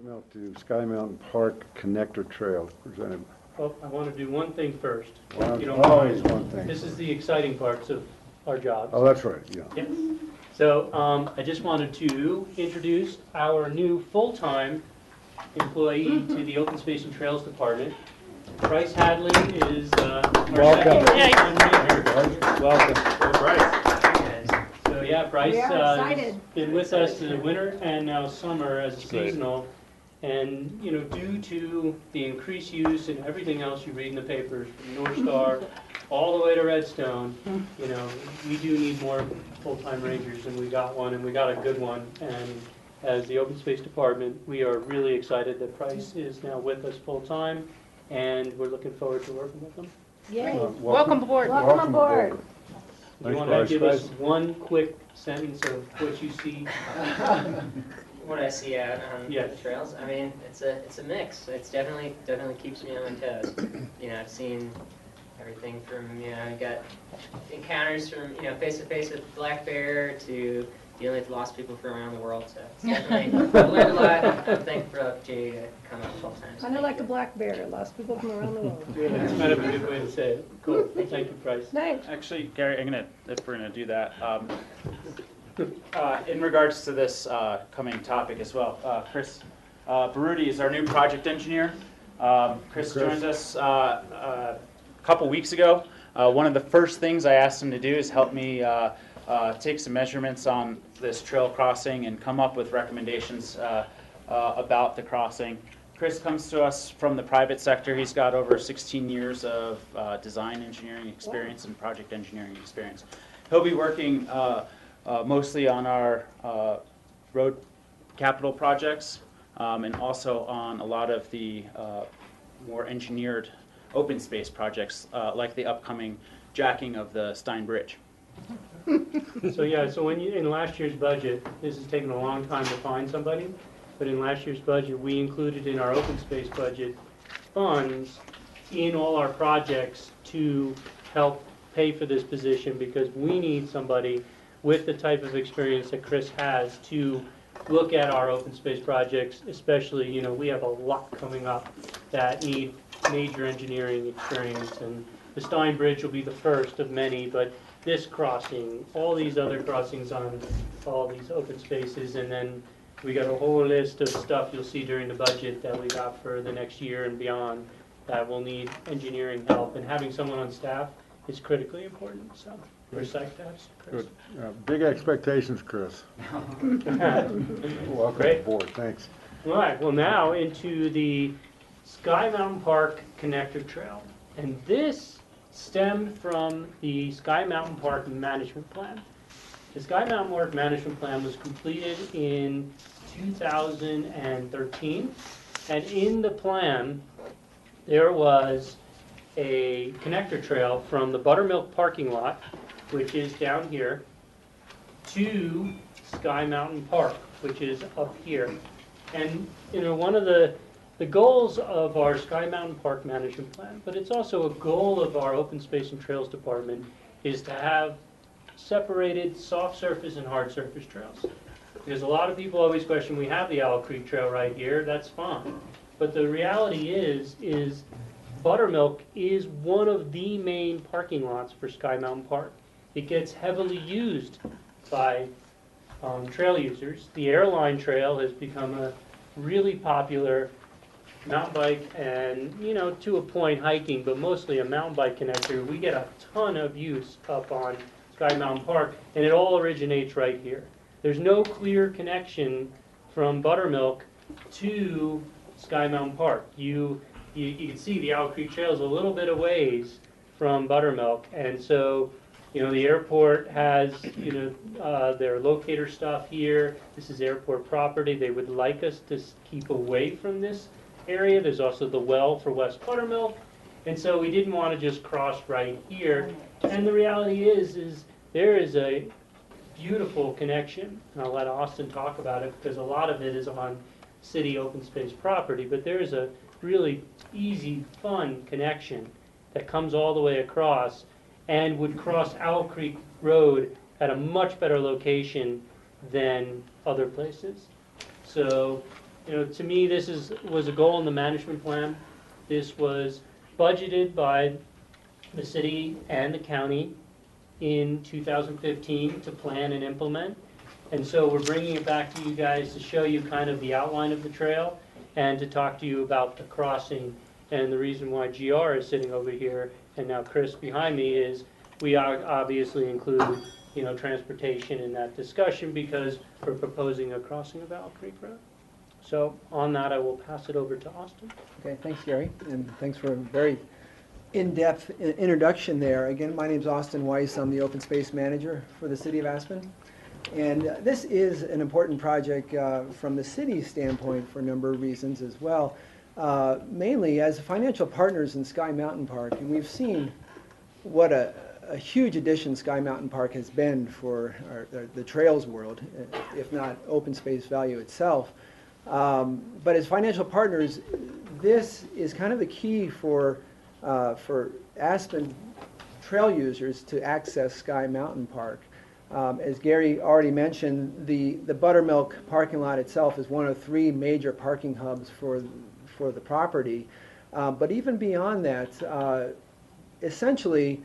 Milk to Sky Mountain Park Connector Trail presented. Well, I want to do one thing first. Well, if you don't always mind. one thing. This is the exciting parts of our jobs. Oh, that's right, yeah. Yes. So I just wanted to introduce our new full-time employee to the Open Space and Trails Department. Bryce Hadley is Welcome. Welcome. Bryce. So yeah, Bryce has been with us in the winter and now summer as a seasonal. And you know, due to the increased use and everything else you read in the papers, from North Star all the way to Redstone, you know, we do need more full-time rangers, and we got one, and we got a good one. And as the Open Space Department, we are really excited that Bryce is now with us full-time, and we're looking forward to working with him. Yay. Welcome aboard. Welcome aboard. You want to give us one quick sentence of what you see? What I see out on Yeah. the trails, I mean, it's a mix. It's definitely keeps me on my toes. You know, I've seen everything from, you know, I got encounters from, you know, face to face with black bear to dealing with lost people from around the world. So it's definitely I've learned a lot. I'm thankful for Jay to come up full time. Kind of like a black bear, lost people from around the world. Yeah, that's kind of a good way to say it. Cool. Thank you, Bryce. Thanks. Actually, Gary, if we're gonna do that, in regards to this coming topic as well, Chris Baruti is our new project engineer. Chris joins us a couple weeks ago. One of the first things I asked him to do is help me take some measurements on this trail crossing and come up with recommendations about the crossing. Chris comes to us from the private sector. He's got over 16 years of design engineering experience and project engineering experience. He'll be working mostly on our road capital projects and also on a lot of the more engineered open space projects like the upcoming jacking of the Stein Bridge. So yeah, so when in last year's budget, this has taken a long time to find somebody, but in last year's budget, we included in our open space budget funds in all our projects to help pay for this position, because we need somebody with the type of experience that Chris has to look at our open space projects, especially, you know, we have a lot coming up that need major engineering experience, and the Stein Bridge will be the first of many, but this crossing, all these other crossings on all these open spaces, and then we got a whole list of stuff you'll see during the budget that we got for the next year and beyond that will need engineering help, and having someone on staff is critically important, so we're psyched to have Chris. Good. Big expectations, Chris. Welcome Great. aboard, thanks. All right, well now into the Sky Mountain Park Connector Trail, and this stemmed from the Sky Mountain Park Management Plan. The Sky Mountain Park Management Plan was completed in 2013, and in the plan there was a connector trail from the Buttermilk parking lot, which is down here, to Sky Mountain Park, which is up here. And you know, one of the goals of our Sky Mountain Park Management Plan, but it's also a goal of our Open Space and Trails Department, is to have separated soft surface and hard surface trails. Because a lot of people always question, we have the Owl Creek Trail right here, that's fine. But the reality is Buttermilk is one of the main parking lots for Sky Mountain Park. It gets heavily used by trail users. The airline trail has become a really popular mountain bike and, you know, to a point hiking, but mostly a mountain bike connector. We get a ton of use up on Sky Mountain Park, and it all originates right here. There's no clear connection from Buttermilk to Sky Mountain Park. You can see the Owl Creek Trail is a little bit of ways from Buttermilk, and so, you know, the airport has, you know, their locator stuff here. This is airport property. They would like us to keep away from this area. There's also the well for West Buttermilk, and so we didn't want to just cross right here. And the reality is there is a beautiful connection, and I'll let Austin talk about it because a lot of it is on city open space property, but there is a really easy, fun connection that comes all the way across and would cross Owl Creek Road at a much better location than other places. So You know, to me, was a goal in the management plan. This was budgeted by the city and the county in 2015 to plan and implement. And so we're bringing it back to you guys to show you kind of the outline of the trail and to talk to you about the crossing. And the reason why GR is sitting over here and now Chris behind me is we obviously include, you know, transportation in that discussion because we're proposing a crossing of Owl Creek Road. So on that, I will pass it over to Austin. Okay, thanks, Gary, and thanks for a very in-depth introduction there. Again, my name's Austin Weiss. I'm the Open Space Manager for the City of Aspen. And this is an important project from the city's standpoint for a number of reasons as well. Mainly as financial partners in Sky Mountain Park, and we've seen what a huge addition Sky Mountain Park has been for the trails world, if not open space value itself. But as financial partners, this is kind of the key for Aspen trail users to access Sky Mountain Park. As Gary already mentioned, the Buttermilk parking lot itself is one of 3 major parking hubs for the property. But even beyond that, essentially,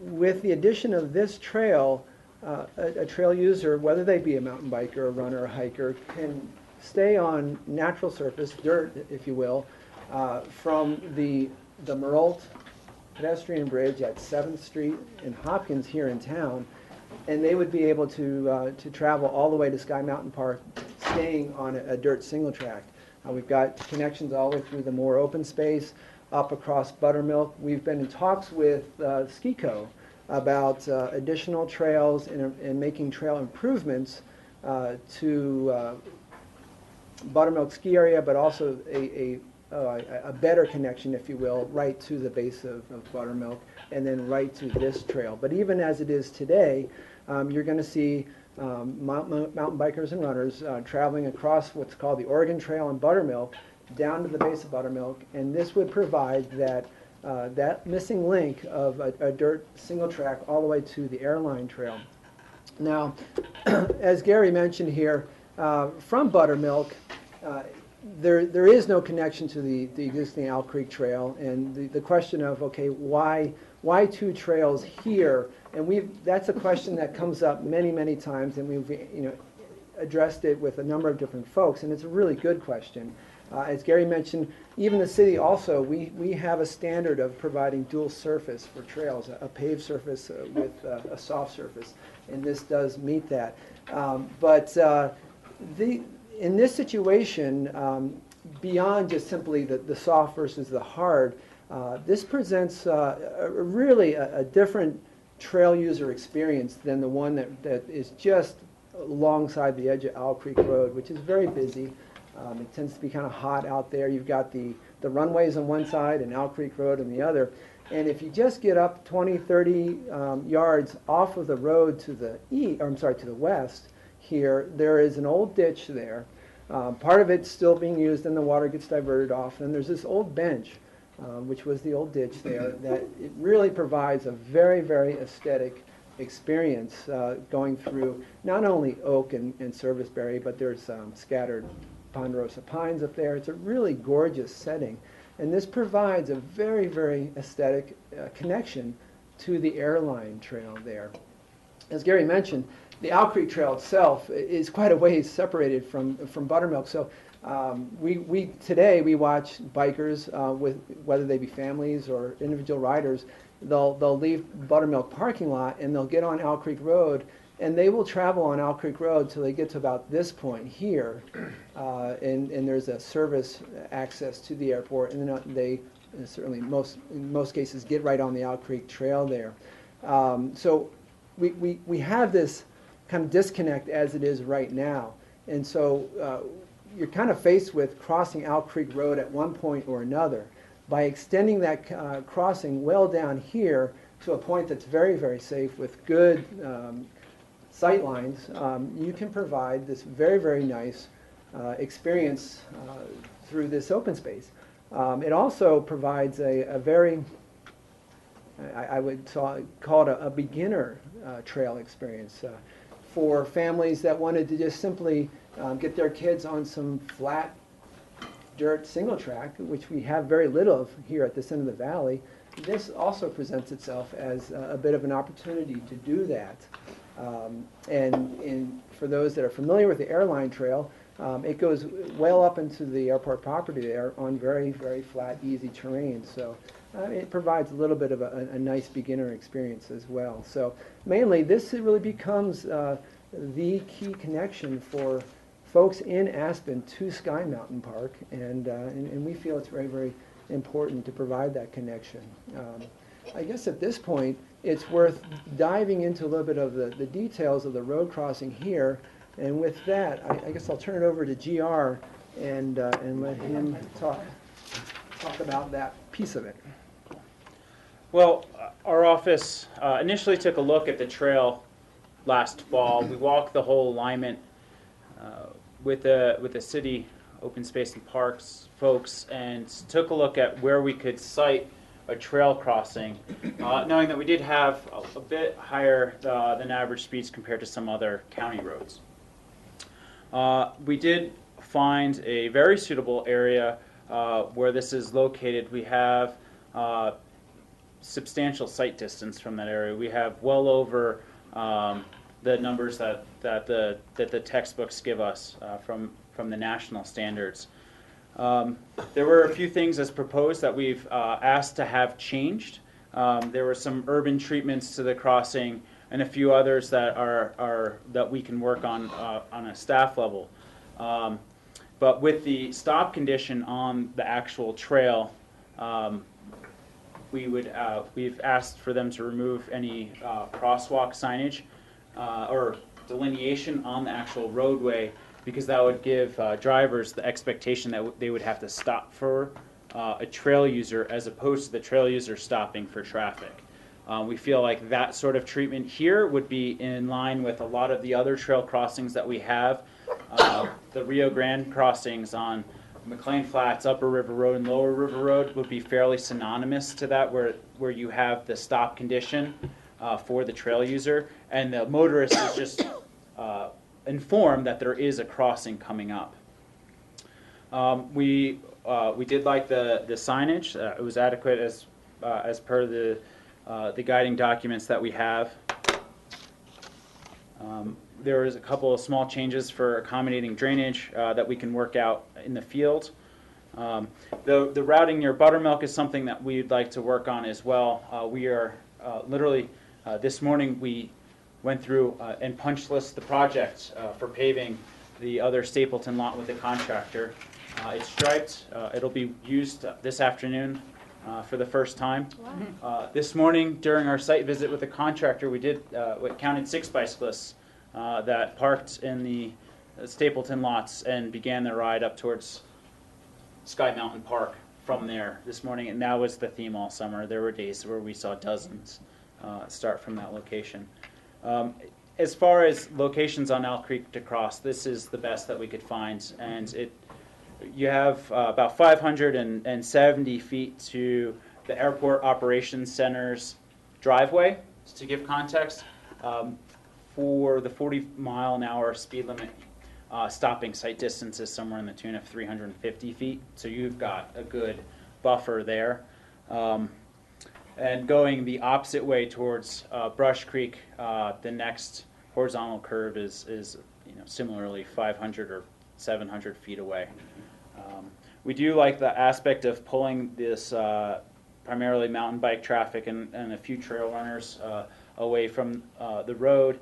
with the addition of this trail, a trail user, whether they be a mountain biker, a runner, a hiker, can stay on natural surface, dirt, if you will, from the Meralt pedestrian bridge at 7th Street and Hopkins here in town, and they would be able to travel all the way to Sky Mountain Park, staying on a dirt single track. We've got connections all the way through the more open space, up across Buttermilk. We've been in talks with SkiCo about additional trails and making trail improvements to Buttermilk ski area, but also a better connection, if you will, right to the base of Buttermilk and then right to this trail. But even as it is today, you're going to see mountain bikers and runners traveling across what's called the Oregon Trail in Buttermilk down to the base of Buttermilk, and this would provide that missing link of a dirt single track all the way to the airline trail. Now, as Gary mentioned here, from Buttermilk, there is no connection to the existing Owl Creek Trail, and the question of, okay, why 2 trails here? And that's a question that comes up many times, and we've addressed it with a number of different folks, and it's a really good question. As Gary mentioned, even the city also, we have a standard of providing dual surface for trails, a paved surface with a soft surface, and this does meet that. In this situation, beyond just simply the soft versus the hard, this presents really a different trail user experience than the one that is just alongside the edge of Owl Creek Road, which is very busy. It tends to be kind of hot out there. You've got the runways on one side and Owl Creek Road on the other. And if you just get up 20, 30 yards off of the road to the west here, there is an old ditch there. Part of it's still being used and the water gets diverted off. And there's this old bench, which was the old ditch there, that it really provides a very aesthetic experience going through not only oak and serviceberry, but there's scattered ponderosa pines up there. It's a really gorgeous setting. And this provides a very aesthetic connection to the airline trail there. As Gary mentioned, the Owl Creek Trail itself is quite a ways separated from Buttermilk. So today we watch bikers, whether they be families or individual riders, they'll leave Buttermilk parking lot and they'll get on Owl Creek Road, and they will travel on Owl Creek Road till they get to about this point here, and there's a service access to the airport, and then they certainly in most cases get right on the Owl Creek Trail there. So we have this kind of disconnect as it is right now, and so you're kind of faced with crossing Owl Creek Road at one point or another. By extending that crossing well down here to a point that's very safe with good sight lines, you can provide this very nice experience through this open space. It also provides a very, I would call it a beginner trail experience for families that wanted to just simply get their kids on some flat dirt single track, which we have very little of here at this end of the valley, this also presents itself as a bit of an opportunity to do that. And for those that are familiar with the airline trail, it goes well up into the airport property there on very, very flat, easy terrain. So it provides a little bit of a nice beginner experience as well. So mainly, this really becomes the key connection for folks in Aspen to Sky Mountain Park, and we feel it's very, very important to provide that connection. I guess at this point, it's worth diving into a little bit of the details of the road crossing here, and with that, I guess I'll turn it over to GR and let him talk about that piece of it. Well, our office initially took a look at the trail last fall. We walked the whole alignment with the city open space and parks folks and took a look at where we could site a trail crossing, knowing that we did have a bit higher than average speeds compared to some other county roads. We did find a very suitable area where this is located. We have substantial sight distance from that area. We have well over the numbers that the textbooks give us from the national standards. There were a few things as proposed that we've asked to have changed. There were some urban treatments to the crossing and a few others that that we can work on a staff level. But with the stop condition on the actual trail, we've asked for them to remove any crosswalk signage or delineation on the actual roadway, because that would give drivers the expectation that they would have to stop for a trail user as opposed to the trail user stopping for traffic. We feel like that sort of treatment here would be in line with a lot of the other trail crossings that we have. The Rio Grande crossings on McLean Flats, Upper River Road, and Lower River Road would be fairly synonymous to that, where you have the stop condition for the trail user, and the motorist is just informed that there is a crossing coming up. We did like the signage. It was adequate as per the guiding documents that we have. There was a couple of small changes for accommodating drainage that we can work out in the field. The routing near Buttermilk is something that we'd like to work on as well. We are literally, this morning we went through and punch list the project for paving the other Stapleton lot with the contractor. It's striped. It'll be used this afternoon for the first time. Wow. This morning during our site visit with the contractor, we counted 6 bicyclists that parked in the Stapleton lots and began their ride up towards Sky Mountain Park from there this morning, and that was the theme all summer. There were days where we saw dozens start from that location. As far as locations on Elk Creek to cross, this is the best that we could find, and you have about 570 feet to the Airport Operations Center's driveway. To give context, for the 40-mile-an-hour speed limit, stopping sight distance is somewhere in the tune of 350 feet, so you've got a good buffer there. And going the opposite way towards Brush Creek, the next horizontal curve is similarly 500 or 700 feet away. We do like the aspect of pulling this primarily mountain bike traffic and a few trail runners away from the road.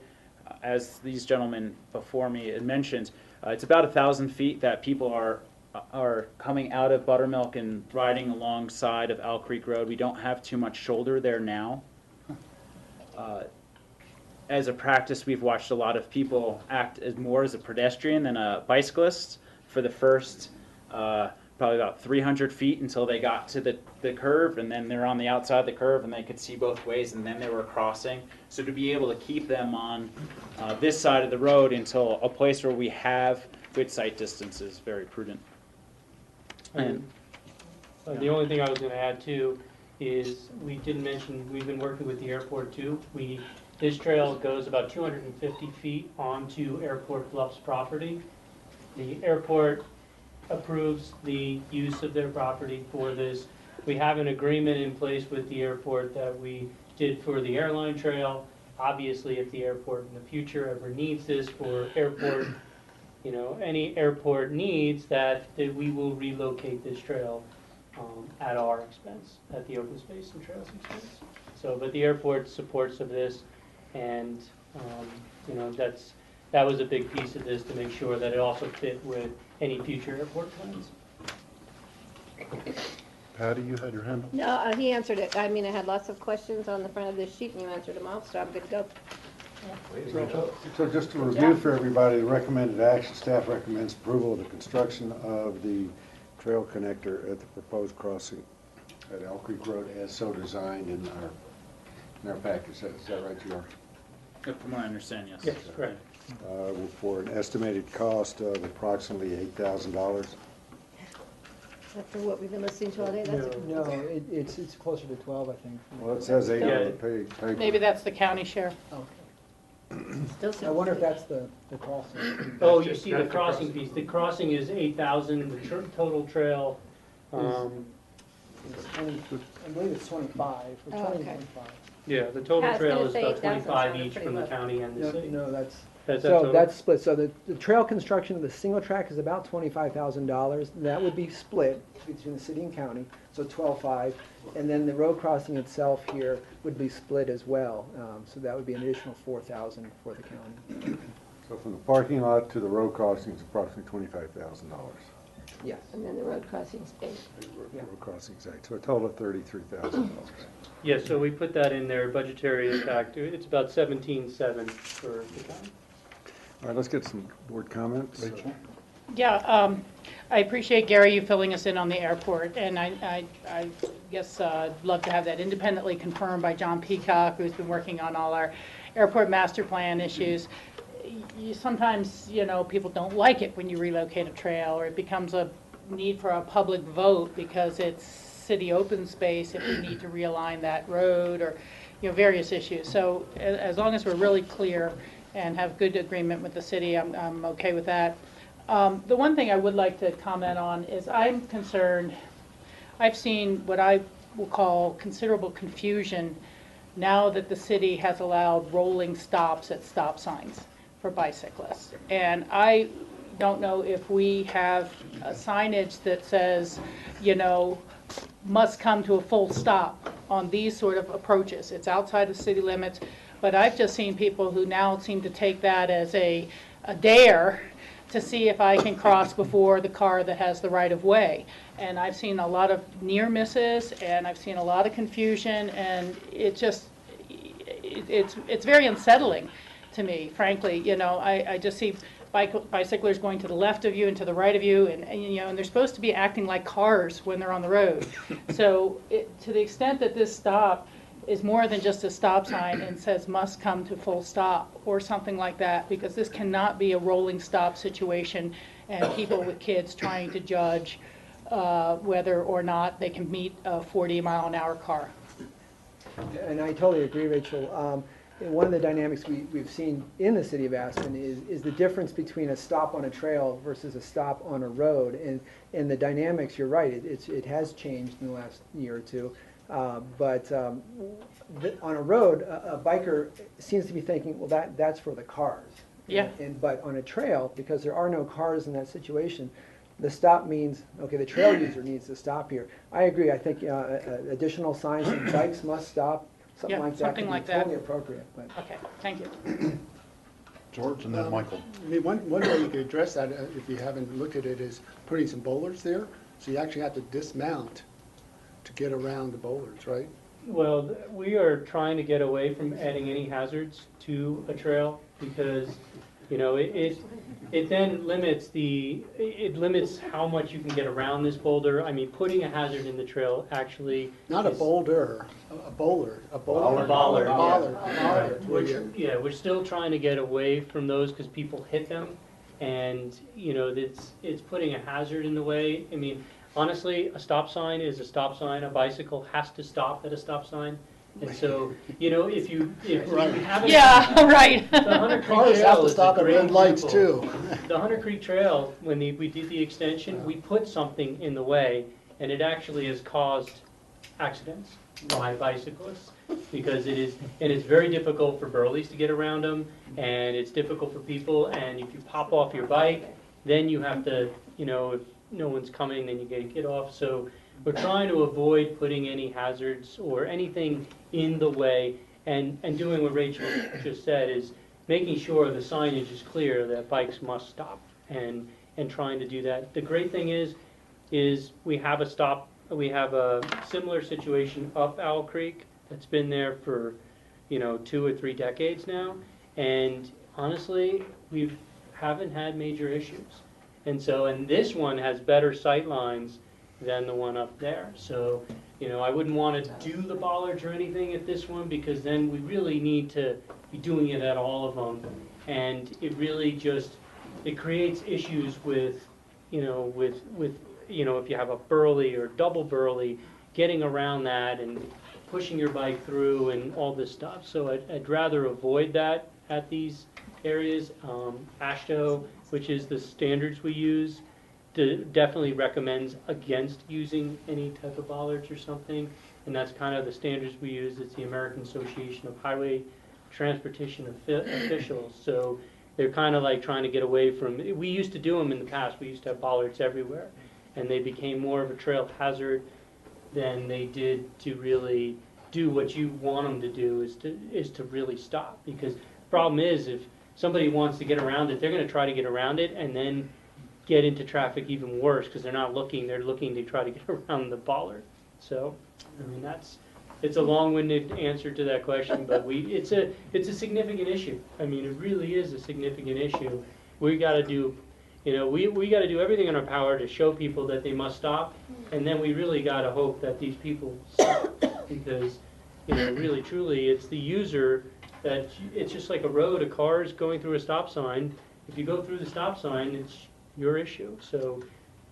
As these gentlemen before me had mentioned, it's about 1,000 feet that people are coming out of Buttermilk and riding alongside of Elk Creek Road. We don't have too much shoulder there now. As a practice, we've watched a lot of people act more as a pedestrian than a bicyclist for the first probably about 300 feet until they got to the curve, and then they're on the outside of the curve and they could see both ways, and then they were crossing. So to be able to keep them on this side of the road until a place where we have good sight distance is very prudent. And the only thing I was going to add too is we did mention we've been working with the airport too. This trail goes about 250 feet onto Airport Bluffs property. The airport approves the use of their property for this. We have an agreement in place with the airport that we did for the airline trail. Obviously, if the airport in the future ever needs this for airport, any airport needs that we will relocate this trail at our expense, at the open space and trails expense. So, but the airport supports of this, and, that was a big piece of this to make sure that it also fit with any future airport plans. Patty, you had your hand up? No, he answered it. I mean, I had lots of questions on the front of this sheet, and you answered them all, so I'm good to go. So just to review for everybody, the recommended action, staff recommends approval of the construction of the trail connector at the proposed crossing at Elk Creek Road as so designed in our package. Is that right, you are? From what I understand, yes. Yes, correct. For an estimated cost of approximately $8,000. After what we've been listening to all day, that's No, it's closer to 12, I think. Well, it says 8 on Yeah. the paper. Maybe that's the county share. still sounds I wonder if good. that's the crossing. Oh, you see the crossing piece. The crossing is 8,000, the total trail, It's 20, I believe it's 25, or 20, Oh, okay. 25. yeah, the total I was trail gonna is say about 8,000 25 sounded each pretty from the low. county and the No, city. no, that's, That's that so total? that's split. So the trail construction of the single track is about $25,000. That would be split between the city and county, so 12.5. And then the road crossing itself here would be split as well. So that would be an additional 4,000 for the county. So from the parking lot to the road crossing is approximately $25,000. Yes. And then the road crossing's 8. Yeah. Road crossing, exactly. So a total of $33,000. Yeah, so we put that in there, budgetary impact. It's about 17.7 for the county. All right, let's get some board comments. Yeah, I appreciate, Gary, you filling us in on the airport, and I guess I'd love to have that independently confirmed by John Peacock, who's been working on all our airport master plan issues. Sometimes, people don't like it when you relocate a trail, or it becomes a need for a public vote because it's city open space if we need to realign that road, or, various issues. So as long as we're really clear and have good agreement with the city, I'm okay with that. The one thing I would like to comment on is I'm concerned, I've seen what I will call considerable confusion now that the city has allowed rolling stops at stop signs for bicyclists. And I don't know if we have a signage that says, must come to a full stop on these sort of approaches. It's outside the city limits, but I've just seen people who now seem to take that as a dare to see if I can cross before the car that has the right of way. And I've seen a lot of near misses, and I've seen a lot of confusion, and it's very unsettling to me, frankly. I just see bicyclers going to the left of you and to the right of you, and they're supposed to be acting like cars when they're on the road. So to the extent that this stop is more than just a stop sign and says must come to full stop or something like that, because this cannot be a rolling stop situation and people with kids trying to judge whether or not they can meet a 40-mile-an-hour car. And I totally agree, Rachel. And one of the dynamics we've seen in the city of Aspen is the difference between a stop on a trail versus a stop on a road. And the dynamics, you're right, it has changed in the last year or two. But on a road, a biker seems to be thinking, well, that's for the cars. Yeah. But on a trail, because there are no cars in that situation, the stop means, okay, the trail user needs to stop here. I agree. I think additional signs and bikes must stop, something Yeah, like that something could like be that. totally appropriate. But Okay, thank you. George, and then Michael. I mean, one way you could address that, if you haven't looked at it, is putting some boulders there. So you actually have to dismount to get around the boulders, right? Well, we are trying to get away from adding any hazards to a trail because, it then limits how much you can get around this boulder. I mean, putting a hazard in the trail actually. Not a is- boulder, a boulder. A boulder. Bollard, yeah. Bollard. We're still trying to get away from those because people hit them, and it's putting a hazard in the way. I mean, honestly, a stop sign is a stop sign. A bicycle has to stop at a stop sign, And so, if we haven't. Yeah, right. The Hunter Creek Cars have Trail to is a stop at great red lights example. too. The Hunter Creek Trail, when we did the extension, we put something in the way, and it actually has caused accidents by bicyclists, because it's very difficult for burleys to get around them, and it's difficult for people, and if you pop off your bike, then you have to, if no one's coming, then you gotta get off. So we're trying to avoid putting any hazards or anything in the way, and doing what Rachel just said, is making sure the signage is clear that bikes must stop, and trying to do that. The great thing is we have a similar situation up Owl Creek that's been there for, 2 or 3 decades now, and honestly, we haven't had major issues. And this one has better sight lines than the one up there. So, I wouldn't want to do the bollards or anything at this one, because then we really need to be doing it at all of them. And it really it creates issues with, if you have a burly or double burly, getting around that and pushing your bike through and all this stuff. So I'd rather avoid that at these areas. AASHTO, which is the standards we use, definitely recommends against using any type of bollards or something, and that's kind of the standards we use. It's the American Association of Highway Transportation Officials. So they're kind of like trying to get away from, we used to do them in the past, we used to have bollards everywhere, and they became more of a trail hazard than they did to really do what you want them to do, is to really stop. Because the problem is, if somebody wants to get around it, they're going to try to get around it and then get into traffic even worse, because they're not looking, they're looking to try to get around the bollard. So, it's a long-winded answer to that question, but it's a significant issue. It really is a significant issue. We got to do, we got to do everything in our power to show people that they must stop, and then we really got to hope that these people stop, because, really truly, it's the user that, it's just like a road, a car is going through a stop sign. If you go through the stop sign, it's your issue. So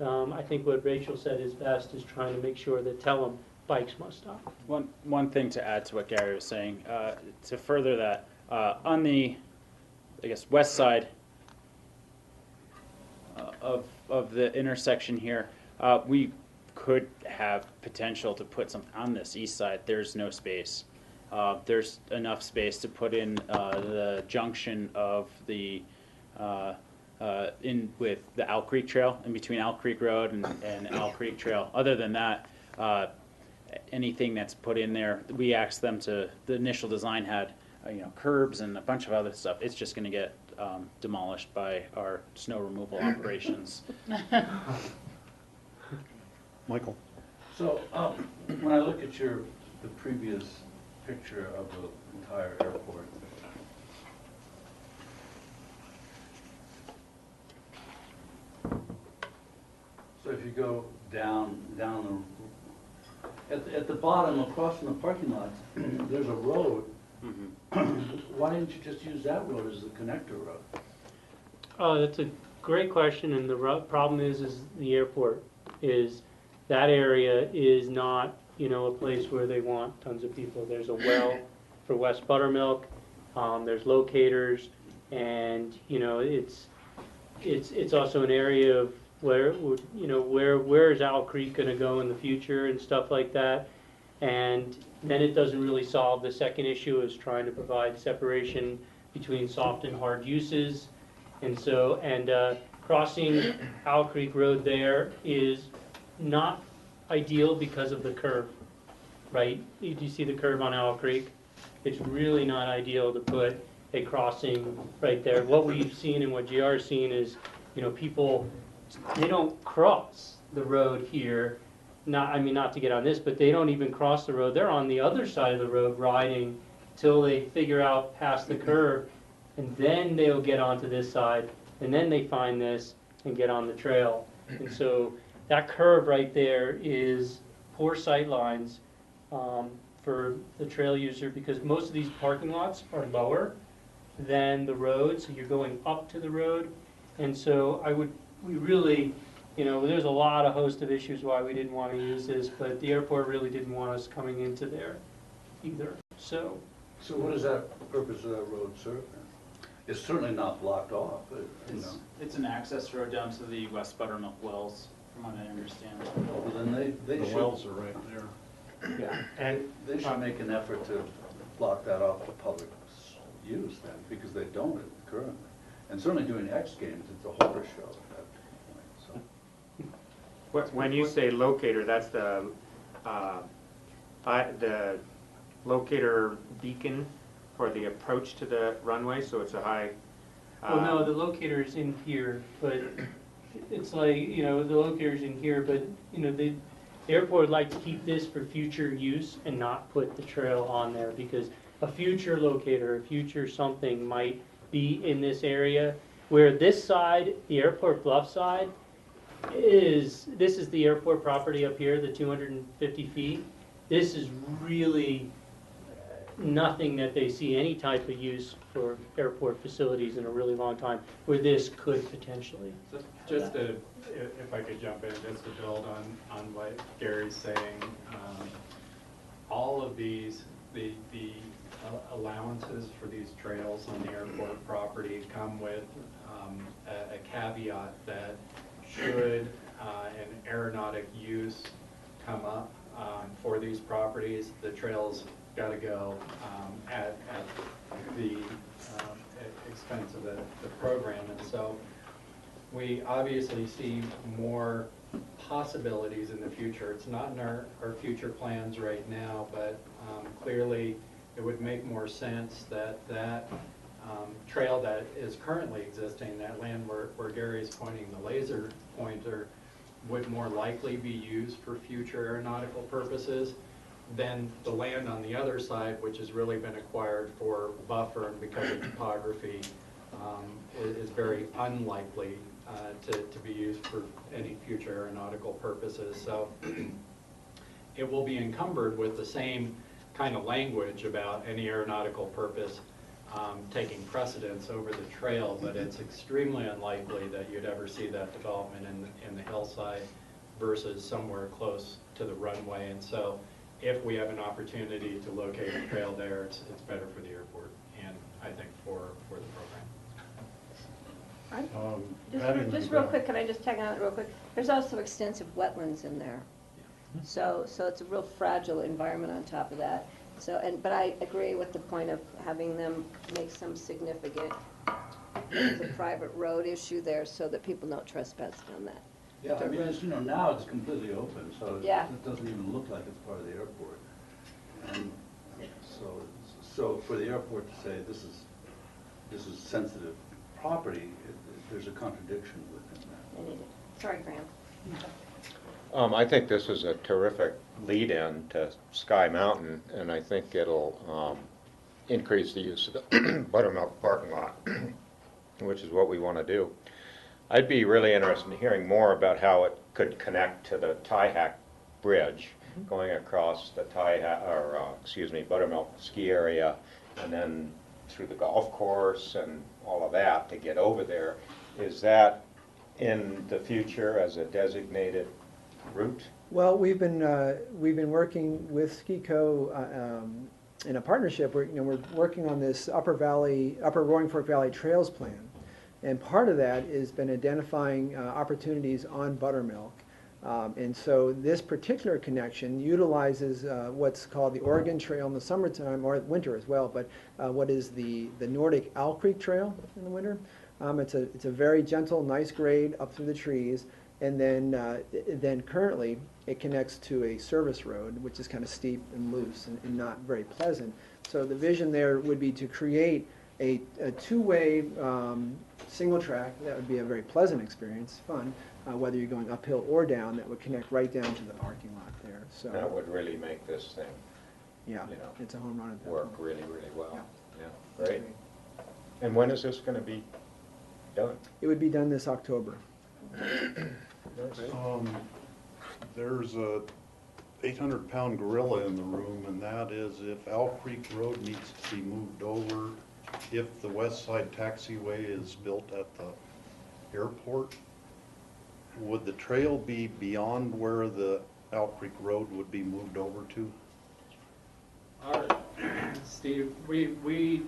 I think what Rachel said is best, is trying to make sure that tell them bikes must stop. One thing to add to what Gary was saying, to further that, on the, west side of the intersection here, we could have potential to put something on this east side. There's no space. There's enough space to put in the junction of the in with the Owl Creek Trail, in between Owl Creek Road and Owl Creek Trail. Other than that, anything that's put in there, we asked them to, the initial design had curbs and a bunch of other stuff. It's just going to get demolished by our snow removal operations. Michael? So, when I look at the previous picture of the entire airport, so if you go down at the bottom, across from the parking lot, there's a road. Why didn't you just use that road as the connector road? Oh, that's a great question, and the problem is the airport is, that area is not, a place where they want tons of people. There's a well for West Buttermilk, there's locators, and, it's also an area of where is Owl Creek going to go in the future and stuff like that. And then it doesn't really solve the second issue, is trying to provide separation between soft and hard uses. And so, crossing Owl Creek Road there is not ideal because of the curve, right? Do you see the curve on Owl Creek? It's really not ideal to put a crossing right there. What we've seen and what GR's seen is, people, they don't cross the road here. Not to get on this, but they don't even cross the road. They're on the other side of the road riding till they figure out past the curve, and then they'll get onto this side, and then they find this and get on the trail. And so that curve right there is poor sight lines for the trail user, because most of these parking lots are lower than the road, so you're going up to the road. And so we really, there's a host of issues why we didn't want to use this, but the airport really didn't want us coming into there. either, so. So what does that purpose of that road serve then? It's certainly not blocked off, but, you know. It's an access road down to the West Buttermilk Wells, from what I understand. Well, then they The should, wells are right there. Yeah, and they should make an effort to block that off to public use then, because they don't currently. And certainly doing X Games, it's a horror show at that point, so. when you say locator, that's the locator beacon for the approach to the runway, so it's a high. Well, no, the locator's in here, but it's like, you know, the locator's in here, but, you know, the airport would like to keep this for future use and not put the trail on there, because a future locator, a future something might be in this area, where this side, the airport bluff side, this is the airport property up here, the 250 feet. This is really nothing that they see any type of use for airport facilities in a really long time, where this could potentially. Just to, if I could jump in, just to build on what Gary's saying, all of these, the allowances for these trails on the airport property come with a caveat that should an aeronautic use come up for these properties, the trails got to go at the expense of the program. And so we obviously see more possibilities in the future. It's not in our future plans right now, but clearly it would make more sense that trail that is currently existing, that land where Gary is pointing the laser pointer, would more likely be used for future aeronautical purposes than the land on the other side, which has really been acquired for buffer, and because of topography, is very unlikely to be used for any future aeronautical purposes. So it will be encumbered with the same kind of language about any aeronautical purpose taking precedence over the trail, but it's extremely unlikely that you'd ever see that development in the hillside versus somewhere close to the runway. And so if we have an opportunity to locate a trail there, it's better for the airport and I think for the program. Just real quick, can I just tag on it real quick? There's also extensive wetlands in there. So it's a real fragile environment on top of that. So, but I agree with the point of having them make some significant, there's a private road issue there so that people don't trespass on that. Yeah, I mean, it's, you know, now it's completely open, so Yeah. it doesn't even look like it's part of the airport. And so for the airport to say this is sensitive property, there's a contradiction within that. I need it. Sorry, Graham. I think this is a terrific lead-in to Sky Mountain, and I think it'll increase the use of the Buttermilk parking lot, which is what we want to do. I'd be really interested in hearing more about how it could connect to the Tyhack Bridge, going across the Buttermilk ski area, and then through the golf course and all of that to get over there. Is that in the future as a designated route? Well, we've been working with SkiCo in a partnership. We're working on this Upper Roaring Fork Valley Trails plan, and part of that has been identifying opportunities on Buttermilk. And so this particular connection utilizes what's called the Oregon Trail in the summertime, or winter as well, but what is the Nordic Owl Creek Trail in the winter. It's a very gentle, nice grade up through the trees, and then currently it connects to a service road, which is kind of steep and loose and not very pleasant. So the vision there would be to create a two-way single track. That would be a very pleasant experience, fun, whether you're going uphill or down. That would connect right down to the parking lot there. So That would really make this thing, yeah, you know, it's a home run at that work point. really, really well. Yeah. Yeah, great. And when is this going to be done? It would be done this October. There's a 800-pound gorilla in the room, and that is if Owl Creek Road needs to be moved over, if the west side taxiway is built at the airport, would the trail be beyond where the Owl Creek Road would be moved over to? Steve, we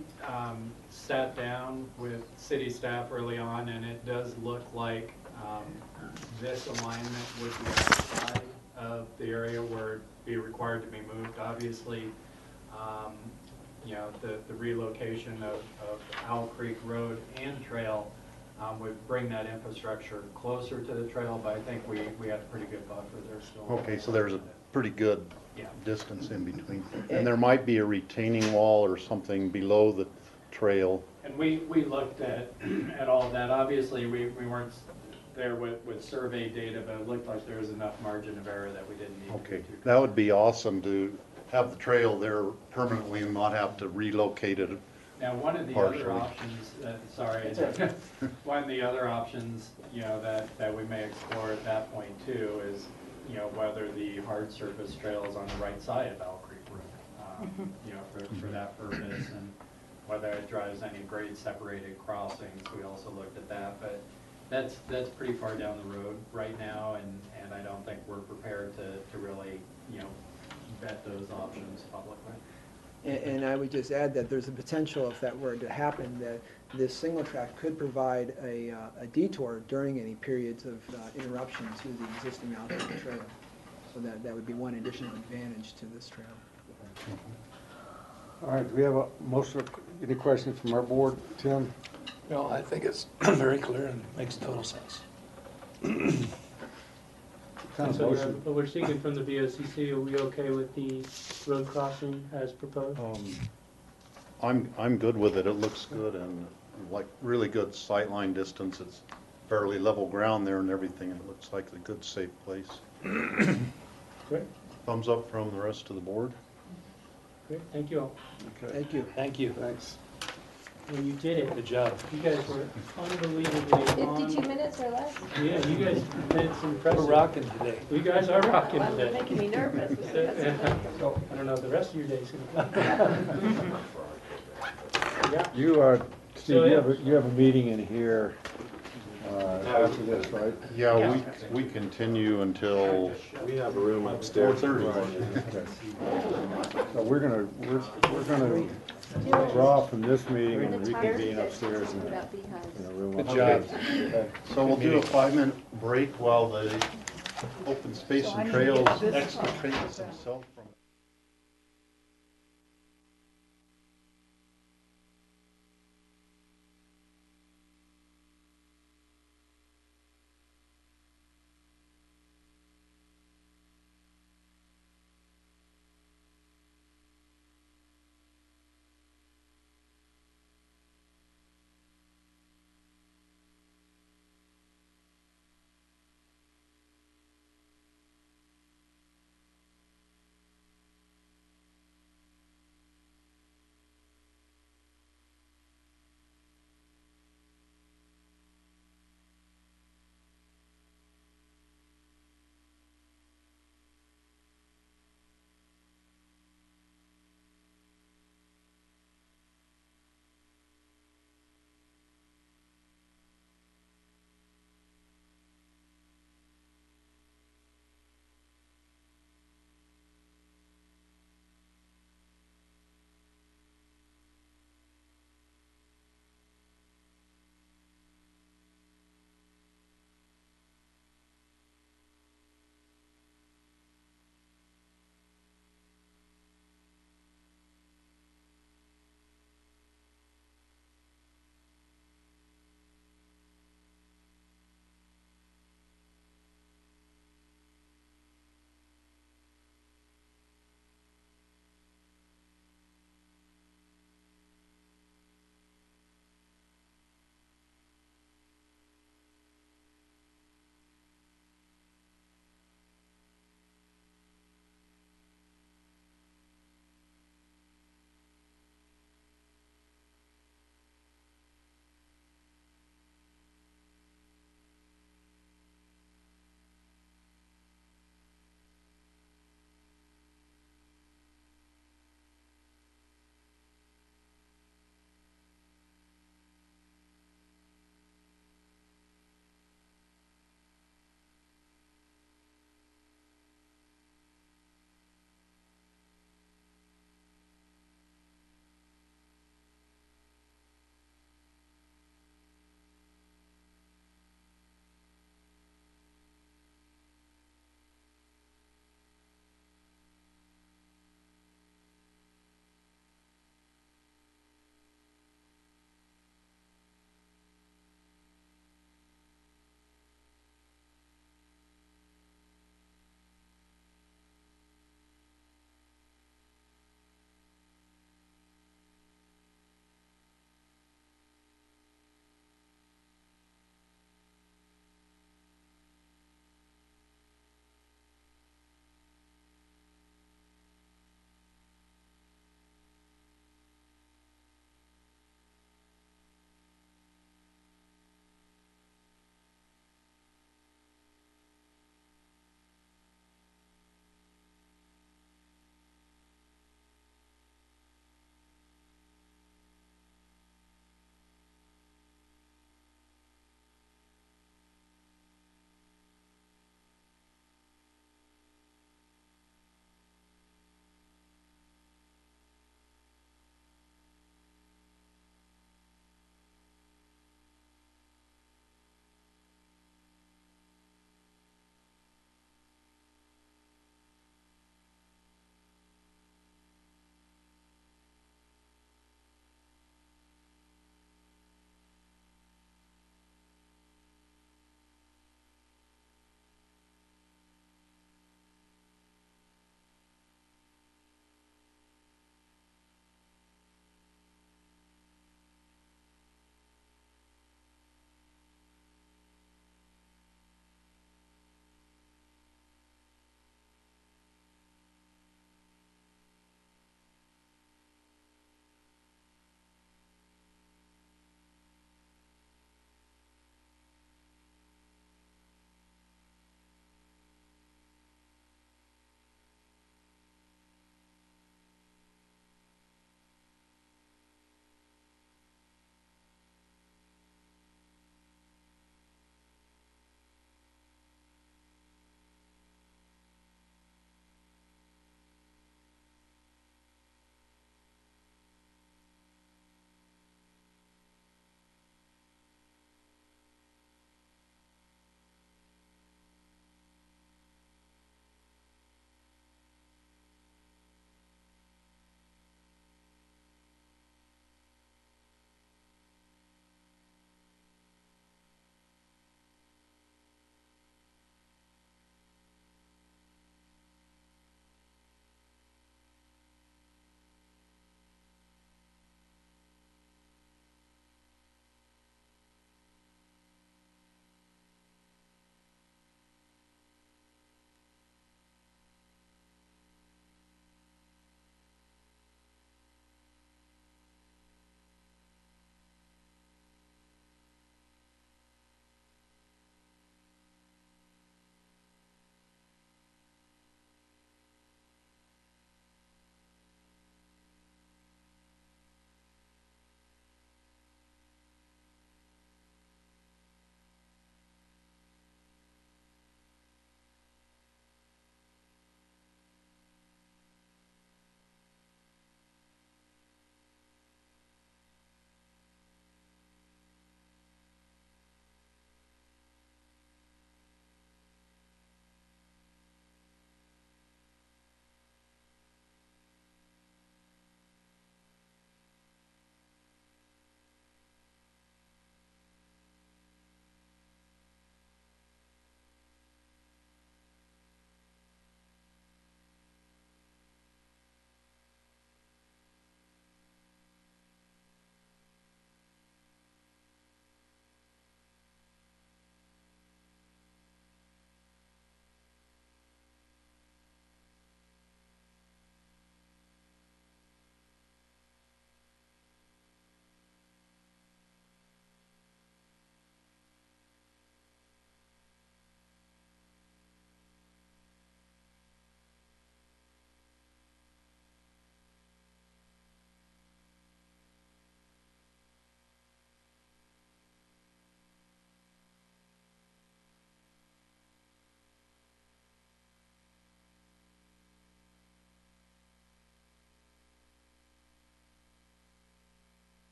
sat down with city staff early on, and it does look like this alignment would be outside of the area where it'd be required to be moved. Obviously, you know, the relocation of Owl Creek Road and Trail would bring that infrastructure closer to the trail, but I think we have a pretty good buffer there still. Okay, so there's a pretty good Yeah. distance in between. And there might be a retaining wall or something below the trail. And we looked at all of that. Obviously, we weren't there with survey data, but it looked like there was enough margin of error that we didn't need to Okay, be too. that would be awesome to have the trail there permanently and not have to relocate it. Now, one of the Partially. other options, one of the other options, you know, that we may explore at that point too is, you know, whether the hard surface trail is on the right side of Owl Creek Road, you know, for that purpose, and whether it drives any grade separated crossings. We also looked at that, but that's pretty far down the road right now, and I don't think we're prepared to really, you know, vet those options publicly. And I would just add that there's a potential, if that were to happen, that this single track could provide a detour during any periods of interruption to the existing outdoor trail. So that would be one additional advantage to this trail. All right, do we have any questions from our board? Tim? No, I think it's very clear and makes total sense. Kind of So motion. but we're seeking from the BOCC, are we okay with the road crossing as proposed? I'm good with it. It looks good and like really good sightline distance. It's fairly level ground there and everything. It looks like a good, safe place. Great, Thumbs up from the rest of the board. great, thank you all. Okay. Thank you. Thank you. Thanks. Well, you did it. Good job. You guys were unbelievably 52 on. minutes or less? Yeah, you guys did some We're impressive. rocking today. You guys are rocking Well, you're today. making me nervous. I don't know, the rest of your day's gonna come. Yeah, You, Steve, So, you have a meeting in here after this, right? Yeah, we continue until We have a room upstairs. 4:30. Okay. So we're gonna draw from this meeting and reconvene upstairs in About beehives. a room. Good job. Okay. So we'll do a 5-minute break while the Open Space and Trails extricates himself from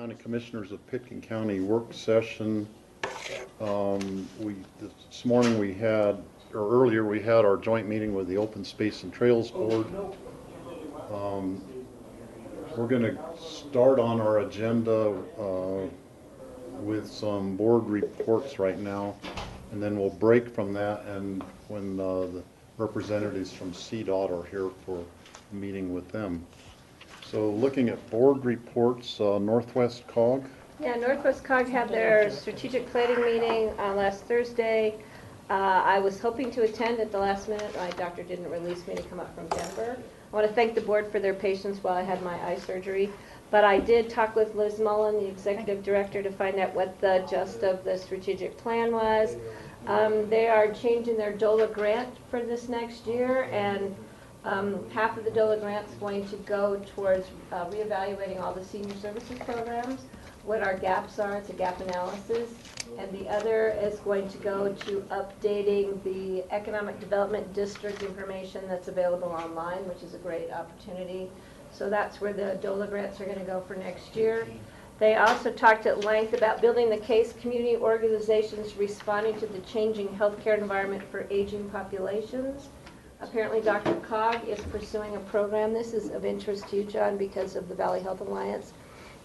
County Commissioners of Pitkin County work session. This morning we had, or earlier we had our joint meeting with the Open Space and Trails Board. We're going to start on our agenda with some board reports right now, and then we'll break from that, and when the representatives from CDOT are here for a meeting with them. So looking at board reports, Northwest COG. Yeah, Northwest COG had their strategic planning meeting last Thursday. I was hoping to attend at the last minute. My doctor didn't release me to come up from Denver. I want to thank the board for their patience while I had my eye surgery. But I did talk with Liz Mullen, the executive director, to find out what the gist of the strategic plan was. They are changing their DOLA grant for this next year, and half of the DOLA grant is going to go towards reevaluating all the senior services programs, what our gaps are, it's a gap analysis, and the other is going to go to updating the economic development district information that's available online, which is a great opportunity. So that's where the DOLA grants are going to go for next year. They also talked at length about building the case community organizations responding to the changing healthcare environment for aging populations. Apparently Dr. Cog is pursuing a program. This is of interest to you, John, because of the Valley Health Alliance.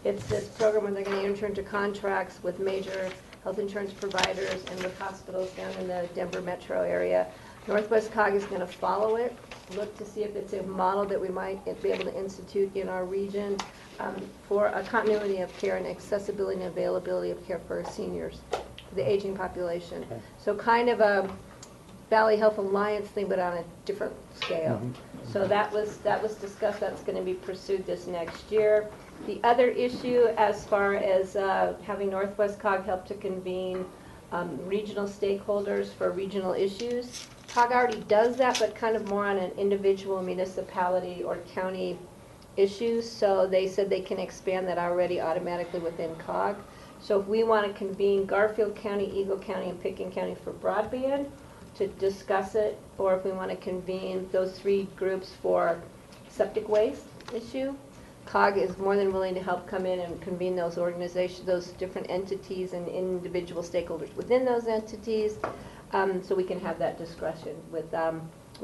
It's this program where they're going to enter into contracts with major health insurance providers and with hospitals down in the Denver metro area. Northwest COG is going to follow it, look to see if it's a model that we might be able to institute in our region for a continuity of care and accessibility and availability of care for seniors, the aging population. Okay. So kind of a Valley Health Alliance thing, but on a different scale. Mm-hmm. So that was discussed. That's going to be pursued this next year. The other issue, as far as having Northwest COG help to convene regional stakeholders for regional issues, COG already does that, but kind of more on an individual municipality or county issues. So they said they can expand that already automatically within COG. So if we want to convene Garfield County, Eagle County, and Pitkin County for broadband to discuss it, or if we want to convene those three groups for septic waste issue, COG is more than willing to help come in and convene those organizations, those different entities and individual stakeholders within those entities, so we can have that discussion with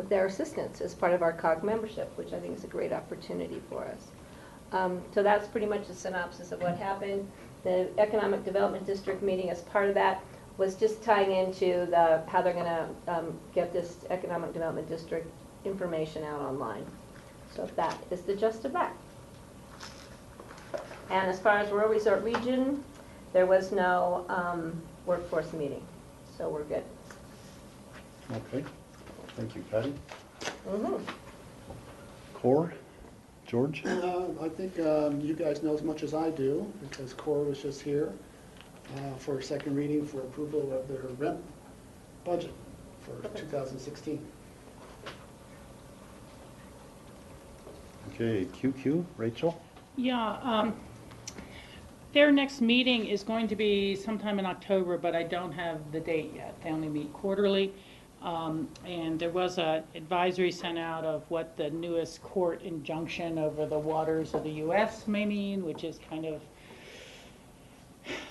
their assistance as part of our COG membership, which I think is a great opportunity for us. So that's pretty much a synopsis of what happened. The Economic Development District meeting as part of that was just tying into how they're going to get this Economic Development District information out online. So that is the gist of that. And as far as Rural Resort Region, there was no workforce meeting, so we're good. Okay, thank you, Patty. Mm-hmm. Core, George? I think you guys know as much as I do, because Core was just here for a second reading for approval of their rent budget for 2016. Okay, QQ, Rachel? Yeah, their next meeting is going to be sometime in October, but I don't have the date yet. They only meet quarterly. And there was an advisory sent out of what the newest court injunction over the waters of the U.S. may mean, which is kind of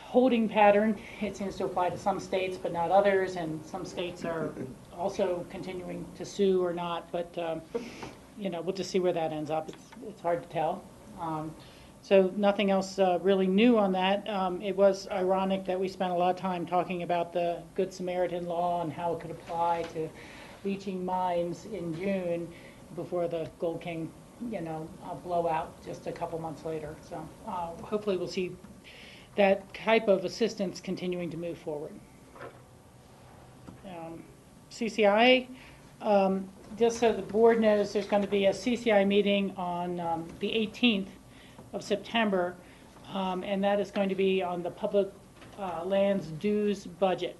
holding pattern. It seems to apply to some states, but not others, and some states are also continuing to sue or not, but you know, we'll just see where that ends up. It's hard to tell. So nothing else really new on that. It was ironic that we spent a lot of time talking about the Good Samaritan law and how it could apply to leaching mines in June before the Gold King, you know, blowout just a couple months later. So hopefully we'll see that type of assistance continuing to move forward. CCI, just so the board knows, there's going to be a CCI meeting on the 18th of September, and that is going to be on the public lands dues budget.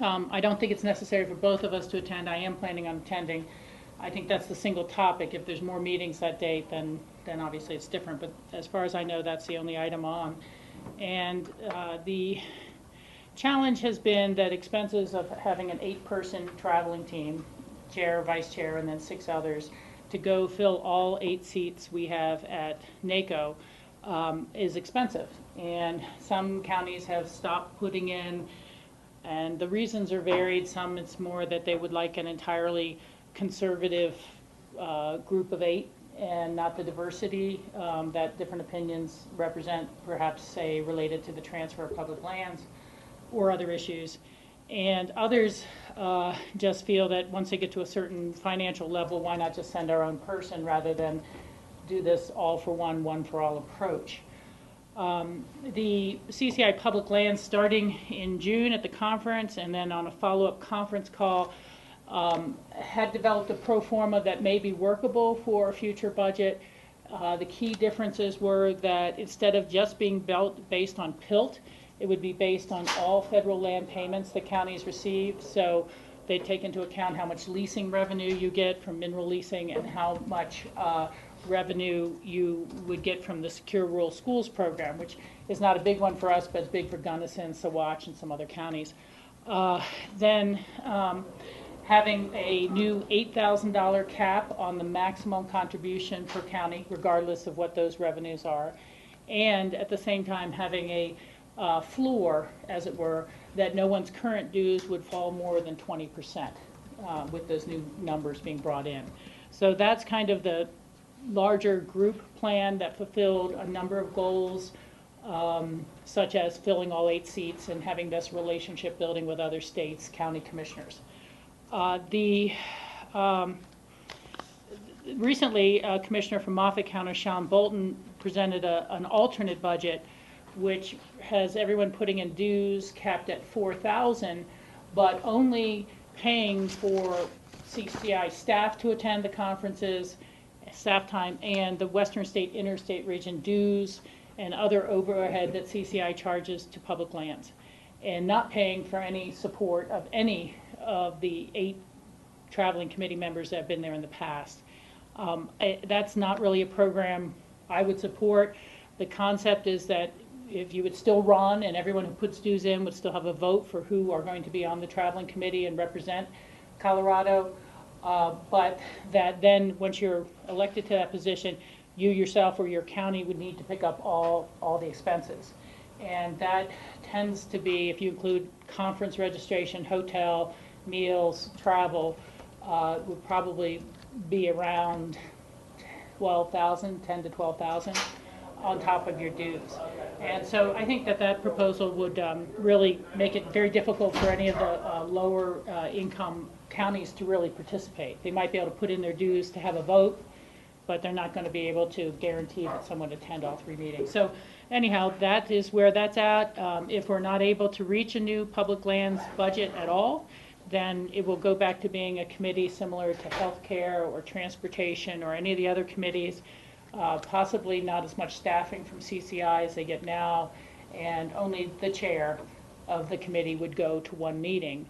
I don't think it's necessary for both of us to attend. I am planning on attending. I think that's the single topic. If there's more meetings that date, then obviously it's different, but as far as I know, that's the only item on. And the challenge has been that expenses of having an 8-person traveling team, chair, vice chair, and then 6 others, to go fill all 8 seats we have at NACO is expensive. And some counties have stopped putting in, and the reasons are varied. Some it's more that they would like an entirely conservative group of 8 and not the diversity that different opinions represent, perhaps say related to the transfer of public lands or other issues. And others just feel that once they get to a certain financial level, why not just send our own person rather than do this all for one, one for all approach. The CCI Public Lands, starting in June at the conference and then on a follow-up conference call, had developed a pro forma that may be workable for a future budget. The key differences were that instead of just being based on PILT, it would be based on all federal land payments that counties receive. So they take into account how much leasing revenue you get from mineral leasing and how much revenue you would get from the Secure Rural Schools program, which is not a big one for us, but it's big for Gunnison, Saguache, and some other counties. Then having a new $8,000 cap on the maximum contribution per county, regardless of what those revenues are, and at the same time having a floor, as it were, that no one's current dues would fall more than 20% with those new numbers being brought in. So that's kind of the larger group plan that fulfilled a number of goals, such as filling all 8 seats and having this relationship building with other states, county commissioners. Recently, Commissioner from Moffat County, Sean Bolton, presented an alternate budget which has everyone putting in dues capped at $4,000, but only paying for CCI staff to attend the conferences, staff time, and the Western State Interstate Region dues and other overhead that CCI charges to public lands, and not paying for any support of any of the 8 traveling committee members that have been there in the past. That's not really a program I would support. The concept is that if you would still run and everyone who puts dues in would still have a vote for who are going to be on the traveling committee and represent Colorado, but that then once you're elected to that position, you yourself or your county would need to pick up all the expenses. And that tends to be, if you include conference registration, hotel, meals, travel, would probably be around 12,000, 10 to 12,000 on top of your dues. And so I think that proposal would really make it very difficult for any of the lower income counties to really participate. They might be able to put in their dues to have a vote, but they're not going to be able to guarantee that someone would attend all 3 meetings. So anyhow, that is where that's at. If we're not able to reach a new public lands budget at all, then it will go back to being a committee similar to healthcare or transportation or any of the other committees, possibly not as much staffing from CCI as they get now, and only the chair of the committee would go to 1 meeting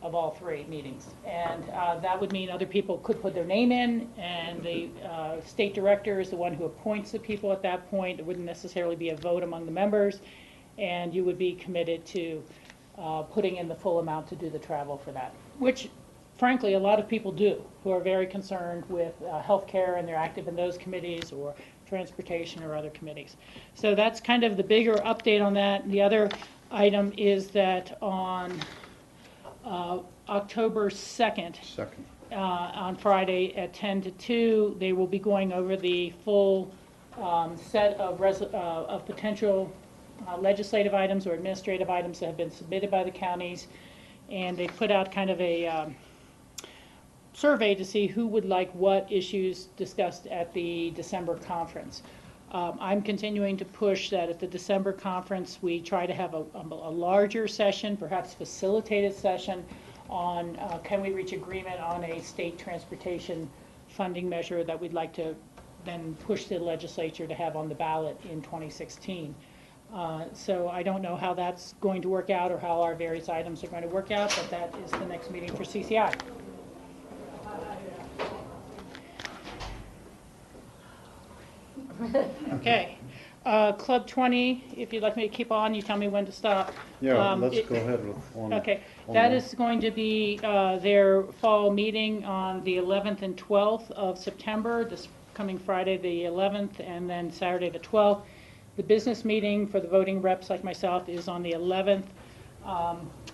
of all 3 meetings. And that would mean other people could put their name in, and the state director is the one who appoints the people at that point. It wouldn't necessarily be a vote among the members, and you would be committed to putting in the full amount to do the travel for that, which frankly a lot of people do who are very concerned with health care and they're active in those committees or transportation or other committees. So that's kind of the bigger update on that. The other item is that on October 2nd, on Friday at 10 to 2, they will be going over the full set of potential legislative items or administrative items that have been submitted by the counties, and they put out kind of a survey to see who would like what issues discussed at the December conference. I'm continuing to push that at the December conference we try to have a larger session, perhaps facilitated session, on can we reach agreement on a state transportation funding measure that we'd like to then push the legislature to have on the ballot in 2016. So I don't know how that's going to work out or how our various items are going to work out, but that is the next meeting for CCI. Okay. Club 20, if you'd like me to keep on, you tell me when to stop. Yeah, let's go ahead with one. Okay, that is going to be their fall meeting on the 11th and 12th of September, this coming Friday the 11th and then Saturday the 12th. The business meeting for the voting reps like myself is on the 11th.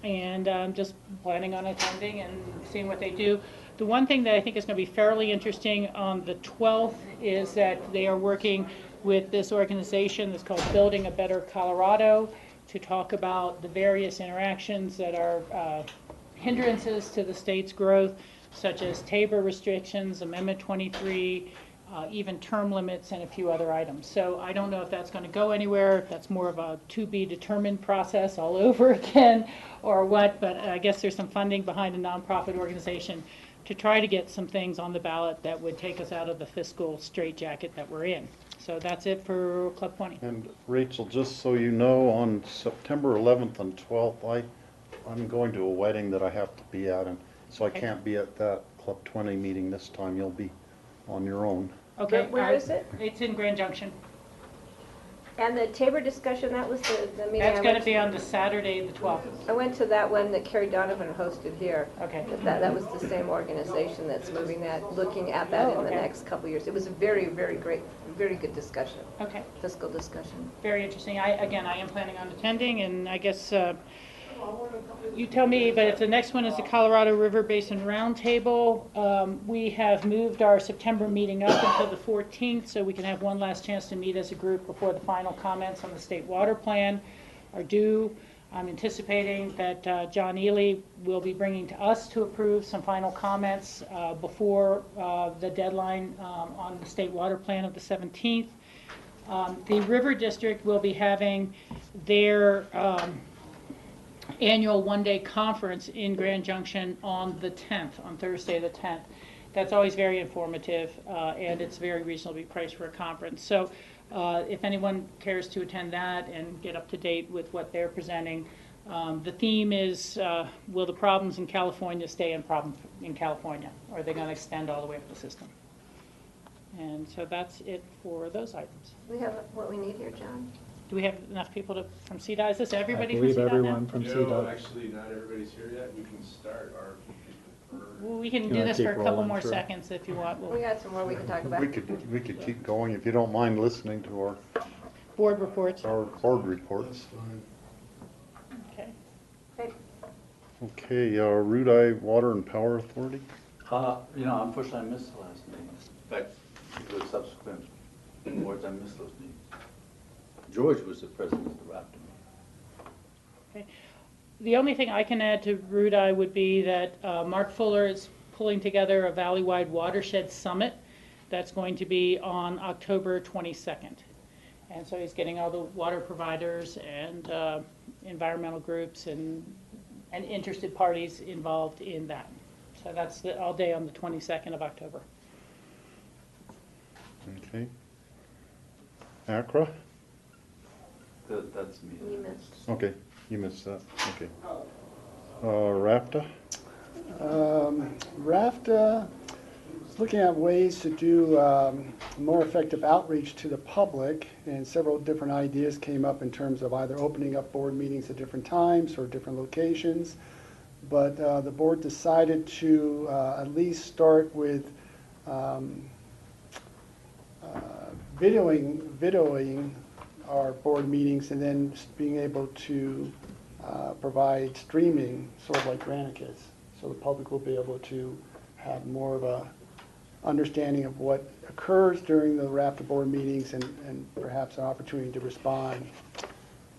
And I'm just planning on attending and seeing what they do. The one thing that I think is going to be fairly interesting on the 12th is that they are working with this organization that's called Building a Better Colorado to talk about the various interactions that are hindrances to the state's growth, such as Tabor restrictions, Amendment 23, even term limits, and a few other items. So I don't know if that's going to go anywhere, if that's more of a to-be-determined process all over again, or what, but I guess there's some funding behind a nonprofit organization to try to get some things on the ballot that would take us out of the fiscal straitjacket that we're in. So that's it for Club 20. And Rachel, just so you know, on September 11th and 12th, I'm going to a wedding that I have to be at, and so I can't be at that Club 20 meeting this time. You'll be on your own. Okay. Where is it? It's in Grand Junction. And the Tabor discussion, that was the meeting That's I going went to be on the Saturday, the 12th. I went to that one that Carrie Donovan hosted here. Okay. That was the same organization that's moving that, looking at that in the next couple of years. It was a very, very great, very good discussion. Okay. Fiscal discussion. Very interesting. I am planning on attending, and I guess you tell me, but the next one is the Colorado River Basin Roundtable. We have moved our September meeting up until the 14th, so we can have one last chance to meet as a group before the final comments on the state water plan are due. I'm anticipating that John Ely will be bringing to us to approve some final comments before the deadline on the state water plan of the 17th. The River District will be having their annual one-day conference in Grand Junction on the 10th, on Thursday the 10th. That's always very informative, and it's very reasonably priced for a conference. So if anyone cares to attend that and get up to date with what they're presenting, the theme is, will the problems in California stay in California, or are they going to extend all the way up the system? And so that's it for those items. We have what we need here, John. Do we have enough people from CDOT? Is this everybody from I believe CDOT everyone now? from No, CDOT. actually, not everybody's here yet. We can start our. Well, we can You do wanna this keep for a couple rolling more through? seconds if you want. We got some more we can talk about. We could keep going if you don't mind listening to Board reports. our board reports. Okay. Okay. Okay, Root Eye Water and Power Authority. Unfortunately, I missed the last meeting. In fact, the subsequent boards, I missed those meetings. George was the president of the RAPTOR meeting. Okay. The only thing I can add to Root Eye would be that Mark Fuller is pulling together a Valley-wide watershed summit that's going to be on October 22nd. And so he's getting all the water providers and environmental groups and interested parties involved in that. So that's all day on the 22nd of October. Okay. ACRA? That's me. You missed. Okay, you missed that. Okay. RAPTA? RAFTA is looking at ways to do more effective outreach to the public, and several different ideas came up in terms of either opening up board meetings at different times or different locations. But the board decided to at least start with videoing our board meetings and then being able to provide streaming, sort of like Granicus. So the public will be able to have more of a understanding of what occurs during the RAPTA board meetings and perhaps an opportunity to respond.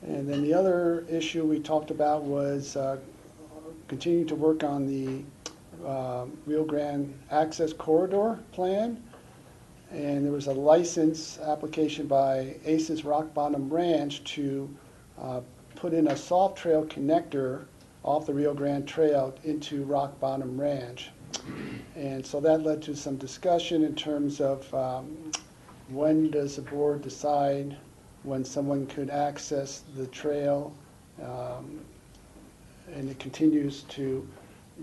And then the other issue we talked about was continuing to work on the Rio Grande Access Corridor plan. And there was a license application by ACES Rock Bottom Ranch to put in a soft trail connector off the Rio Grande Trail into Rock Bottom Ranch. And so that led to some discussion in terms of when does the board decide when someone could access the trail, and it continues to,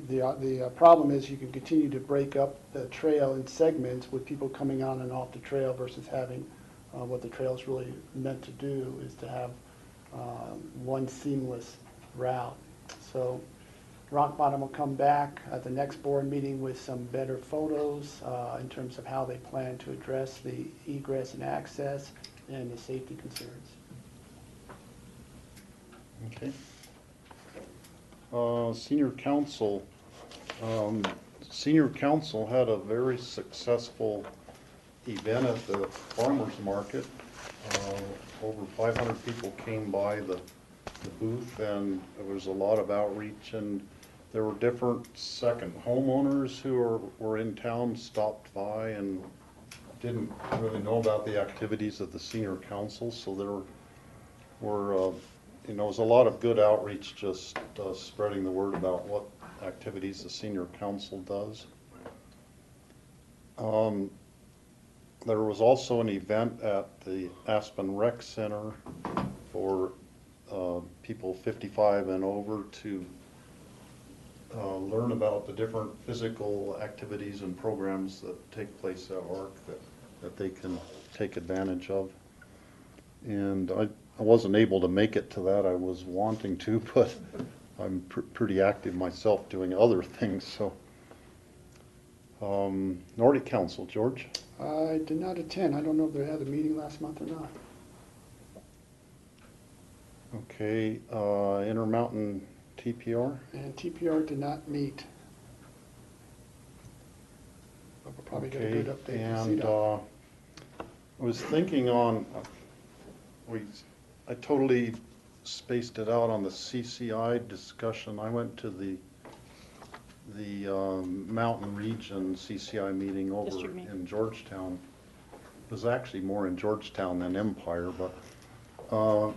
the problem is you can continue to break up the trail in segments with people coming on and off the trail versus having what the trail is really meant to do is to have one seamless route. So Rock Bottom will come back at the next board meeting with some better photos in terms of how they plan to address the egress and access. and the safety concerns. Okay. Senior council. Senior council had a very successful event at the farmers market. Over 500 people came by the booth, and there was a lot of outreach, and there were different second homeowners who were in town, stopped by and didn't really know about the activities of the senior council, so there were you know, it was a lot of good outreach, just spreading the word about what activities the senior council does. There was also an event at the Aspen Rec Center for people 55 and over to learn about the different physical activities and programs that take place at ARC that they can take advantage of. And I wasn't able to make it to that. I was wanting to, but I'm pretty active myself doing other things. So, Nordic Council, George? I did not attend. I don't know if they had a meeting last month or not. Okay, Intermountain TPR? And TPR did not meet. But we'll probably get a good update from And CDOT. I was thinking on, I totally spaced it out on the CCI discussion. I went to the Mountain Region CCI meeting over District meeting. in Georgetown. It was actually more in Georgetown than Empire, but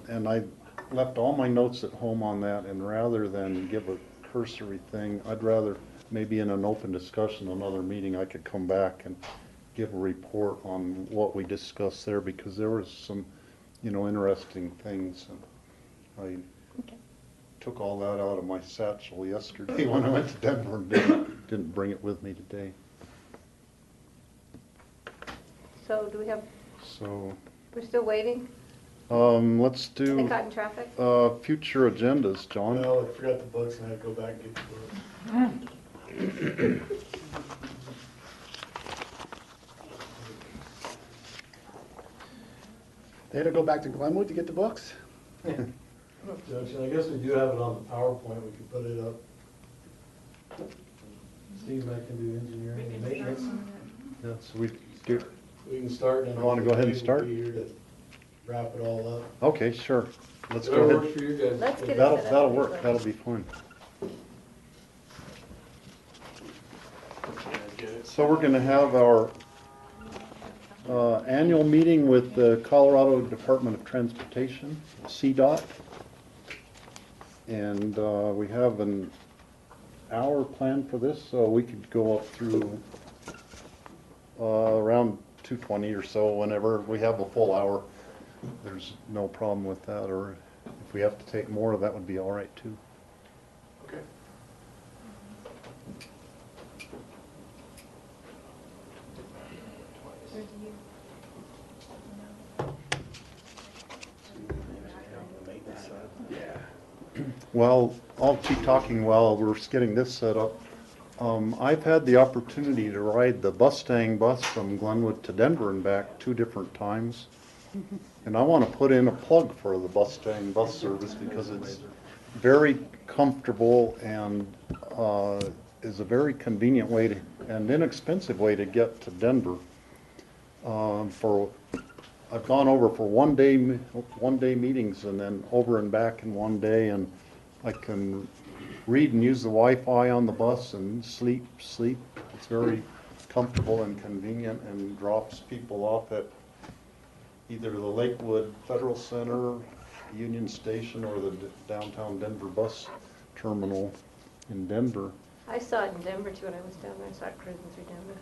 and I left all my notes at home on that, and rather than give a cursory thing, I'd rather maybe in an open discussion, another meeting, I could come back and give a report on what we discussed there, because there was some, you know, interesting things. And I took all that out of my satchel yesterday when I went to Denver and didn't bring it with me today. So do we have, So, we're still waiting? let's They do caught in traffic? future agendas, John. Well, I forgot the books and I had to go back and get the books. They had to go back to Glenwood to get the books? Objection. I guess we do have it on the PowerPoint. We could put it up. Steve and I can do engineering and maintenance. Yeah, so we do. We can start and then. You wanna go ahead and start? We'll be here to wrap it all up. Okay, sure. Let's go Whatever ahead. works for you guys. Let's get it That'll, set up. that'll work. That'll be fine. So we're going to have our annual meeting with the Colorado Department of Transportation, CDOT. And we have an hour planned for this, so we could go up through around 2:20 or so whenever we have a full hour. There's no problem with that, or if we have to take more, that would be all right too. Okay. Well, I'll keep talking while we're getting this set up. I've had the opportunity to ride the Mustang bus from Glenwood to Denver and back 2 different times. And I want to put in a plug for the Mustang bus service because it's very comfortable and is a very convenient way to, and inexpensive way to get to Denver. I've gone over for one day meetings and then over and back in one day, and I can read and use the Wi-Fi on the bus and sleep. It's very comfortable and convenient and drops people off at either the Lakewood Federal Center, Union Station, or the downtown Denver bus terminal in Denver. I saw it in Denver too when I was down there. I saw it cruising through Denver.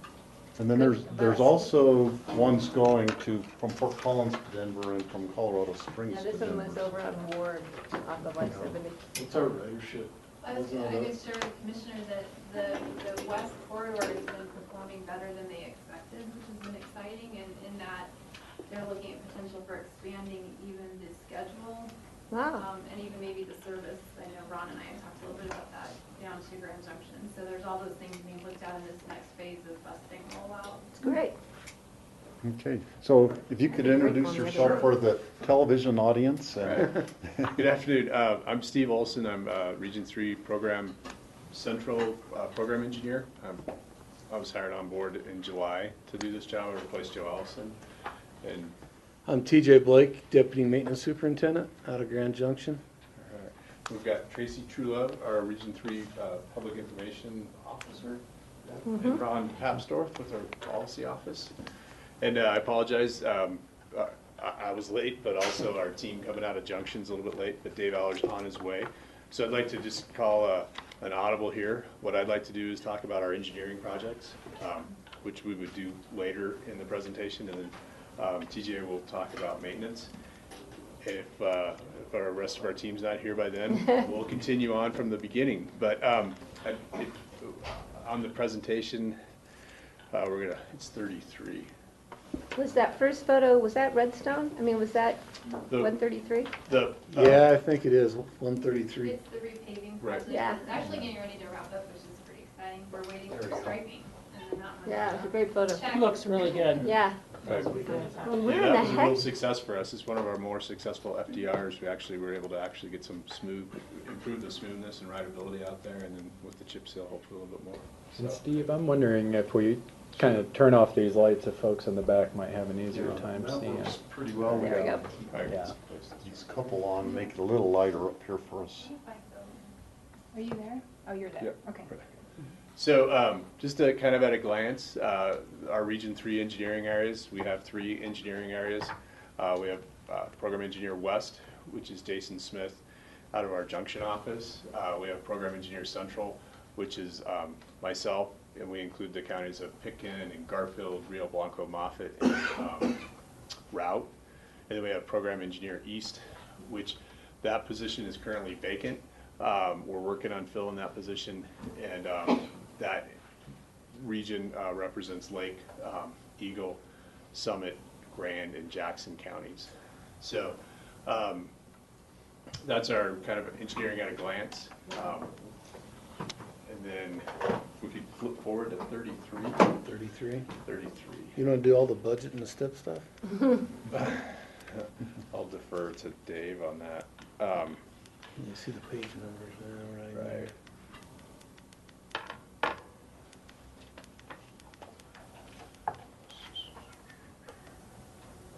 And then there's also ones going from Fort Collins to Denver and from Colorado Springs Yeah, to this one was Denver. over on Ward off of I-70. What's our ridership? I was gonna, I guess, share with the commissioner that the west corridor has been performing better than they expected, which has been exciting, and in that they're looking at potential for expanding even the schedule. Wow. And even maybe the service. I know Ron and I have talked a little bit about that down to Grand Junction. So there's all those things being looked at in this next phase of busing rollout. It's great. Okay, so if you could introduce yourself for the television audience. Good afternoon. I'm Steve Olson. I'm Region 3 Central Program Engineer. I was hired on board in July to do this job. I replaced Joe Ellison. And I'm TJ Blake, Deputy Maintenance Superintendent out of Grand Junction. we've got Tracy Trulove, our Region 3 Public Information Officer, and Ron Papsdorf with our Policy Office. And I apologize, I was late, but also our team coming out of Junction's a little bit late, but Dave Aller's on his way. So I'd like to just call an audible here. What I'd like to do is talk about our engineering projects, which we would do later in the presentation, and then TJ will talk about maintenance. If our rest of our team's not here by then, we'll continue on from the beginning. But on the presentation, it's 33. Was that first photo, was that Redstone? I mean, was that 133? Yeah, I think it is 133. It's the repaving Right. project. Yeah. It's actually getting ready to wrap up, which is pretty exciting. We're waiting for striping and the mountain. Yeah, it was a great photo. Check. It looks really good. Yeah. Right. Well, where Yeah, in that the was a real heck? success for us. It's one of our more successful FDRs. We actually were able to get some improve the smoothness and rideability out there, and then with the chip seal, hopefully a little bit more. And So, Steve, I'm wondering if we kind of turn off these lights, if folks in the back might have an easier Yeah, time that seeing. works pretty well. There we go. right. Yeah. These couple on, make it a little lighter up here for us. Are you there? Oh, you're there. Yep. Okay. So just to kind of at a glance, our Region 3 engineering areas, we have 3 engineering areas. We have Program Engineer West, which is Jason Smith out of our Junction office. We have Program Engineer Central, which is myself, and we include the counties of Pitkin and Garfield, Rio Blanco, Moffett, and Route. And then we have Program Engineer East, which that position is currently vacant. We're working on filling that position, and that region represents Lake, Eagle, Summit, Grand, and Jackson counties. So that's our kind of engineering at a glance. And then we could flip forward to 33. 33. 33. You want to do all the budget and the STIP stuff? I'll defer to Dave on that. You see the page numbers now, right? Right.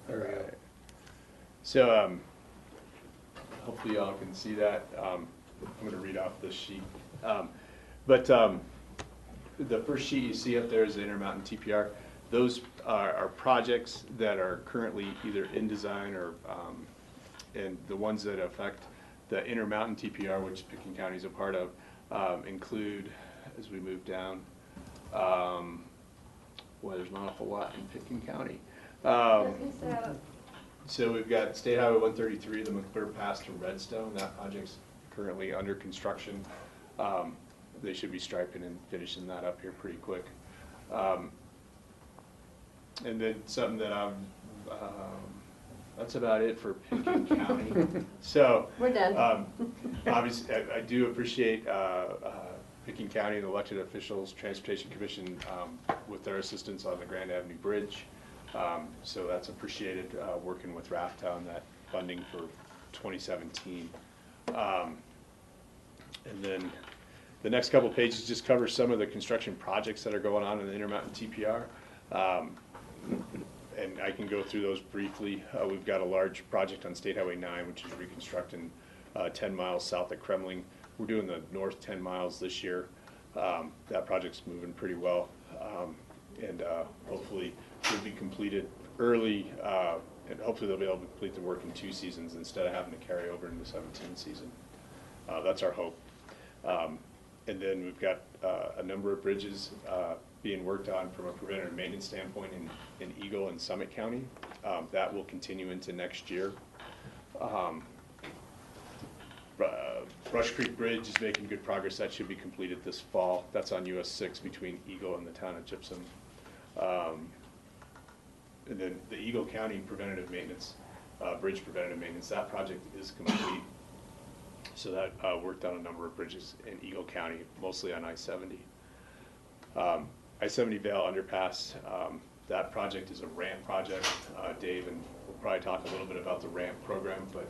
There we go. So hopefully y'all can see that. I'm going to read off this sheet. But the first sheet you see up there is the Intermountain TPR. Those are projects that are currently either in design or, and the ones that affect the Intermountain TPR, which Pitkin County is a part of, include, as we move down, well, there's not a whole lot in Pitkin County. So we've got State Highway 133, the McClure Pass to Redstone. That project's currently under construction. They should be striping and finishing that up here pretty quick. And then something that that's about it for Pitkin County. So We're done. Obviously, I do appreciate Pitkin County and elected officials, Transportation Commission, with their assistance on the Grand Avenue Bridge. So that's appreciated, working with RAFTA on that funding for 2017. And then the next couple pages just cover some of the construction projects that are going on in the Intermountain TPR. And I can go through those briefly. We've got a large project on State Highway 9, which is reconstructing 10 miles south of Kremling. We're doing the north 10 miles this year. That project's moving pretty well. And hopefully it'll be completed early, and hopefully they'll be able to complete the work in 2 seasons instead of having to carry over into the 17 season. That's our hope. And then we've got a number of bridges being worked on from a preventative maintenance standpoint in Eagle and Summit County. That will continue into next year. Brush Creek Bridge is making good progress. That should be completed this fall. That's on US 6 between Eagle and the town of Gypsum. And then the Eagle County preventative maintenance, bridge preventative maintenance, that project is complete. So that worked on a number of bridges in Eagle County, mostly on I-70. I-70 Vale Underpass, That project is a ramp project. Dave and we'll probably talk a little bit about the ramp program, but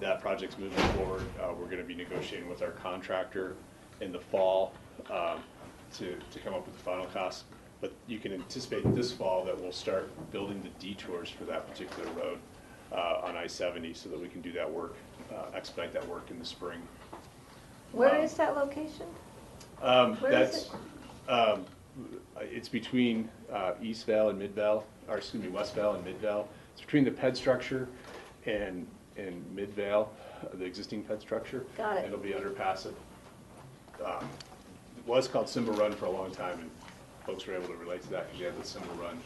that project's moving forward. We're going to be negotiating with our contractor in the fall to come up with the final cost. But you can anticipate this fall that we'll start building the detours for that particular road on I-70 so that we can do that work, expedite that work in the spring. Where is that location? That's it's between East Vale and Mid Vale, or excuse me, West Vale and Mid Vale. It's between the PED structure and Mid Vale, the existing PED structure. Got it. It'll be underpass it. It was called Simba Run for a long time, and folks were able to relate to that because you had the Simba Run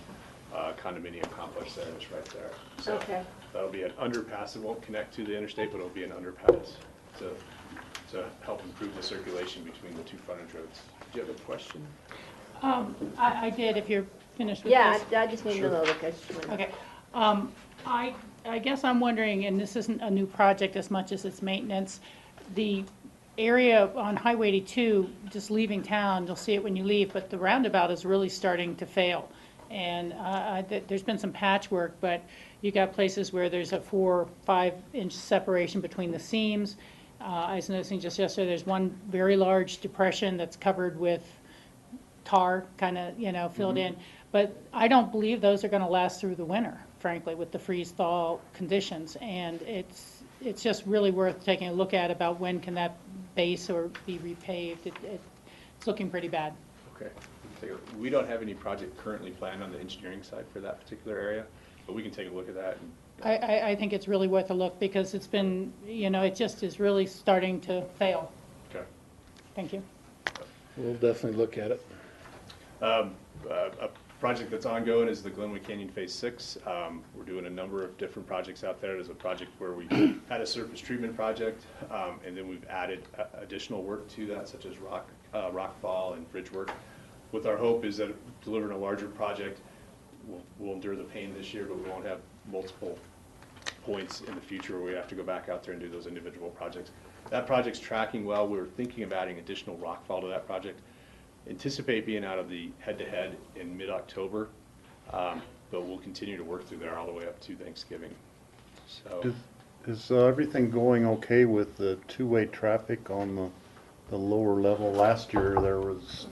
condominium complex there. It's right there. So okay. That'll be an underpass. It won't connect to the interstate, but it'll be an underpass to help improve the circulation between the two frontage roads. Do you have a question? I did, if you're finished with Yeah, this. I just need to know the Okay. I guess I'm wondering, and this isn't a new project as much as it's maintenance, the area on Highway 82, just leaving town, you'll see it when you leave, but the roundabout is really starting to fail. And there's been some patchwork, but you got places where there's a 4 or 5 inch separation between the seams. I was noticing just yesterday, there's one very large depression that's covered with tar, kind of, filled in. But I don't believe those are going to last through the winter, frankly, with the freeze-thaw conditions. And it's just really worth taking a look at about when can that base or be repaved. It's looking pretty bad. Okay. We don't have any project currently planned on the engineering side for that particular area, but we can take a look at that. I think it's really worth a look because it's been, it just is really starting to fail. Okay. Thank you. We'll definitely look at it. A project that's ongoing is the Glenwood Canyon Phase 6. We're doing a number of different projects out there. There's a project where we had a surface treatment project, and then we've added additional work to that, such as rockfall and bridge work. With our hope is that delivering a larger project, we'll endure the pain this year, but we won't have multiple points in the future where we have to go back out there and do those individual projects. That project's tracking well. We're thinking of adding additional rockfall to that project. Anticipate being out of the head-to-head in mid-October, but we'll continue to work through there all the way up to Thanksgiving. So, Is everything going okay with the two-way traffic on the lower level? Last year there was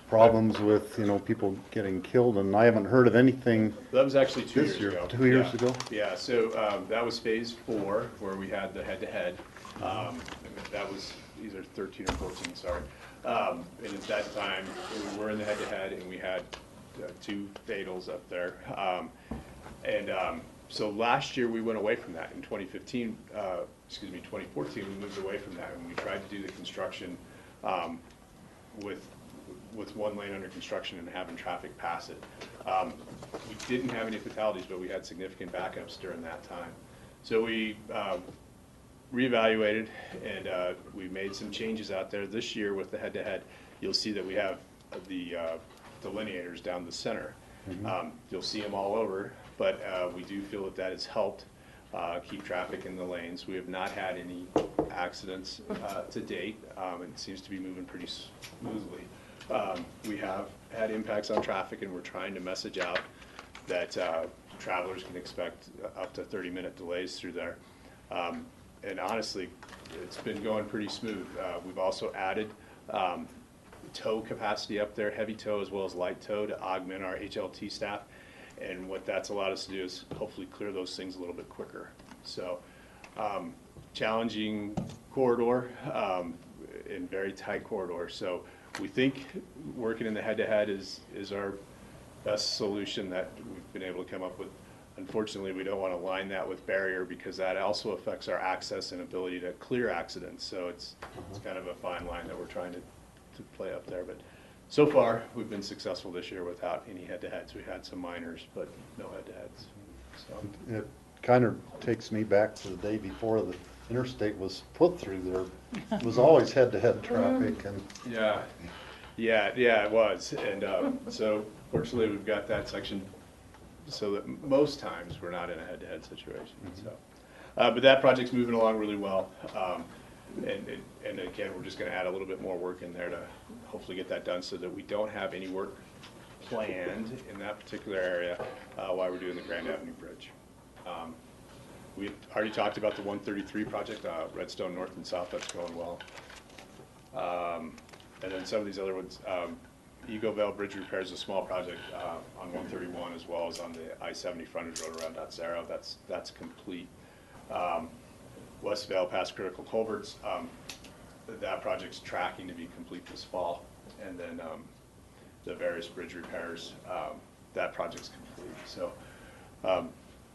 problems with people getting killed, and I haven't heard of anything. that was actually 2 years ago. 2 years ago? Yeah, so that was phase 4 where we had the head-to-head. That was either 13 or 14, sorry. And at that time, we were in the head-to-head, and we had 2 fatals up there. So last year, we went away from that. In 2014, we moved away from that, and we tried to do the construction with 1 lane under construction and having traffic pass it. We didn't have any fatalities, but we had significant backups during that time. So we reevaluated, and we made some changes out there. This year with the head-to-head, you'll see that we have the delineators down the center. You'll see them all over, but we do feel that has helped keep traffic in the lanes. We have not had any accidents to date. It seems to be moving pretty smoothly. We have had impacts on traffic, and we're trying to message out that travelers can expect up to 30-minute delays through there. And honestly, it's been going pretty smooth. We've also added tow capacity up there, heavy tow as well as light tow, to augment our HLT staff. And what that's allowed us to do is hopefully clear those things a little bit quicker. So challenging corridor and very tight corridor. So we think working in the head-to-head is our best solution that we've been able to come up with. Unfortunately, we don't want to line that with barrier because that also affects our access and ability to clear accidents. So it's kind of a fine line that we're trying to play up there. But so far, we've been successful this year without any head-to-heads. We had some minors, but no head-to-heads. So. It kind of takes me back to the day before the interstate was put through there. It was always head-to-head traffic. And Yeah, it was. And so fortunately, we've got that section so that most times we're not in a head-to-head situation. So, but that project's moving along really well. And again, we're just going to add a little bit more work in there to hopefully get that done so that we don't have any work planned in that particular area while we're doing the Grand Avenue Bridge. We've already talked about the 133 project, Redstone North and South, that's going well. And then some of these other ones, Eagle Vale Bridge Repair is a small project on 131 as well as on the I-70 frontage road around Dot Zero. That's complete. West Vale past Critical Culverts, that project's tracking to be complete this fall. And then the various bridge repairs, that project's complete. So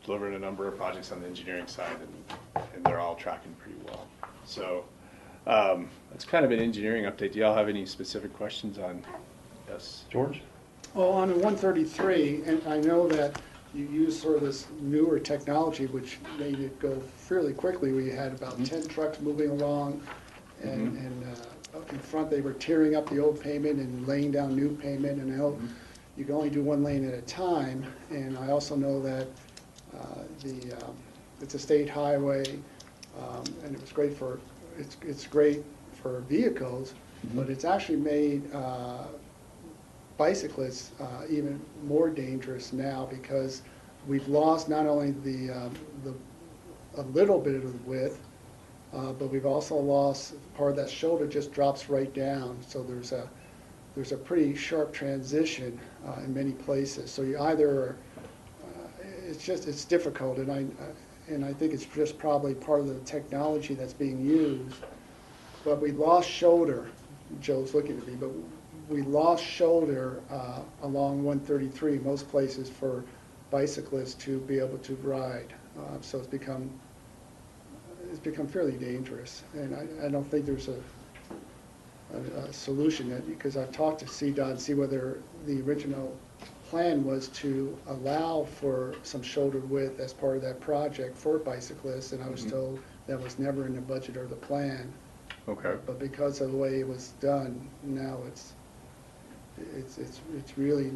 delivering a number of projects on the engineering side, and they're all tracking pretty well. So that's kind of an engineering update. Do y'all have any specific questions on? Yes, George? Well, on 133, and I know that you use sort of this newer technology which made it go fairly quickly. We had about 10 trucks moving along, and up in front they were tearing up the old pavement and laying down new pavement, and I know you can only do one lane at a time. And I also know that it's a state highway, and it was great for it's great for vehicles, but it's actually made bicyclists even more dangerous now, because we've lost not only a little bit of the width, but we've also lost part of that shoulder just drops right down. So there's a pretty sharp transition in many places. So you either it's difficult, and I think it's just probably part of the technology that's being used. But we lost shoulder. Joe's looking at me, but we lost shoulder along 133 most places for bicyclists to be able to ride. So it's become fairly dangerous, and I don't think there's a solution yet, because I've talked to CDOT and see whether the original plan was to allow for some shoulder width as part of that project for bicyclists, and I was told that was never in the budget or the plan. Okay. But because of the way it was done, now it's really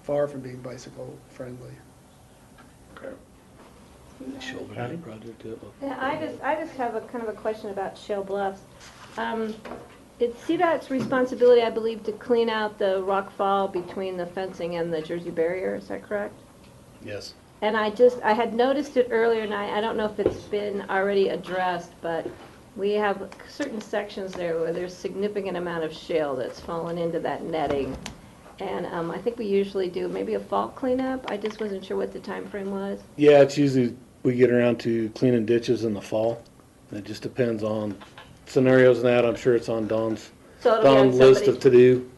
far from being bicycle friendly. Okay. Yeah, I just have a kind of a question about Shell Bluffs. It's CDOT's responsibility, I believe, to clean out the rock fall between the fencing and the Jersey barrier. Is that correct? Yes. And I had noticed it earlier, and I don't know if it's been already addressed, but we have certain sections there where there's significant amount of shale that's fallen into that netting. And I think we usually do maybe a fall cleanup. I just wasn't sure what the time frame was. Yeah, it's usually, we get around to cleaning ditches in the fall. It just depends on scenarios and that. I'm sure it's on Dawn's So it'll be on list of to-do.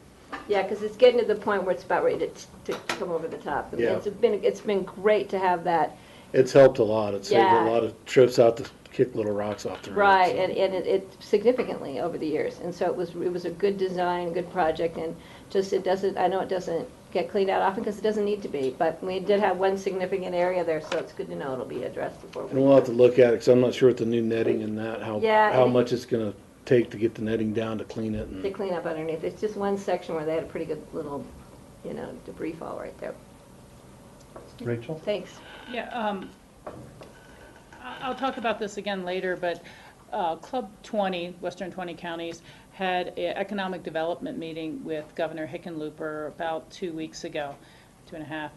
Yeah, because it's getting to the point where it's about ready to come over the top. I mean, Yeah. It's been great to have that. It's helped a lot. It's saved Yeah. a lot of trips out to kick little rocks off the road. Right, so. and it significantly over the years, and so it was a good design, good project, and just I know it doesn't get cleaned out often because it doesn't need to be, but we did have one significant area there, so it's good to know it'll be addressed before And we'll have to look at it, because I'm not sure with the new netting and that, Yeah, how and much it's going to take to get the netting down to clean it. to clean up underneath. It's just one section where they had a pretty good little, debris fall right there. Rachel? Thanks. Yeah, I'll talk about this again later, but Club 20, Western 20 counties, had an economic development meeting with Governor Hickenlooper about 2 weeks ago, 2.5.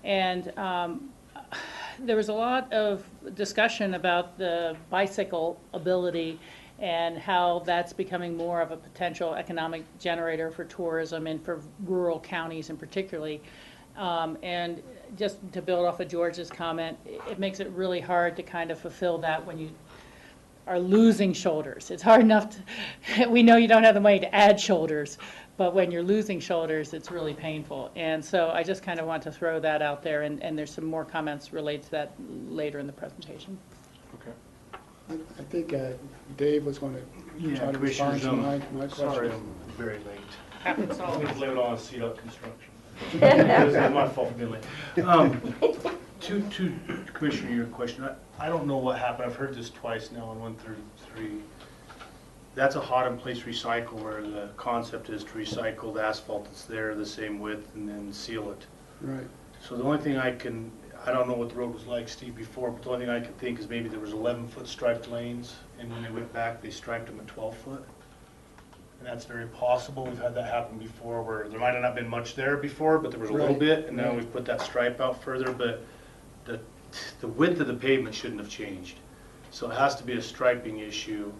And there was a lot of discussion about the bicycle ability and how that's becoming more of a potential economic generator for tourism and for rural counties in particularly. And just to build off of George's comment, it makes it really hard to kind of fulfill that when you are losing shoulders. It's hard enough to, we know you don't have the money to add shoulders, but when you're losing shoulders, it's really painful. And so I just kind of want to throw that out there, and there's some more comments related to that later in the presentation. Okay. I think Dave was going to try to respond to my question. Sorry, I'm very late. Happens all. We blame it on CDOT construction. It's not my fault for being late. To Commissioner, your question, I don't know what happened. I've heard this twice now on 133. That's a hot-in-place recycle where the concept is to recycle the asphalt that's there the same width and then seal it. Right. So the only thing I don't know what the road was like, Steve, before, but the only thing I can think is maybe there was 11-foot striped lanes, and when they went back, they striped them at 12 foot. and that's very possible. We've had that happen before where there might have not been much there before, but there was a little Right. bit, and now Right. we've put that stripe out further, but the width of the pavement shouldn't have changed. So it has to be a striping issue.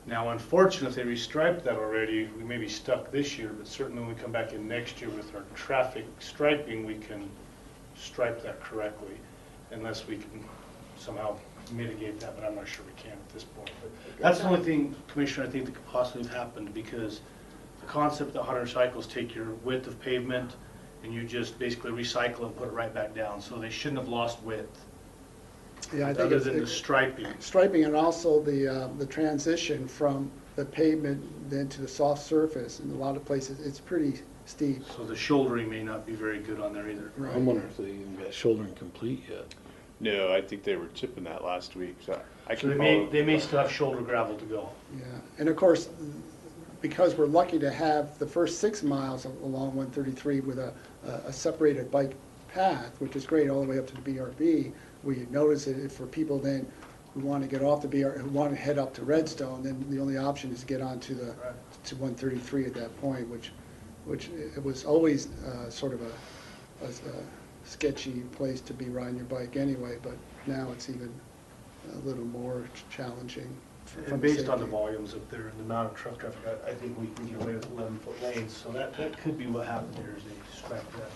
Now, unfortunately, if they restriped that already, we may be stuck this year, but certainly when we come back in next year with our traffic striping, we can stripe that correctly, unless we can somehow mitigate that, but I'm not sure we can at this point. But that's the only thing, Commissioner, I think that could possibly have happened, because the concept that hot recycles take your width of pavement and you just basically recycle and put it right back down, so they shouldn't have lost width. Yeah, I think Other it's than the striping. striping, and also the transition from the pavement then to the soft surface. In a lot of places, it's pretty steep. So the shouldering may not be very good on there either. I'm wondering if they even got shouldering complete yet. No, I think they were chipping that last week, so I So can they follow. may still have shoulder gravel to go. Yeah, and of course, because we're lucky to have the first 6 miles along 133 with a separated bike path, which is great all the way up to the BRB, we notice that for people then who want to get off the BR, who want to head up to Redstone, then the only option is to get onto the to 133 at that point, which it was always sort of a sketchy place to be riding your bike anyway, but now it's even a little more challenging. And based on the volumes up there and the amount of truck traffic, I think we can get away with 11-foot lanes, so that could be what happened here, is they striped that.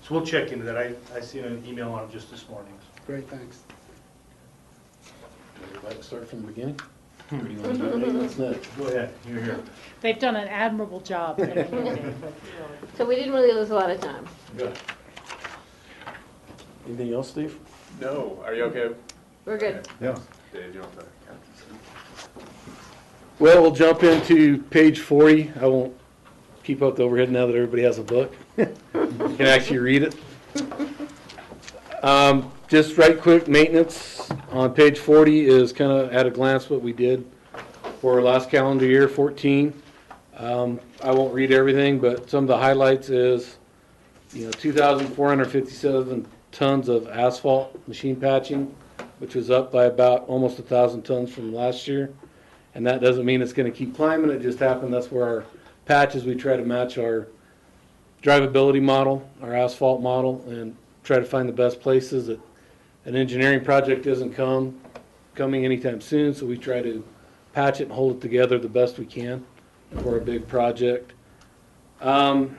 So we'll check into that. I seen an email on it just this morning. Great, thanks. Would you like to start from the beginning? Or do you want to do maintenance next? Go ahead, you're here. They've done an admirable job. So we didn't really lose a lot of time. Good. Anything else, Steve? No, are you okay? We're good. Yeah. Dave, you don't have to count this. Well, we'll jump into page 40. I won't keep up the overhead now that everybody has a book. You can actually read it. Just right quick, maintenance on page 40 is kind of at a glance what we did for last calendar year, 14. I won't read everything, but some of the highlights is, 2,457 tons of asphalt machine patching, which was up by about almost 1,000 tons from last year. And that doesn't mean it's going to keep climbing. It just happened. That's where our patches, we try to match our drivability model, our asphalt model, and try to find the best places. That an engineering project isn't coming anytime soon, so we try to patch it and hold it together the best we can for a big project. You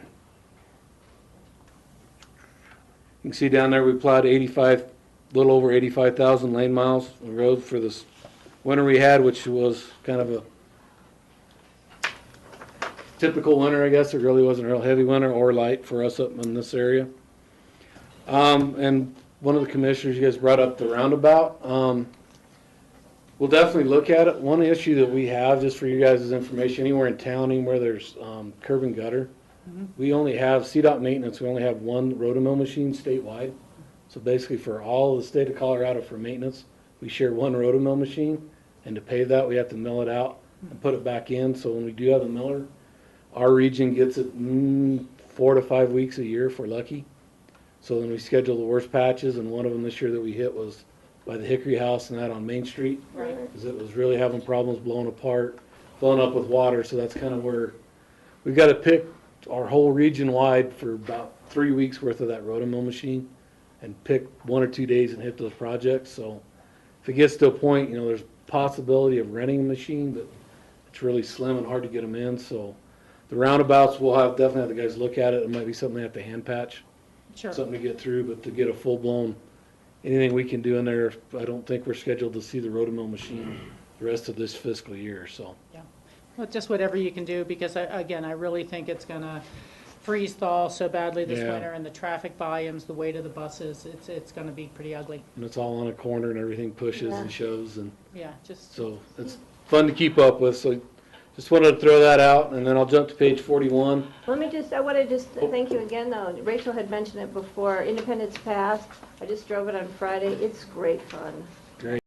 can see down there we plowed a little over 85,000 lane miles of road for this winter we had, which was kind of a typical winter, I guess. It really wasn't a real heavy winter or light for us up in this area. And one of the commissioners, you guys brought up the roundabout. We'll definitely look at it. One issue that we have, just for you guys' information, anywhere in town, anywhere there's curb and gutter, we only have, CDOT maintenance, we only have one rotomill machine statewide. So basically for all of the state of Colorado for maintenance, we share one rotomill machine. And to pave that, we have to mill it out and put it back in. So when we do have the miller, our region gets it 4 to 5 weeks a year if we're lucky. So then we schedule the worst patches, and one of them this year that we hit was by the Hickory House and that on Main Street. Right. Because it was really having problems blowing apart, filling up with water. So that's kind of where we've got to pick our whole region wide for about 3 weeks worth of that rotomill machine and pick 1 or 2 days and hit those projects. So if it gets to a point, there's possibility of renting a machine, but it's really slim and hard to get them in. So the roundabouts, we'll definitely have the guys look at it. It might be something they have to hand patch. Sure. Something to get through, but to get a full-blown, anything we can do in there, I don't think we're scheduled to see the rotomill machine the rest of this fiscal year, so. Yeah. Well, just whatever you can do, because again, I really think it's gonna freeze thaw so badly this Yeah. winter, and the traffic volumes, the weight of the buses, it's gonna be pretty ugly. And it's all on a corner and everything pushes Yeah. and shoves, and Yeah, just, so it's fun to keep up with, so just wanted to throw that out, and then I'll jump to page 41. I want to just thank you again, though. Rachel had mentioned it before, Independence Pass. I just drove it on Friday. It's great fun. Great.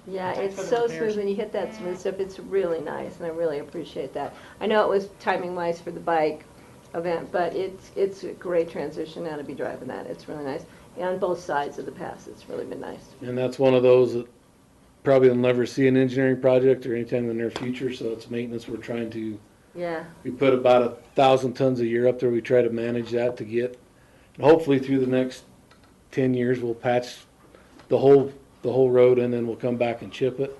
Yeah, Thanks it's for the so repairs. smooth when you hit that smooth stuff. It's really nice, and I really appreciate that. I know it was timing-wise for the bike event, but it's a great transition now to be driving that. It's really nice. And on both sides of the pass, it's really been nice. And that's one of those that probably will never see an engineering project or anytime in the near future, so it's maintenance we're trying to. Yeah. We put about 1,000 tons a year up there. We try to manage that to get, and hopefully through the next 10 years, we'll patch the whole road, and then we'll come back and chip it,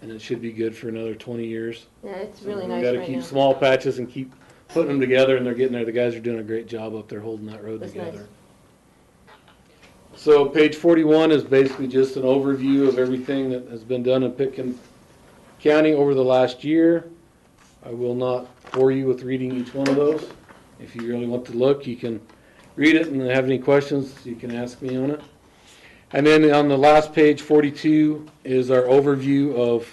and it should be good for another 20 years. Yeah, it's really So nice we got to right keep now. small patches and keep putting them together, and they're getting there. The guys are doing a great job up there holding that road That's together. nice. So page 41 is basically just an overview of everything that has been done in Pitkin County over the last year. I will not bore you with reading each one of those. If you really want to look, you can read it, and have any questions, you can ask me on it. And then on the last page, 42, is our overview of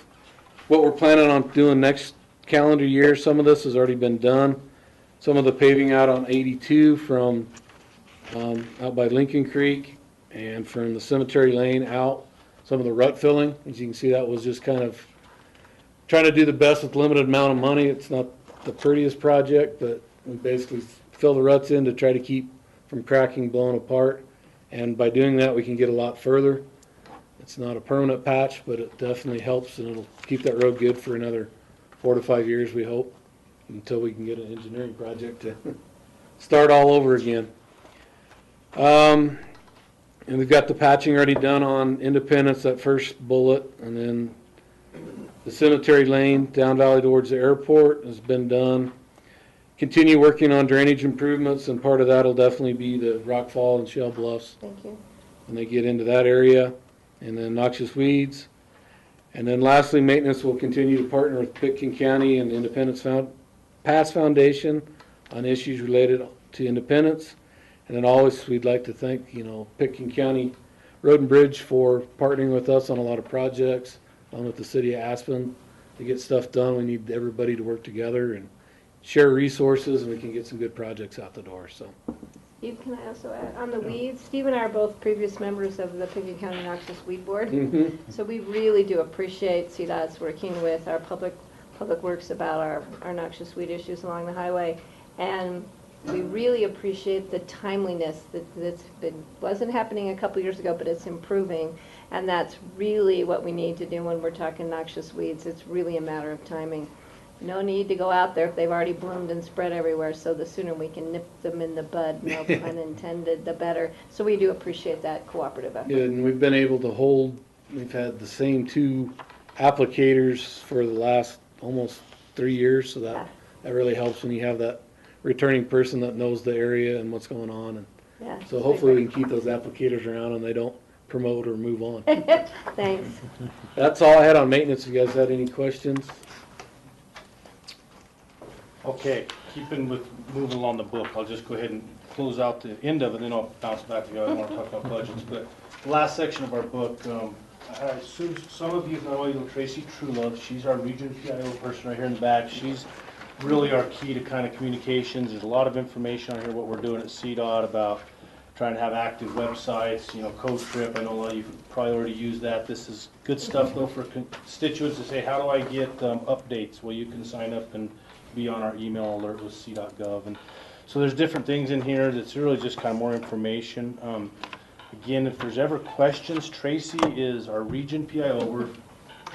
what we're planning on doing next calendar year. Some of this has already been done. Some of the paving out on 82 from out by Lincoln Creek and from the cemetery lane out. Some of the rut filling, as you can see, that was just kind of trying to do the best with limited amount of money. It's not the prettiest project, but we basically fill the ruts in to try to keep from cracking, blowing apart. And by doing that, we can get a lot further. It's not a permanent patch, but it definitely helps, and it'll keep that road good for another 4 to 5 years, we hope, until we can get an engineering project to start all over again. And we've got the patching already done on Independence, that first bullet, and then the cemetery lane down valley towards the airport has been done. Continue working on drainage improvements, and part of that will definitely be the rock fall and shell bluffs Thank you. when they get into that area, and then noxious weeds. And then lastly, maintenance will continue to partner with Pitkin County and Independence Pass Foundation on issues related to Independence. And then always we'd like to thank, Pitkin County Road and Bridge for partnering with us on a lot of projects, along with the city of Aspen. To get stuff done, we need everybody to work together and share resources, and we can get some good projects out the door. So, Steve, can I also add, on the weeds, Steve and I are both previous members of the Pitkin County Noxious Weed Board. So we really do appreciate CDOT's working with our public works about our noxious weed issues along the highway. And we really appreciate the timeliness that's wasn't happening a couple years ago, but it's improving. And that's really what we need to do when we're talking noxious weeds. It's really a matter of timing. No need to go out there if they've already bloomed and spread everywhere, so the sooner we can nip them in the bud, no pun intended, the better. So we do appreciate that cooperative effort. yeah, and we've been able to we've had the same 2 applicators for the last almost 3 years, so that really helps when you have that returning person that knows the area and what's going on. And Yeah, so hopefully we can keep those applicators around and they don't promote or move on. Thanks. That's all I had on maintenance. If you guys had any questions? Okay, moving along the book, I'll just go ahead and close out the end of it, then I'll bounce back to you. I don't want to talk about budgets, but the last section of our book, I assume some of you know Tracy Truelove. She's our region PIO person right here in the back. She's really our key to kind of communications. There's a lot of information on here, what we're doing at CDOT about trying to have active websites, Code Trip. I know a lot of you probably already use that. This is good stuff though for constituents to say, how do I get updates? Well, you can sign up and be on our email alert with c.gov. And so there's different things in here that's really just kind of more information. Again, if there's ever questions, Tracy is our region PIO.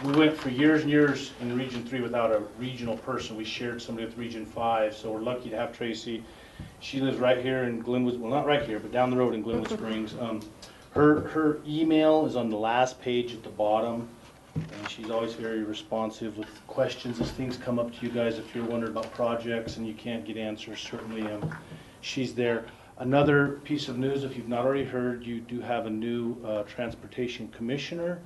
We went for years and years in Region 3 without a regional person. We shared somebody with Region 5, so we're lucky to have Tracy. She lives right here in Glenwood, well, not right here, but down the road in Glenwood Springs. Her email is on the last page at the bottom, and she's always very responsive with questions as things come up to you guys. If you're wondering about projects and you can't get answers, certainly she's there. Another piece of news, if you've not already heard, you do have a new transportation commissioner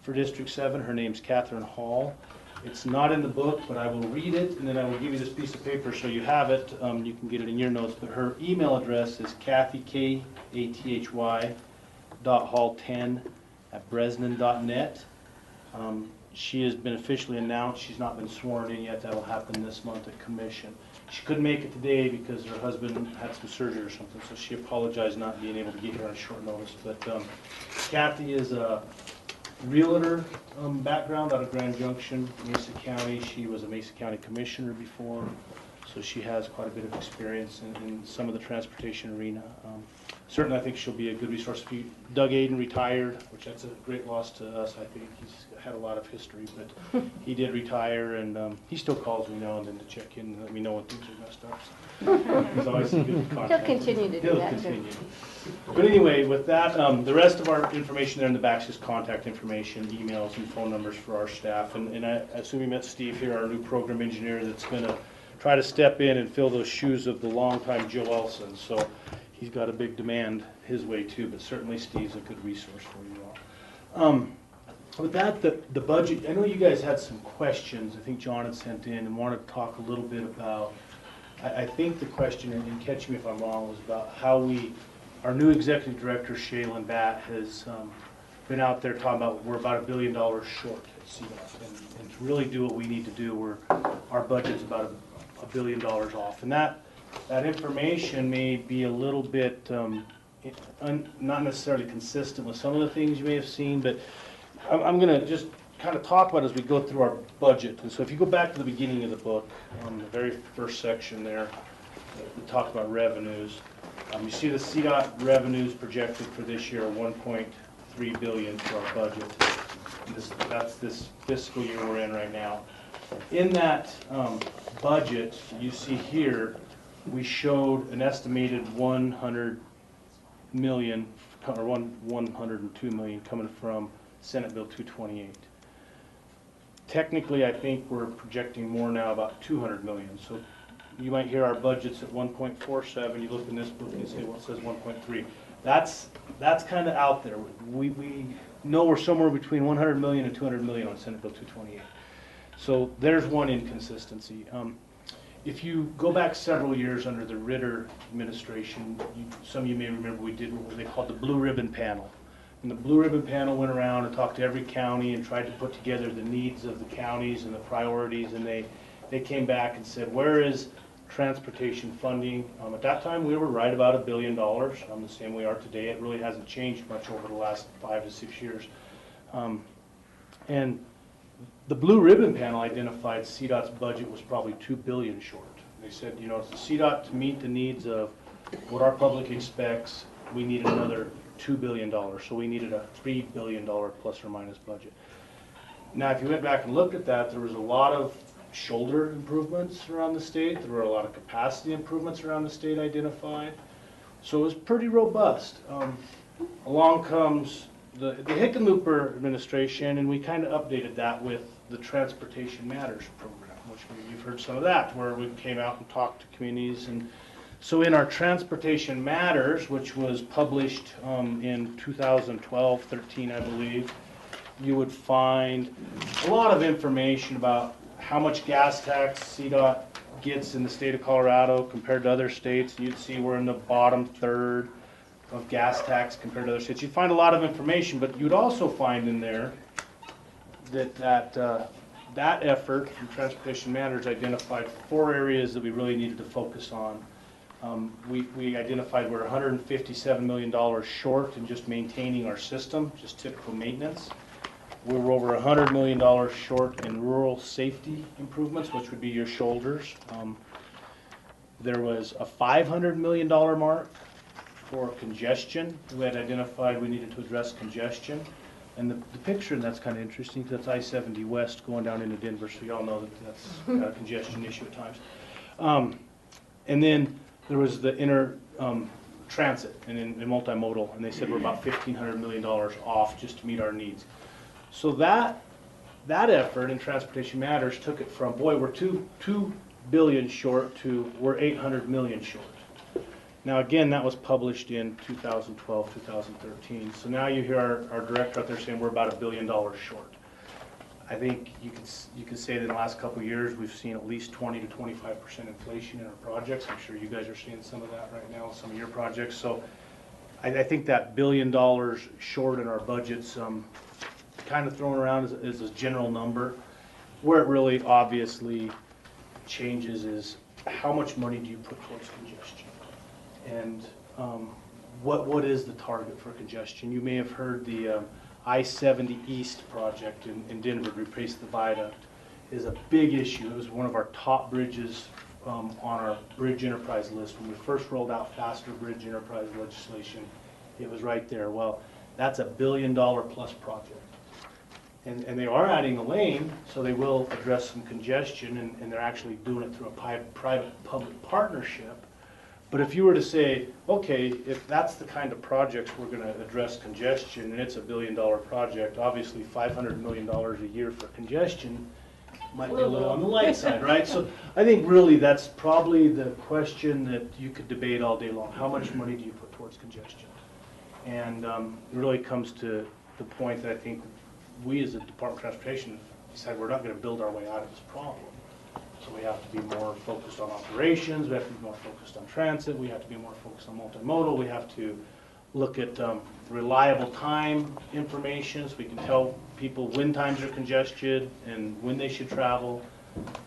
for District 7. Her name's Catherine Hall. It's not in the book, but I will read it, and then I will give you this piece of paper so you have it. You can get it in your notes, but her email address is Kathy, K-A-T-H-Y, .hall10@bresnan.net. She has been officially announced. She's not been sworn in yet. That'll happen this month at commission. She couldn't make it today because her husband had some surgery or something, so she apologized not being able to get here on short notice. But Kathy is a realtor background out of Grand Junction, Mesa County. She was a Mesa County commissioner before. So she has quite a bit of experience in some of the transportation arena. Certainly, I think she'll be a good resource. Doug Aiden retired, which that's a great loss to us, I think. He's had a lot of history, but he did retire, and he still calls me now and then to check in and let me know when things are messed up. So he's always a good contact. He'll continue to do He'll that, too. continue. But anyway, with that, the rest of our information there in the back is just contact information, emails, and phone numbers for our staff. And I assume you met Steve here, our new program engineer, that's going to try to step in and fill those shoes of the longtime Joe Elson. So he's got a big demand his way too, but certainly Steve's a good resource for you all. With that, the budget, I know you guys had some questions I think John had sent in and wanted to talk a little bit about. I think the question, and catch me if I'm wrong, was about how our new executive director, Shaylin Batt, has been out there talking about we're about $1 billion short at CDOT. And to really do what we need to do, our budget's about $1 billion off. And that information may be a little bit not necessarily consistent with some of the things you may have seen, but I'm going to just kind of talk about as we go through our budget. And so if you go back to the beginning of the book, the very first section there, we talk about revenues. You see the CDOT revenues projected for this year are $1.3 billion for our budget. That's this fiscal year we're in right now. In that budget, you see here, we showed an estimated $100 million, or $102 million coming from Senate Bill 228. Technically, I think we're projecting more now, about $200 million. So you might hear our budget's at 1.47. You look in this book and say, well, it says 1.3. That's kind of out there. We know we're somewhere between 100 million and 200 million on Senate Bill 228. So there's one inconsistency. If you go back several years under the Ritter administration, some of you may remember we did what they called the Blue Ribbon Panel. And the Blue Ribbon Panel went around and talked to every county and tried to put together the needs of the counties and the priorities, and they came back and said, where is transportation funding? At that time, we were right about $1 billion, the same we are today. It really hasn't changed much over the last 5 to 6 years. And the Blue Ribbon Panel identified CDOT's budget was probably $2 billion short. They said, you know, it's the CDOT to meet the needs of what our public expects, we need another $2 billion. So we needed a $3 billion plus or minus budget. Now, if you went back and looked at that, there was a lot of shoulder improvements around the state. There were a lot of capacity improvements around the state identified. So it was pretty robust. Along comes the Hickenlooper administration, and we kind of updated that with the Transportation Matters program, which you've heard some of that, where we came out and talked to communities. And so in our Transportation Matters, which was published in 2012-13, I believe, you would find a lot of information about how much gas tax CDOT gets in the state of Colorado compared to other states. You'd see we're in the bottom third of gas tax compared to other states. You'd find a lot of information, but you'd also find in there that effort from Transportation Matters identified 4 areas that we really needed to focus on. We identified we're $157 million short in just maintaining our system, just typical maintenance. We were over $100 million short in rural safety improvements, which would be your shoulders. There was a $500 million mark for congestion. We had identified we needed to address congestion. And the picture, and that's kind of interesting, because that's I-70 West going down into Denver, so y'all know that that's got a congestion issue at times. And then there was the inner transit and in multimodal, and they said we're about $1,500 million off just to meet our needs. So that effort in Transportation Matters took it from, boy, we're $2 billion short to we're $800 million short. Now again, that was published in 2012, 2013. So now you hear our director out there saying we're about $1 billion short. I think you can say that in the last couple of years we've seen at least 20 to 25% inflation in our projects. I'm sure you guys are seeing some of that right now, some of your projects. So I think that $1 billion short in our budgets kind of thrown around as a general number. Where it really obviously changes is how much money do you put towards congestion? And what is the target for congestion? You may have heard the I-70 East project in Denver, replace the viaduct, is a big issue. It was one of our top bridges on our bridge enterprise list. When we first rolled out faster bridge enterprise legislation, it was right there. Well, that's $1 billion plus project. And they are adding a lane, so they will address some congestion, and they're actually doing it through a private-public partnership. But if you were to say, okay, if that's the kind of projects we're going to address congestion, and it's $1 billion project, obviously $500 million a year for congestion might be a little on the light side, right? So I think really that's probably the question that you could debate all day long. How much money do you put towards congestion? And it really comes to the point that I think we as a Department of Transportation decided we're not going to build our way out of this problem. So we have to be more focused on operations, we have to be more focused on transit, we have to be more focused on multimodal, we have to look at reliable time information so we can tell people when times are congested and when they should travel.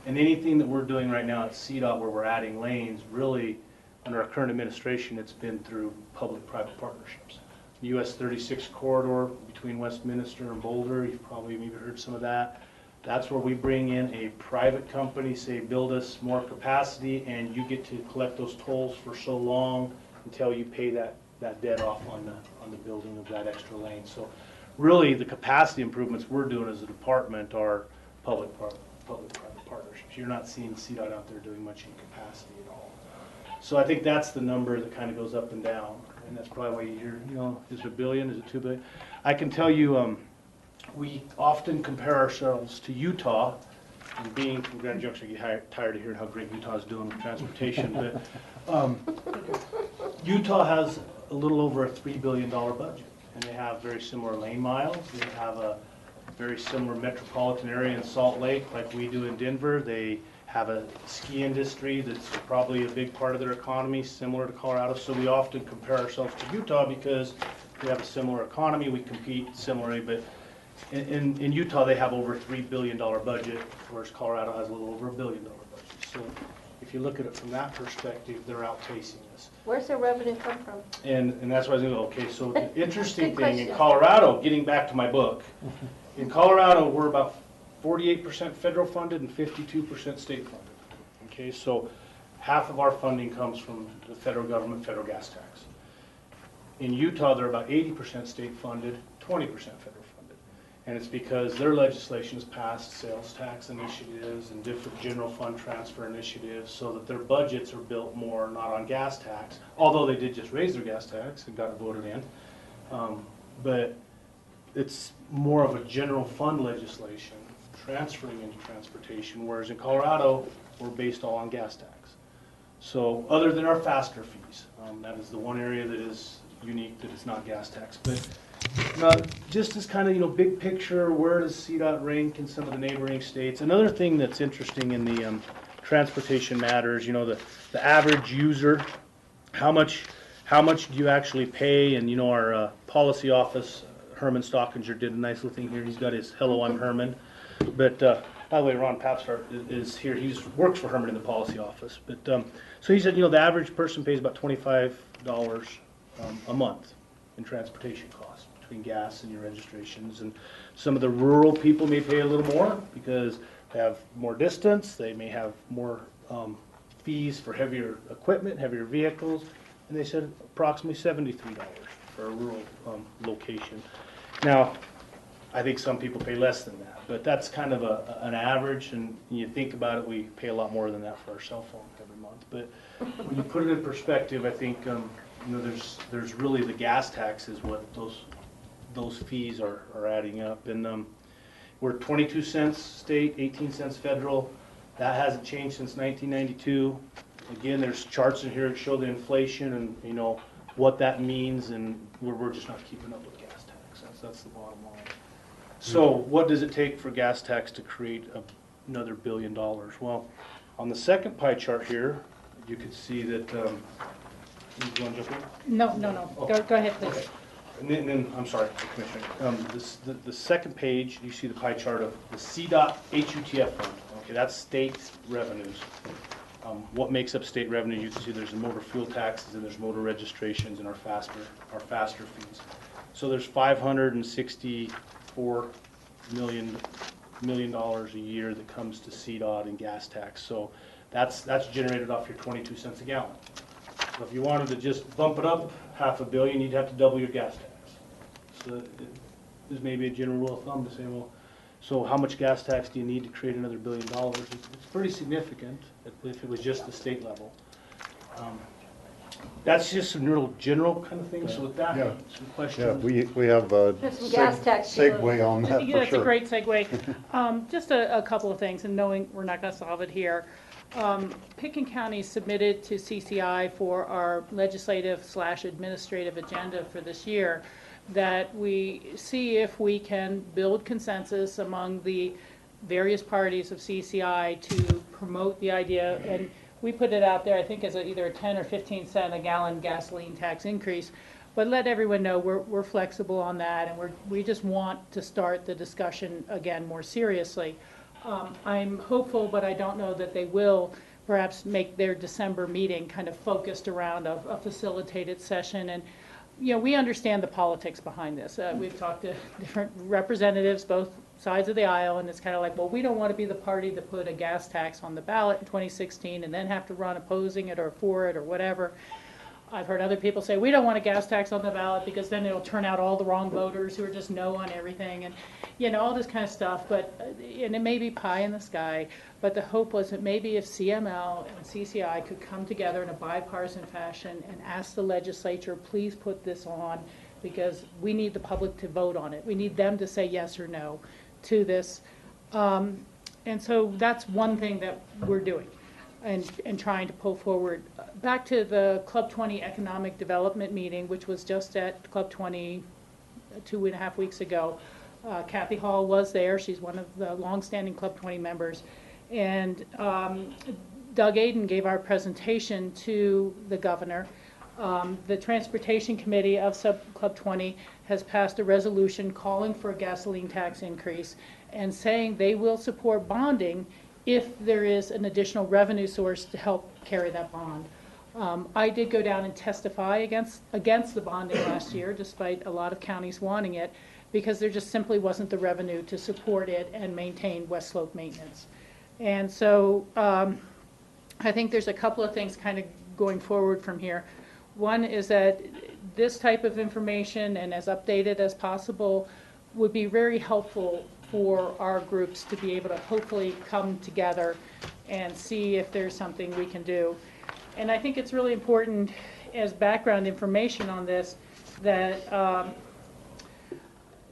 And anything that we're doing right now at CDOT where we're adding lanes, really under our current administration, it's been through public-private partnerships. The US 36 corridor between Westminster and Boulder, you've probably maybe heard some of that. That's where we bring in a private company, say build us more capacity, and you get to collect those tolls for so long until you pay that debt off on the building of that extra lane. So really the capacity improvements we're doing as a department are public-private partnerships. You're not seeing CDOT out there doing much in capacity at all. So I think that's the number that kind of goes up and down, and that's probably why you hear, you know, is it $1 billion, is it $2 billion? I can tell you, we often compare ourselves to Utah, and being from Grand Junction, you get tired of hearing how great Utah is doing with transportation, but Utah has a little over a $3 billion budget, and they have very similar lane miles. They have a very similar metropolitan area in Salt Lake like we do in Denver. They have a ski industry that's probably a big part of their economy, similar to Colorado. So we often compare ourselves to Utah because we have a similar economy, we compete similarly, but in Utah they have over a $3 billion budget, whereas Colorado has a little over $1 billion budget. So if you look at it from that perspective, they're outpacing us. Where's their revenue come from? And that's why I was going to go, okay, so the interesting thing in Colorado, getting back to my book, in Colorado we're about 48% federal funded and 52% state funded. Okay, so half of our funding comes from the federal government, federal gas tax. In Utah, they're about 80% state funded, 20% federal funded. And it's because their legislation has passed sales tax initiatives and different general fund transfer initiatives so that their budgets are built more not on gas tax, although they did just raise their gas tax and got it voted in. But it's more of a general fund legislation transferring into transportation, whereas in Colorado, we're based all on gas tax. So other than our faster fees, that is the one area that is unique that is not gas tax. But just as kind of, you know, big picture, where does CDOT rank in some of the neighboring states? Another thing that's interesting in the transportation matters, you know, the average user, how much do you actually pay? And, you know, our policy office, Herman Stockinger, did a nice little thing here. He's got his "Hello, I'm Herman." But by the way, Ron Papstar is here. He works for Herman in the policy office. But so he said, you know, the average person pays about $25 a month in transportation costs between gas and your registrations. And some of the rural people may pay a little more because they have more distance. They may have more fees for heavier equipment, heavier vehicles. And they said approximately $73 for a rural location. Now, I think some people pay less than that, but that's kind of an average, and you think about it, we pay a lot more than that for our cell phone every month. But when you put it in perspective, I think you know, there's really the gas tax is what those fees are adding up, and we're 22 cents state, 18 cents federal. That hasn't changed since 1992. Again, there's charts in here that show the inflation and, you know, what that means, and we're just not keeping up with gas tax. That's the bottom line. So what does it take for gas tax to create another $1 billion? Well, on the second pie chart here, you can see that, you want to jump in? No. Oh. Go ahead, please. Okay. And then, I'm sorry, Commissioner. The second page, you see the pie chart of the CDOT HUTF fund. Okay, that's state revenues. What makes up state revenue? You can see there's the motor fuel taxes and there's motor registrations and our faster fees. So there's $564 million a year that comes to CDOT and gas tax. So That's generated off your 22 cents a gallon. So if you wanted to just bump it up $500 million, you'd have to double your gas tax. So there's maybe a general rule of thumb to say, well, so how much gas tax do you need to create another $1 billion? It's pretty significant if it was just the state level. That's just some real general kind of things. So with that, Yeah. some questions. Yeah, we have a There's some gas tax segue on that Yeah, for that's a sure. great segue. Just a couple of things, and knowing we're not going to solve it here. Picken County submitted to CCI for our legislative/administrative agenda for this year that we see if we can build consensus among the various parties of CCI to promote the idea, and we put it out there, I think, as either a 10 or 15 cent a gallon gasoline tax increase, but let everyone know we're flexible on that, and we just want to start the discussion again more seriously. I'm hopeful, but I don't know that they will perhaps make their December meeting kind of focused around a facilitated session. And we understand the politics behind this. We've talked to different representatives, both sides of the aisle, and it's kind of like, well, we don't want to be the party that put a gas tax on the ballot in 2016 and then have to run opposing it or for it or whatever. I've heard other people say, we don't want a gas tax on the ballot because then it'll turn out all the wrong voters who are just no on everything, and all this kind of stuff. But and it may be pie in the sky, but the hope was that maybe if CML and CCI could come together in a bipartisan fashion and ask the legislature, please put this on, because we need the public to vote on it. We need them to say yes or no to this. And so that's one thing that we're doing and trying to pull forward. Back to the Club 20 Economic Development meeting, which was just at Club 20 2.5 weeks ago. Kathy Hall was there. She's one of the longstanding Club 20 members. And Doug Aden gave our presentation to the governor. The Transportation Committee of Club 20 has passed a resolution calling for a gasoline tax increase and saying they will support bonding if there is an additional revenue source to help carry that bond. I did go down and testify against the bonding last year, despite a lot of counties wanting it, because there just simply wasn't the revenue to support it and maintain West Slope maintenance. And so I think there's a couple of things kind of going forward from here. One is that this type of information, and as updated as possible, would be very helpful for our groups to be able to hopefully come together and see if there's something we can do. And I think it's really important as background information on this that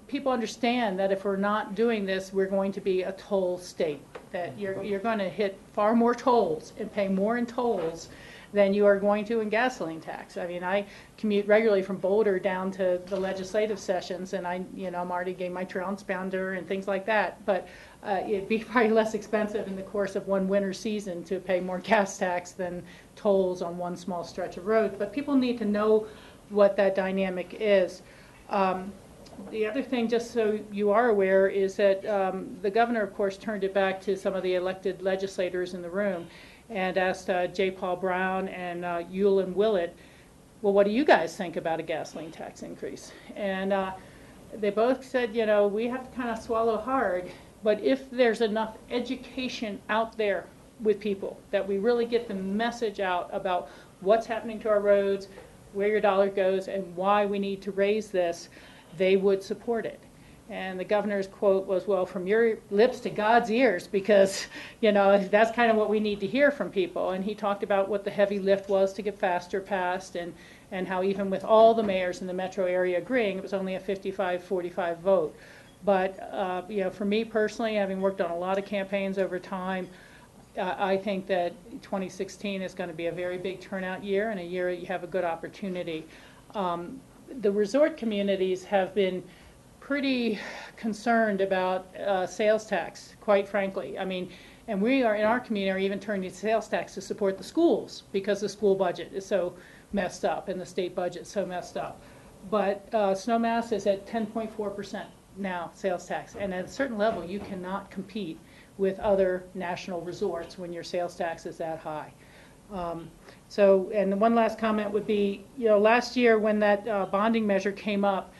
people understand that if we're not doing this, we're going to be a toll state, that you're going to hit far more tolls and pay more in tolls than you are going to in gasoline tax. I mean, I commute regularly from Boulder down to the legislative sessions, and I'm already getting my transponder and things like that. But it'd be probably less expensive in the course of one winter season to pay more gas tax than tolls on one small stretch of road. But people need to know what that dynamic is. The other thing, just so you are aware, is that the governor, of course, turned it back to some of the elected legislators in the room and asked J. Paul Brown and Ewell and Willett, well, what do you guys think about a gasoline tax increase? And they both said, we have to kind of swallow hard, but if there's enough education out there with people, that we really get the message out about what's happening to our roads, where your dollar goes, and why we need to raise this, they would support it. And the governor's quote was, well, from your lips to God's ears, because, that's kind of what we need to hear from people. And he talked about what the heavy lift was to get faster passed, and how even with all the mayors in the metro area agreeing, it was only a 55-45 vote. But, for me personally, having worked on a lot of campaigns over time, I think that 2016 is going to be a very big turnout year, and a year you have a good opportunity. The resort communities have been pretty concerned about sales tax, quite frankly. I mean, and we are in our community even turning to sales tax to support the schools because the school budget is so messed up and the state budget is so messed up. But Snowmass is at 10.4% now, sales tax, and at a certain level you cannot compete with other national resorts when your sales tax is that high. And one last comment would be, last year when that bonding measure came up,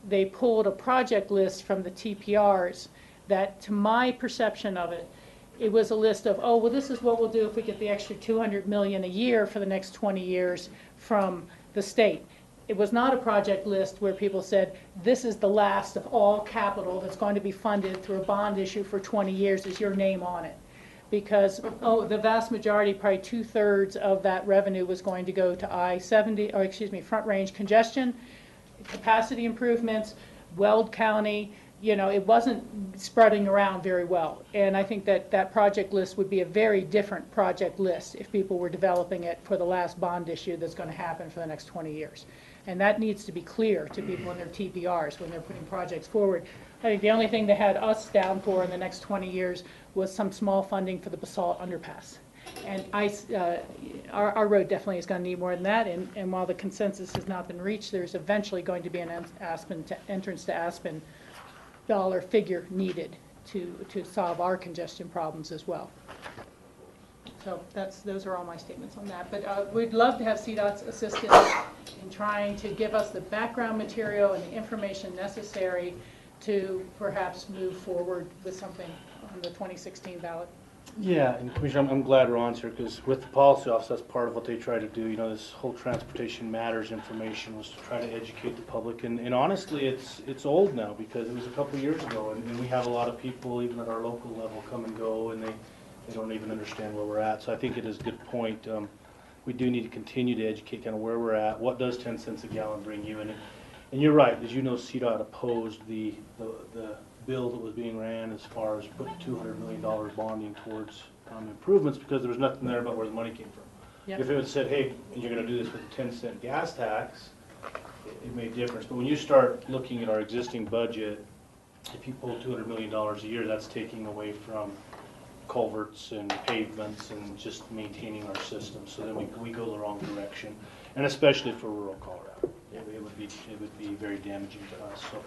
they pulled a project list from the TPRs that, to my perception of it, it was a list of, oh, well, this is what we'll do if we get the extra 200 million a year for the next 20 years from the state. It was not a project list where people said, this is the last of all capital that's going to be funded through a bond issue for 20 years, is your name on it. Because, the vast majority, probably 2/3 of that revenue was going to go to I-70, or excuse me, Front Range congestion, capacity improvements, Weld County. It wasn't spreading around very well. And I think that that project list would be a very different project list if people were developing it for the last bond issue that's going to happen for the next 20 years. And that needs to be clear to people in their TPRs when they're putting projects forward. I think the only thing they had us down for in the next 20 years was some small funding for the Basalt underpass. And our road definitely is going to need more than that. And while the consensus has not been reached, there's eventually going to be an entrance to Aspen dollar figure needed to solve our congestion problems as well. So those are all my statements on that. But we'd love to have CDOT's assistance in trying to give us the background material and the information necessary to perhaps move forward with something on the 2016 ballot. Yeah, and Commissioner, I'm glad Ron's here, because with the policy office, that's part of what they try to do. This whole transportation matters information was to try to educate the public. And honestly, it's old now, because it was a couple of years ago, and we have a lot of people, even at our local level, come and go, and they don't even understand where we're at. So I think it is a good point. We do need to continue to educate kind of where we're at. What does 10 cents a gallon bring you? And you're right, as you know, CDOT opposed the bill that was being ran as far as putting $200 million bonding towards improvements, because there was nothing there about where the money came from. Yep. If it had said, hey, you're going to do this with a 10-cent gas tax, it made a difference. But when you start looking at our existing budget, if you pull $200 million a year, that's taking away from culverts and pavements and just maintaining our system. So then we go the wrong direction, and especially for rural Colorado, it would be very damaging to us. So,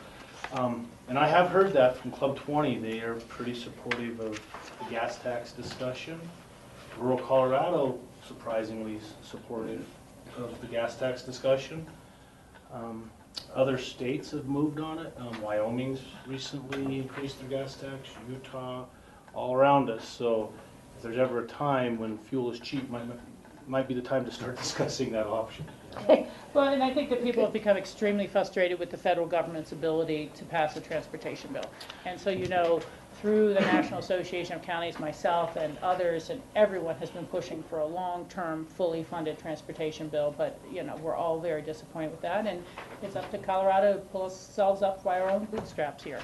and I have heard that from Club 20. They are pretty supportive of the gas tax discussion. Rural Colorado, surprisingly supportive of the gas tax discussion. Other states have moved on it. Wyoming's recently increased their gas tax, Utah, all around us. So if there's ever a time when fuel is cheap, might be the time to start discussing that option. Well, and I think that people have become extremely frustrated with the federal government's ability to pass a transportation bill. And so, through the National Association of Counties, myself and others, and everyone has been pushing for a long-term, fully funded transportation bill. But, we're all very disappointed with that. And it's up to Colorado to pull ourselves up by our own bootstraps here.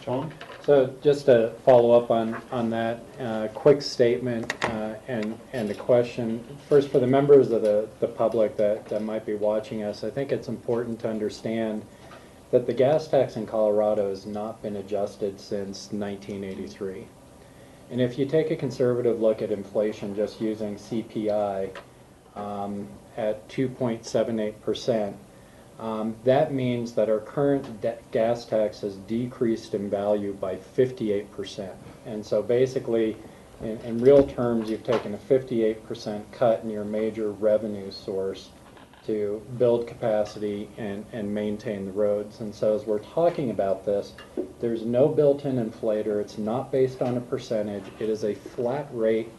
John? So just to follow up on that, quick statement and a question. First, for the members of the public that might be watching us, I think it's important to understand that the gas tax in Colorado has not been adjusted since 1983. And if you take a conservative look at inflation just using CPI at 2.78%, that means that our current gas tax has decreased in value by 58%. And so basically, in real terms, you've taken a 58% cut in your major revenue source to build capacity and maintain the roads. And so as we're talking about this, there's no built-in inflator. It's not based on a percentage. It is a flat rate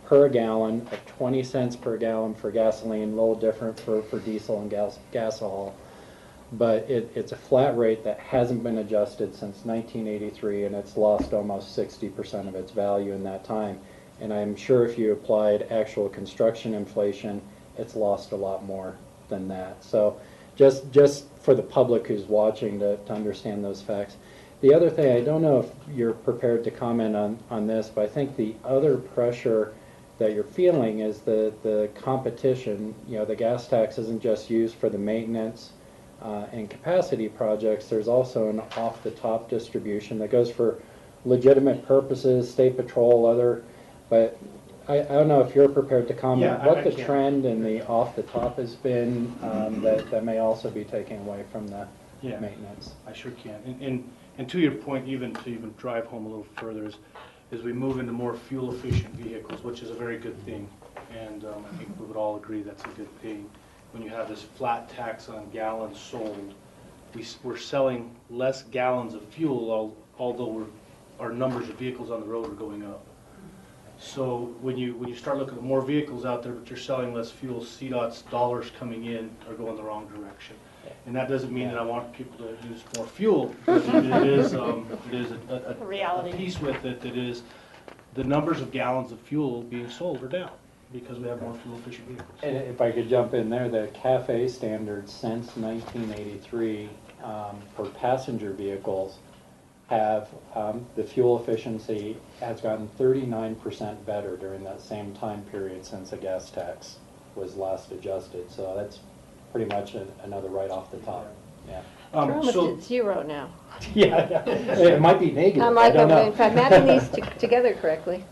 per gallon of 20 cents per gallon for gasoline, a little different for diesel and gasohol. But it's a flat rate that hasn't been adjusted since 1983, and it's lost almost 60% of its value in that time. And I'm sure if you applied actual construction inflation, it's lost a lot more than that. So just for the public who's watching to understand those facts. The other thing, I don't know if you're prepared to comment on this, but I think the other pressure that you're feeling is the competition. The gas tax isn't just used for the maintenance and capacity projects. There's also an off-the-top distribution that goes for legitimate purposes, state patrol, other, but I don't know if you're prepared to comment what the trend in the off-the-top has been that may also be taken away from the maintenance. I sure can. And to your point, even to drive home a little further, is we move into more fuel-efficient vehicles, which is a very good thing. And I think we would all agree that's a good thing. When you have this flat tax on gallons sold, we're selling less gallons of fuel, although we're our numbers of vehicles on the road are going up. So when you start looking at more vehicles out there, but you're selling less fuel, CDOT's dollars coming in are going the wrong direction. And that doesn't mean that I want people to use more fuel, but it is a reality piece with it that is the numbers of gallons of fuel being sold are down because we have more fuel efficient vehicles. And if I could jump in there, the CAFE standards since 1983 for passenger vehicles have, the fuel efficiency has gotten 39% better during that same time period since the gas tax was last adjusted. So that's pretty much another right off the top. Yeah. We're almost at zero now. Yeah, it might be negative. I'm I like, don't know. if I'm adding these together correctly.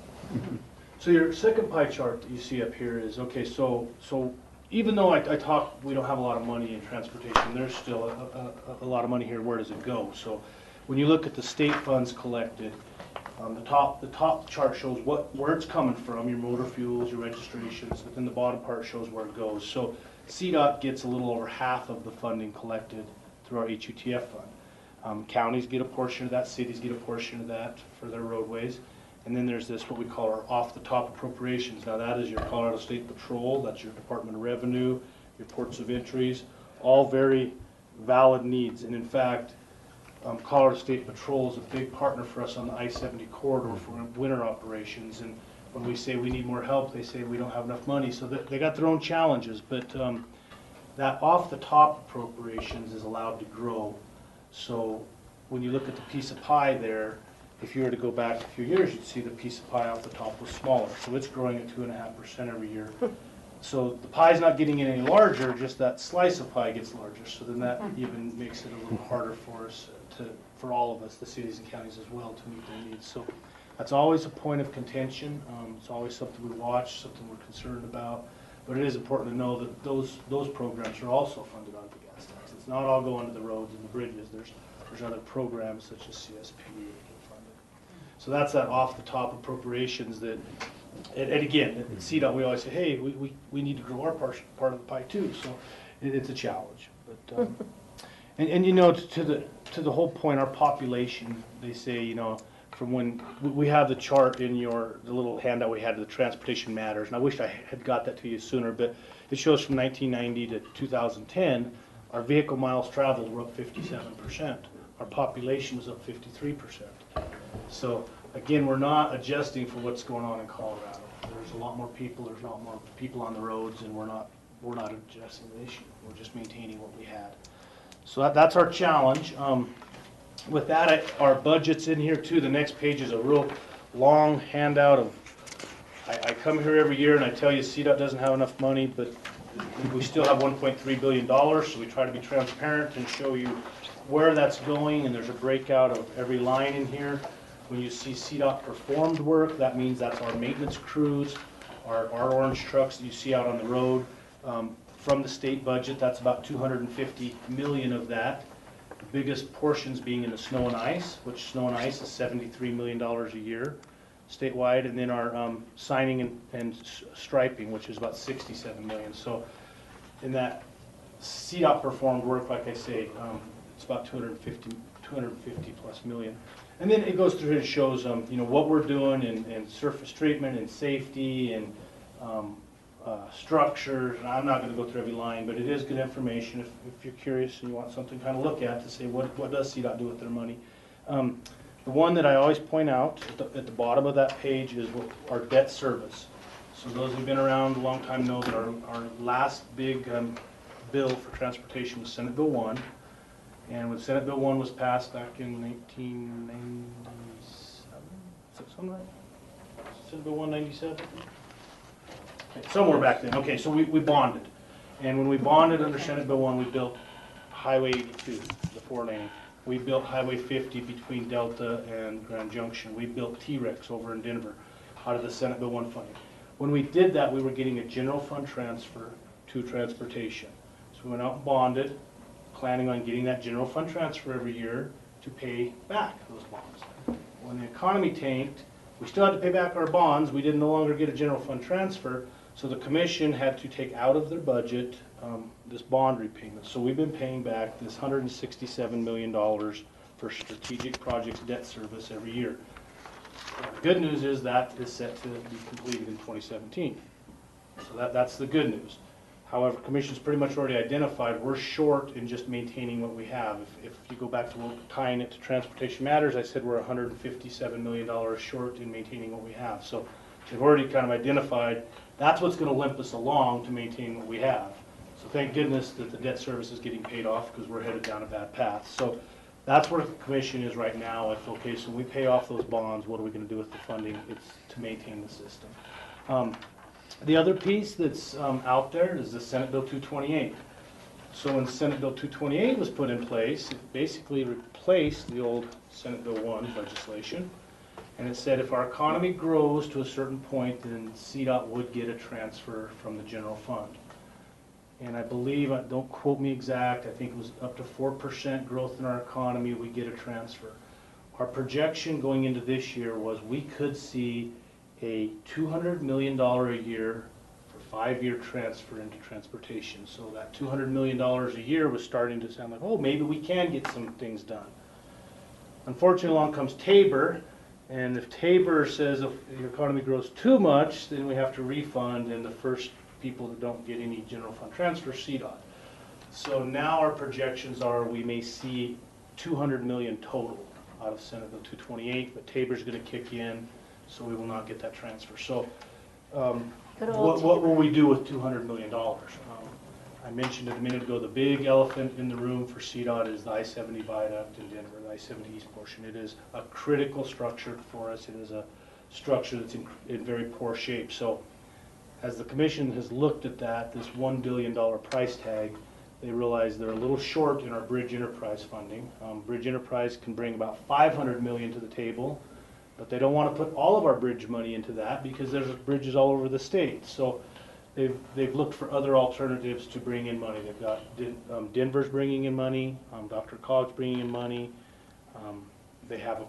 So your second pie chart that you see up here is, okay, so even though I talk, we don't have a lot of money in transportation, there's still a lot of money here. Where does it go? So when you look at the state funds collected, the top chart shows where it's coming from, your motor fuels, your registrations, but then the bottom part shows where it goes. So CDOT gets a little over half of the funding collected through our HUTF fund. Counties get a portion of that, cities get a portion of that for their roadways. And then there's this, what we call our off-the-top appropriations. Now that is your Colorado State Patrol, that's your Department of Revenue, your ports of entries, all very valid needs. And in fact, Colorado State Patrol is a big partner for us on the I-70 corridor for winter operations. And when we say we need more help, they say we don't have enough money. So they got their own challenges, but that off-the-top appropriations is allowed to grow. So when you look at the piece of pie there, if you were to go back a few years, you'd see the piece of pie off the top was smaller. So it's growing at 2.5% every year. So the pie's not getting any larger, just that slice of pie gets larger. So then that even makes it a little harder for us, for all of us, the cities and counties as well, to meet their needs. So that's always a point of contention. It's always something we watch, something we're concerned about. But it is important to know that those programs are also funded out of the gas tax. It's not all going to the roads and the bridges. There's other programs such as CSP that get funded. So that's that off-the-top appropriations that, and again, at CDOT we always say, hey, we need to grow our part of the pie too. So it's a challenge. But and you know, to the whole point, our population, they say, you know, from when we have the chart in the little handout we had, the Transportation Matters, and I wish I had got that to you sooner, but it shows from 1990 to 2010, our vehicle miles traveled were up 57%. Our population was up 53%. So again, we're not adjusting for what's going on in Colorado. There's a lot more people, there's a lot more people on the roads, and we're not adjusting the issue. We're just maintaining what we had. So that's our challenge. With that, our budget's in here too. The next page is a real long handout of, I come here every year and I tell you CDOT doesn't have enough money, but we still have $1.3 billion, so we try to be transparent and show you where that's going, and there's a breakout of every line in here. When you see CDOT performed work, that means that's our maintenance crews, our orange trucks that you see out on the road. From the state budget, that's about $250 million of that. The biggest portions being in the snow and ice, which snow and ice is $73 million a year statewide, and then our signing and striping, which is about $67 million. So in that CDOT performed work, like I say, it's about 250 plus million. And then it goes through and shows you know, what we're doing in surface treatment and safety and structures. And I'm not going to go through every line, but it is good information if you're curious and you want something to kind of look at to say what does CDOT do with their money. The one that I always point out at the bottom of that page is our debt service. So those who've been around a long time know that our last big bill for transportation was Senate Bill 1. And when Senate Bill 1 was passed back in 1997, is that something right? Senate Bill 197? Somewhere back then. Okay, so we bonded. And when we bonded under Senate Bill 1, we built Highway 82, the 4-lane. We built Highway 50 between Delta and Grand Junction. We built T-Rex over in Denver out of the Senate Bill 1 funding. When we did that, we were getting a general fund transfer to transportation. So we went out and bonded, planning on getting that general fund transfer every year to pay back those bonds. When the economy tanked, we still had to pay back our bonds. We didn't no longer get a general fund transfer, so the commission had to take out of their budget this bond repayment. So we've been paying back this $167 million for strategic projects debt service every year. The good news is that is set to be completed in 2017. So that's the good news. However, Commission's pretty much already identified we're short in just maintaining what we have. If you go back to tying it to Transportation Matters, I said we're $157 million short in maintaining what we have. So they've already kind of identified that's what's going to limp us along to maintain what we have. So thank goodness that the debt service is getting paid off because we're headed down a bad path. So that's where the Commission is right now. If, okay, so when we pay off those bonds, what are we going to do with the funding? It's to maintain the system. The other piece that's out there is the Senate Bill 228. So when Senate Bill 228 was put in place, it basically replaced the old Senate Bill 1 legislation. And it said if our economy grows to a certain point, then CDOT would get a transfer from the general fund. And I believe, don't quote me exact, I think it was up to 4% growth in our economy, we get a transfer. Our projection going into this year was we could see a $200 million a year for 5-year transfer into transportation. So that $200 million a year was starting to sound like, oh, maybe we can get some things done. Unfortunately, along comes Tabor, and if Tabor says if the economy grows too much, then we have to refund, and the first people that don't get any general fund transfer, CDOT. So now our projections are we may see $200 million total out of Senate Bill 228, but Tabor's going to kick in, so we will not get that transfer. So what will we do with $200 million? I mentioned it a minute ago, the big elephant in the room for CDOT is the I-70 viaduct in Denver, the I-70 East portion. It is a critical structure for us. It is a structure that's in very poor shape. So as the Commission has looked at that, this $1 billion price tag, they realize they're a little short in our bridge enterprise funding. Bridge enterprise can bring about $500 million to the table, but they don't want to put all of our bridge money into that because there's bridges all over the state. So they've looked for other alternatives to bring in money. They've got Denver's bringing in money, Dr. Cogg's bringing in money. They have a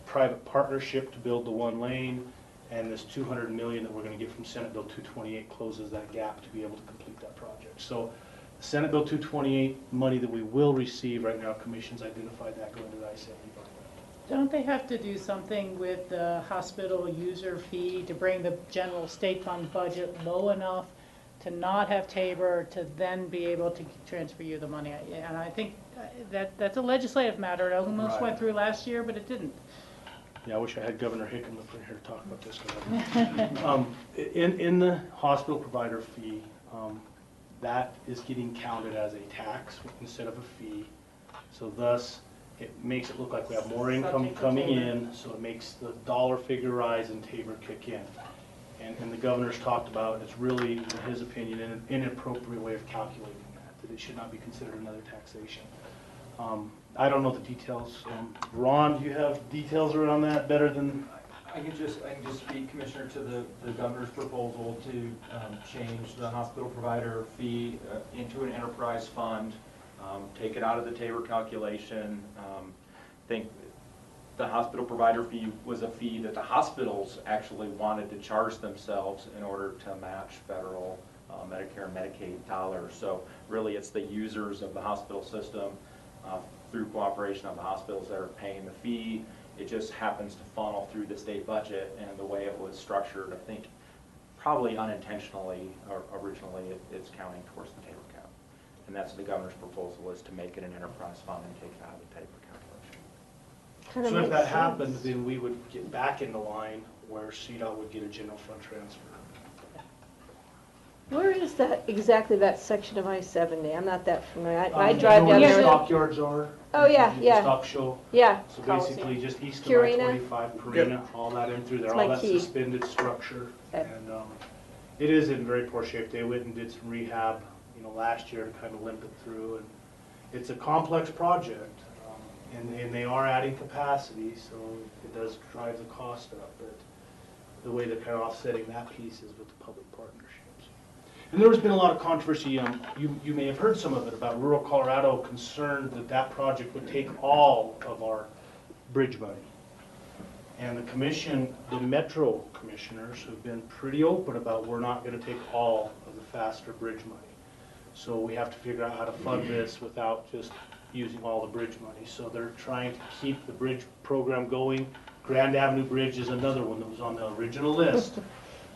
private partnership to build the 1 lane, and this $200 million that we're going to get from Senate Bill 228 closes that gap to be able to complete that project. So the Senate Bill 228 money that we will receive right now, Commission's identified that going to the I-70 viaduct. Don't they have to do something with the hospital user fee to bring the general state fund budget low enough to not have Tabor to then be able to transfer you the money? And I think that's a legislative matter. It almost went through last year, but it didn't. Yeah, I wish I had Governor Hickman up here to talk about this. In the hospital provider fee, that is getting counted as a tax instead of a fee. So thus, it makes it look like we have more income coming in, so it makes the dollar figure rise and Tabor kick in. And the governor's talked about, it's really, in his opinion, an inappropriate way of calculating that it should not be considered another taxation. I don't know the details. Ron, do you have details around that better than? I can just speak, Commissioner, to the governor's proposal to change the hospital provider fee into an enterprise fund, take it out of the Tabor calculation. I think the hospital provider fee was a fee that the hospitals actually wanted to charge themselves in order to match federal Medicare and Medicaid dollars. So really it's the users of the hospital system through cooperation of the hospitals that are paying the fee. It just happens to funnel through the state budget, and the way it was structured, I think probably unintentionally or originally it's counting towards the Tabor cap. And that's the governor's proposal, is to make it an enterprise fund and take it out of the Tabor calculation. So if that happened, then we would get back in the line where CDOT would get a general fund transfer. Where is that, exactly that section of I-70? I'm not that familiar. I drive down there. Where the stockyards are. Oh, yeah, the yeah. stock show. Yeah. So basically just east of Purina. I-25, Purina, all that in through there, all that suspended structure. Okay. And it is in very poor shape. They went and did some rehab, last year to kind of limp it through. And it's a complex project, and they are adding capacity, so it does drive the cost up. But the way they're kind of offsetting that piece is with the public partnerships. And there's been a lot of controversy, you may have heard some of it, about rural Colorado concerned that that project would take all of our bridge money. And the commission, the metro commissioners have been pretty open about we're not going to take all of the faster bridge money. So we have to figure out how to fund this without just using all the bridge money. So they're trying to keep the bridge program going, Grand Avenue Bridge is another one that was on the original list.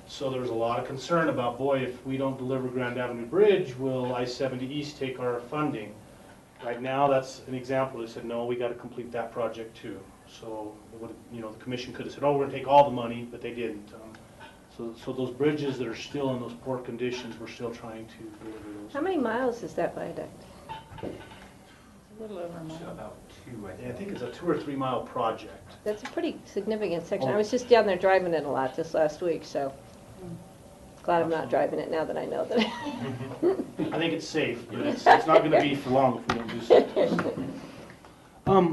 So there was a lot of concern about, boy, if we don't deliver Grand Avenue Bridge, will I-70 East take our funding? Right now, that's an example. They said, no, we got to complete that project too. So, it would, you know, the commission could have said, oh, we're going to take all the money, but they didn't. So those bridges that are still in those poor conditions, we're still trying to deliver those. How many miles is that viaduct? A little over a mile. About 2, I think. Yeah, I think it's a 2 or 3 mile project. That's a pretty significant section. I Oh. was just down there driving it a lot this last week, so glad I'm not driving it now that I know that. I think it's safe, but it's not going to be for long if we don't do something.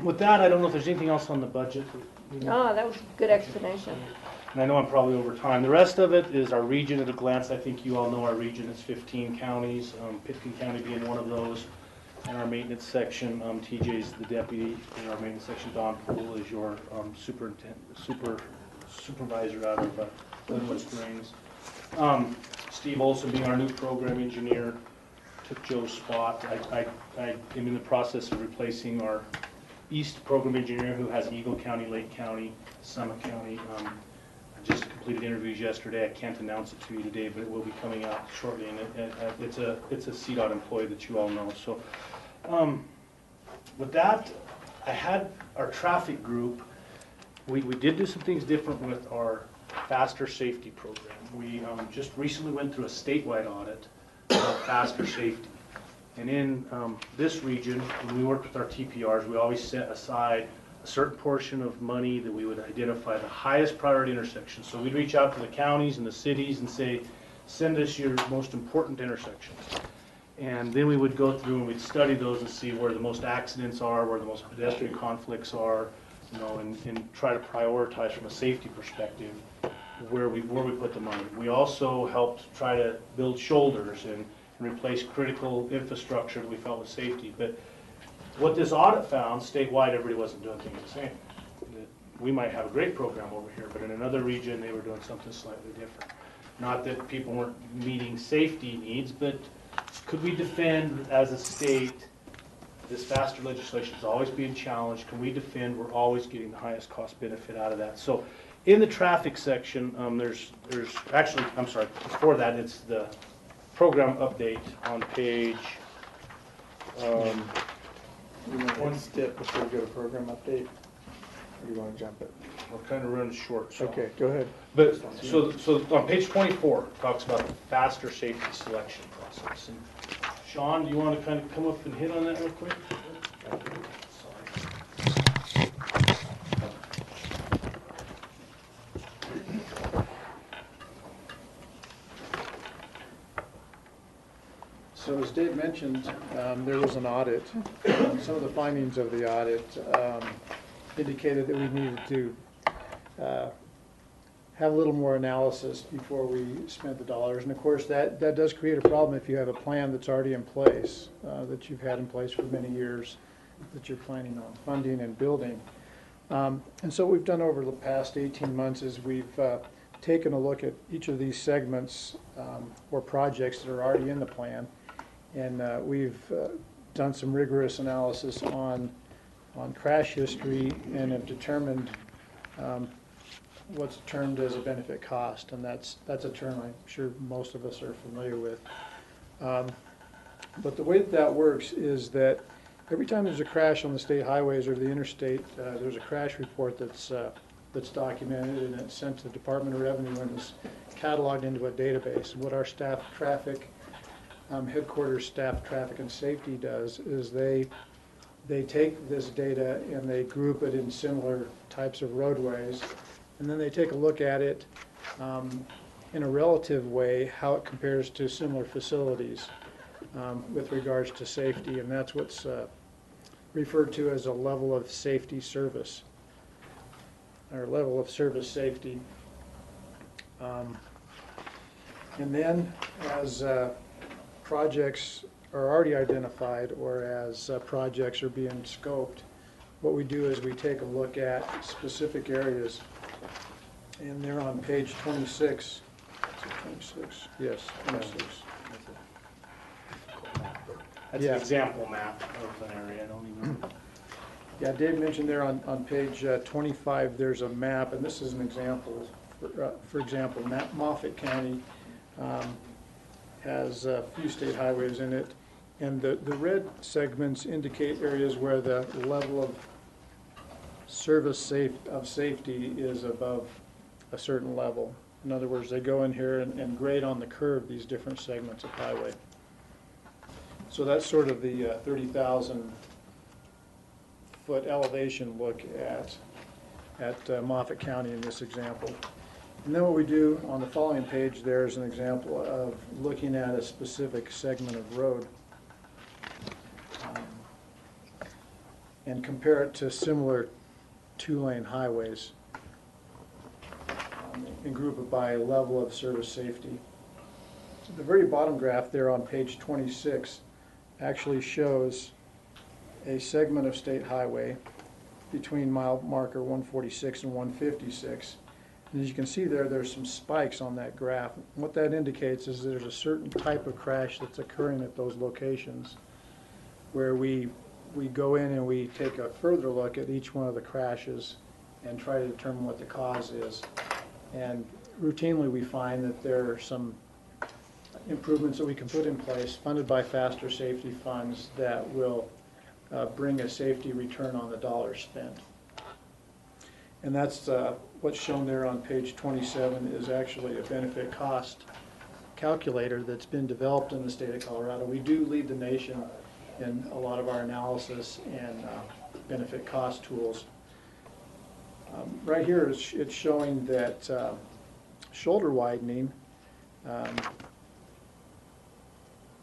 With that, I don't know if there's anything else on the budget. Oh, that was a good explanation. And I know I'm probably over time. The rest of it is our region at a glance. I think you all know our region is 15 counties, Pitkin County being one of those. And our maintenance section, TJ's the deputy in our maintenance section. Don Poole is your supervisor out of Glenwood Springs. Steve Olson being our new program engineer took Joe's spot. I am in the process of replacing our east program engineer who has Eagle County, Lake County, Summit County. I just completed interviews yesterday. I can't announce it to you today, but it will be coming out shortly. And it's a CDOT employee that you all know. So with that, I had our traffic group. We did do some things different with our faster safety program. We just recently went through a statewide audit of faster safety. And in this region, when we worked with our TPRs, we always set aside a certain portion of money that we would identify the highest priority intersections. So we'd reach out to the counties and the cities and say, send us your most important intersections. And then we would go through and we'd study those and see where the most accidents are, where the most pedestrian conflicts are, you know, and try to prioritize from a safety perspective where we put the money. We also helped try to build shoulders and replace critical infrastructure that we felt was safety. But what this audit found, statewide, everybody wasn't doing things the same. We might have a great program over here, but in another region, they were doing something slightly different. Not that people weren't meeting safety needs, but could we defend as a state, this faster legislation is always being challenged, can we defend, we're always getting the highest cost benefit out of that. So in the traffic section, there's actually, I'm sorry, before that, it's the program update on page, You want one step before we go to program update? Or do you want to jump it? we're kind of running short. So. Okay, go ahead. But so on page 24 talks about the faster safety selection process. And Sean, do you want to kind of come up and hit on that real quick? So as Dave mentioned, there was an audit. Some of the findings of the audit indicated that we needed to have a little more analysis before we spent the dollars. And of course, that does create a problem if you have a plan that's already in place, that you've had in place for many years, that you're planning on funding and building. And so what we've done over the past 18 months is we've taken a look at each of these segments or projects that are already in the plan. And we've done some rigorous analysis on crash history and have determined what's termed as a benefit cost, and that's a term I'm sure most of us are familiar with. But the way that works is that every time there's a crash on the state highways or the interstate, there's a crash report that's documented and it's sent to the Department of Revenue and is cataloged into a database. And what our staff traffic headquarters staff traffic and safety does is they take this data and they group it in similar types of roadways, and then they take a look at it in a relative way, how it compares to similar facilities with regards to safety, and that's what's referred to as a level of safety service, or level of service safety. And then as projects are already identified or as projects are being scoped, what we do is we take a look at specific areas, and they're on page 26. Is it 26? Yes, 26. That's an example map of an area. I don't even Yeah, Dave mentioned there on page 25, there's a map, and this is an example. For example, Moffett County has a few state highways in it, and the red segments indicate areas where the level of safety is above a certain level. In other words, they go in here and grade on the curve these different segments of highway. So that's sort of the 30,000 foot elevation look at Moffett County in this example. And then what we do on the following page there is an example of looking at a specific segment of road and compare it to similar two-lane highways and group it by level of service safety. The very bottom graph there on page 26 actually shows a segment of state highway between mile marker 146 and 156. And as you can see there, there's some spikes on that graph. What that indicates is there's a certain type of crash that's occurring at those locations where we go in and we take a further look at each one of the crashes and try to determine what the cause is. And routinely we find that there are some improvements that we can put in place funded by faster safety funds that will bring a safety return on the dollar spent. And that's what's shown there on page 27 is actually a benefit cost calculator that's been developed in the state of Colorado. We do lead the nation in a lot of our analysis and benefit cost tools. Right here it's showing that shoulder widening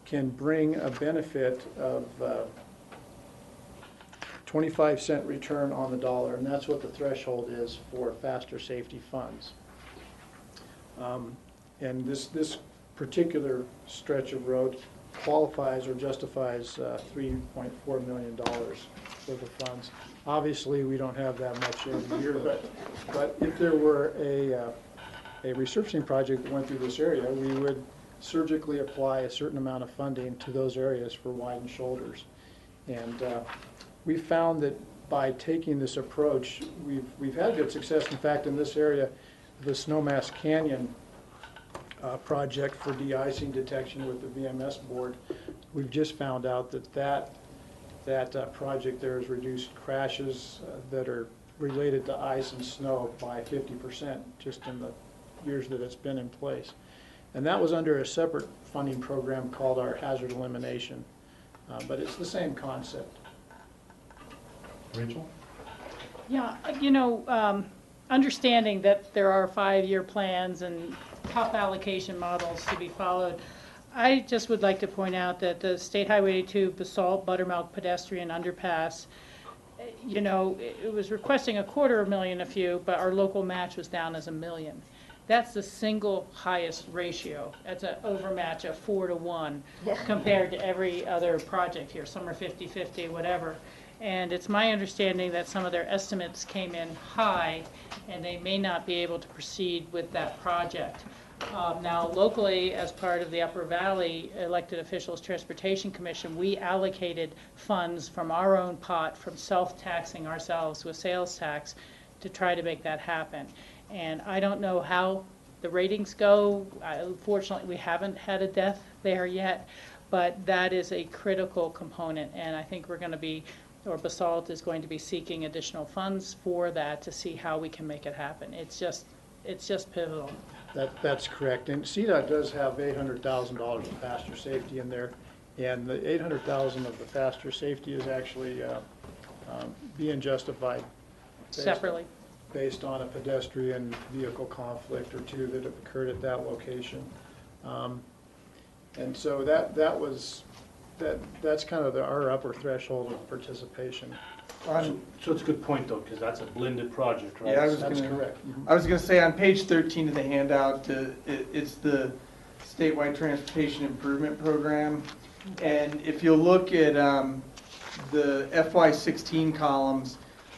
can bring a benefit of 25-cent return on the dollar, and that's what the threshold is for faster safety funds. And this particular stretch of road qualifies or justifies $3.4 million worth of funds. Obviously, we don't have that much every year, but if there were a resurfacing project that went through this area, we would surgically apply a certain amount of funding to those areas for widened shoulders. And we found that by taking this approach, we've had good success. In fact, in this area, the Snowmass Canyon project for de-icing detection with the VMS board, we've just found out that project there has reduced crashes that are related to ice and snow by 50% just in the years that it's been in place. And that was under a separate funding program called our hazard elimination. But it's the same concept. Rachel? Yeah, understanding that there are 5-year plans and tough allocation models to be followed, I just would like to point out that the State Highway 82 Basalt Buttermilk pedestrian underpass, it was requesting $250,000 a few, but our local match was down as $1 million. That's the single highest ratio. That's an overmatch of 4 to 1 compared to every other project here. Some are 50-50, whatever. And it's my understanding that some of their estimates came in high and they may not be able to proceed with that project. Now locally, as part of the Upper Valley Elected Officials Transportation Commission, we allocated funds from our own pot from self-taxing ourselves with sales tax to try to make that happen. And I don't know how the ratings go. Unfortunately, we haven't had a death there yet, but that is a critical component, and I think we're going to be, or Basalt is going to be seeking additional funds for that to see how we can make it happen. It's just pivotal. That's correct. And CDOT does have $800,000 of faster safety in there, and the $800,000 of the faster safety is actually being justified Separately. Based on a pedestrian vehicle conflict or two that have occurred at that location. And so that's kind of our upper threshold of participation. So it's a good point though, because that's a blended project, right? Yeah, that's correct. I was going to say on page 13 of the handout, it's the statewide transportation improvement program, and if you look at the FY16 columns,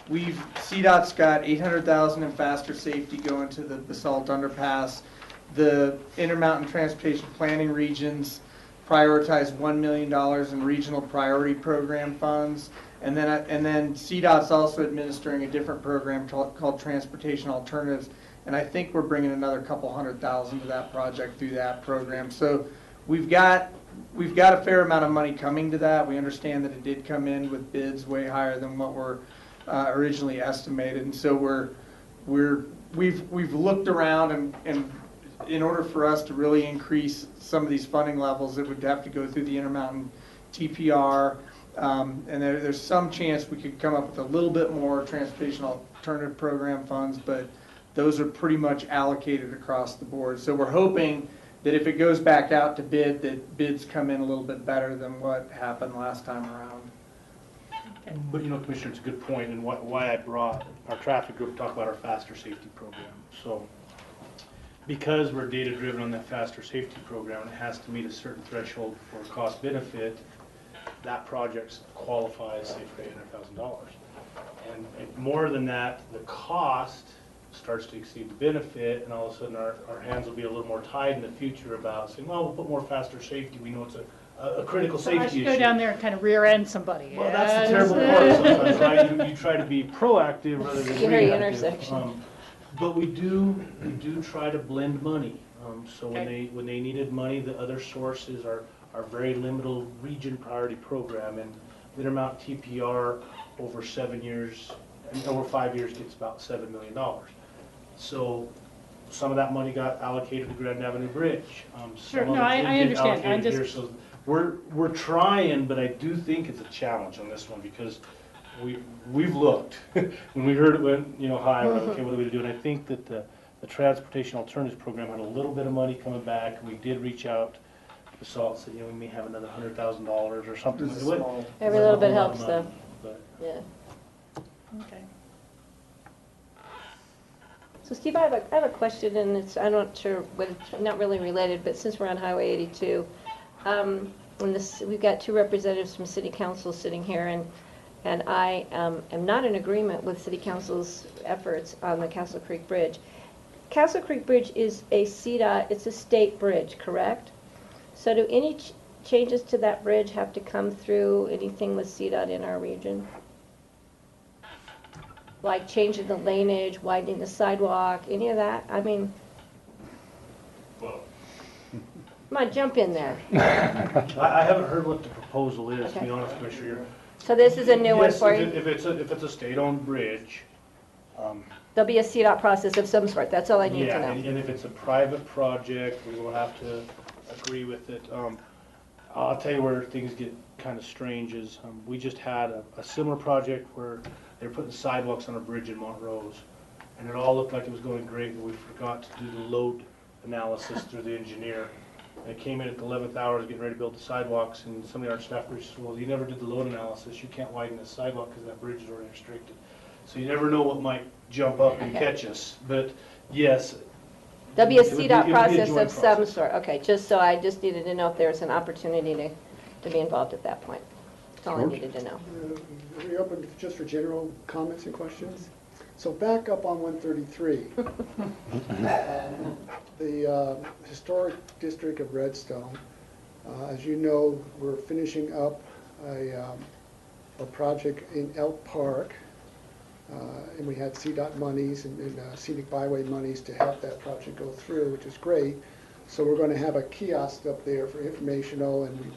CDOT's got $800,000 in faster safety going to the Basalt underpass. The Intermountain Transportation Planning Regions prioritize $1 million in regional priority program funds. And then CDOT's also administering a different program called Transportation Alternatives. And I think we're bringing another couple $100,000 to that project through that program. So we've got a fair amount of money coming to that. We understand that it did come in with bids way higher than what were originally estimated. And so we've looked around, and in order for us to really increase some of these funding levels, it would have to go through the Intermountain TPR. And there's some chance we could come up with a little bit more Transportation Alternative Program funds, but those are pretty much allocated across the board. So we're hoping that if it goes back out to bid, that bids come in a little bit better than what happened last time around. But you know, Commissioner, it's a good point, and why I brought our traffic group to talk about our faster safety program. So because we're data driven on that faster safety program, it has to meet a certain threshold for cost benefit. That project qualifies, say, for $800,000. And more than that, the cost starts to exceed the benefit, and all of a sudden our hands will be a little more tied in the future about saying, well, we'll put more faster safety. We know it's a critical So safety I should issue. go down there and kind of rear end somebody. Well, that's the terrible part sometimes, right? You try to be proactive rather than Scary reactive. intersection. But we do try to blend money. So when they needed money, the other sources are very limited region priority program, and Intermountain TPR over 7 years, and over 5 years gets about $7 million. So some of that money got allocated to Grand Avenue Bridge. Sure, Some of no, it didn't I get understand. I'm allocated just- here. So we're trying, but I do think it's a challenge on this one because we've looked. When we heard it went, high, we're like, okay, what are we gonna do? And I think that the Transportation Alternatives Program had a little bit of money coming back. We did reach out to SALT and said, we may have another $100,000 or something. This is small. Every little bit helps, though. Yeah. Okay. So Steve, I have a question, and I'm not sure, but it's not really related, but since we're on Highway 82, we've got two representatives from City Council sitting here, and I am not in agreement with City Council's efforts on the Castle Creek Bridge. Castle Creek Bridge is a CDOT, it's a state bridge, correct? So do any changes to that bridge have to come through anything with CDOT in our region? Like changing the laneage, widening the sidewalk, any of that? I mean, Well, come on, jump in there. I haven't heard what the proposal is, to be honest, Commissioner. So this is a new one Yes, for you? if it's a state-owned bridge. There'll be a CDOT process of some sort, that's all I need to Yeah, know. and if it's a private project, we will have to agree with it. I'll tell you where things get kind of strange is, we just had a similar project where they were putting sidewalks on a bridge in Montrose, and it all looked like it was going great, but we forgot to do the load analysis through the engineer. And it came in at the 11th hour, getting ready to build the sidewalks, and somebody on our staff said, well, you never did the load analysis, you can't widen the sidewalk because that bridge is already restricted. So you never know what might jump up and catch us, but yes. There'll be a it would CDOT it would be a process joint of some process. sort, okay, I just needed to know if there was an opportunity to be involved at that point. That's all I needed to know. Are we open just for general comments and questions? So back up on 133. The Historic District of Redstone, as you know, we're finishing up a project in Elk Park, and we had CDOT monies and scenic byway monies to help that project go through, which is great. So we're going to have a kiosk up there for informational and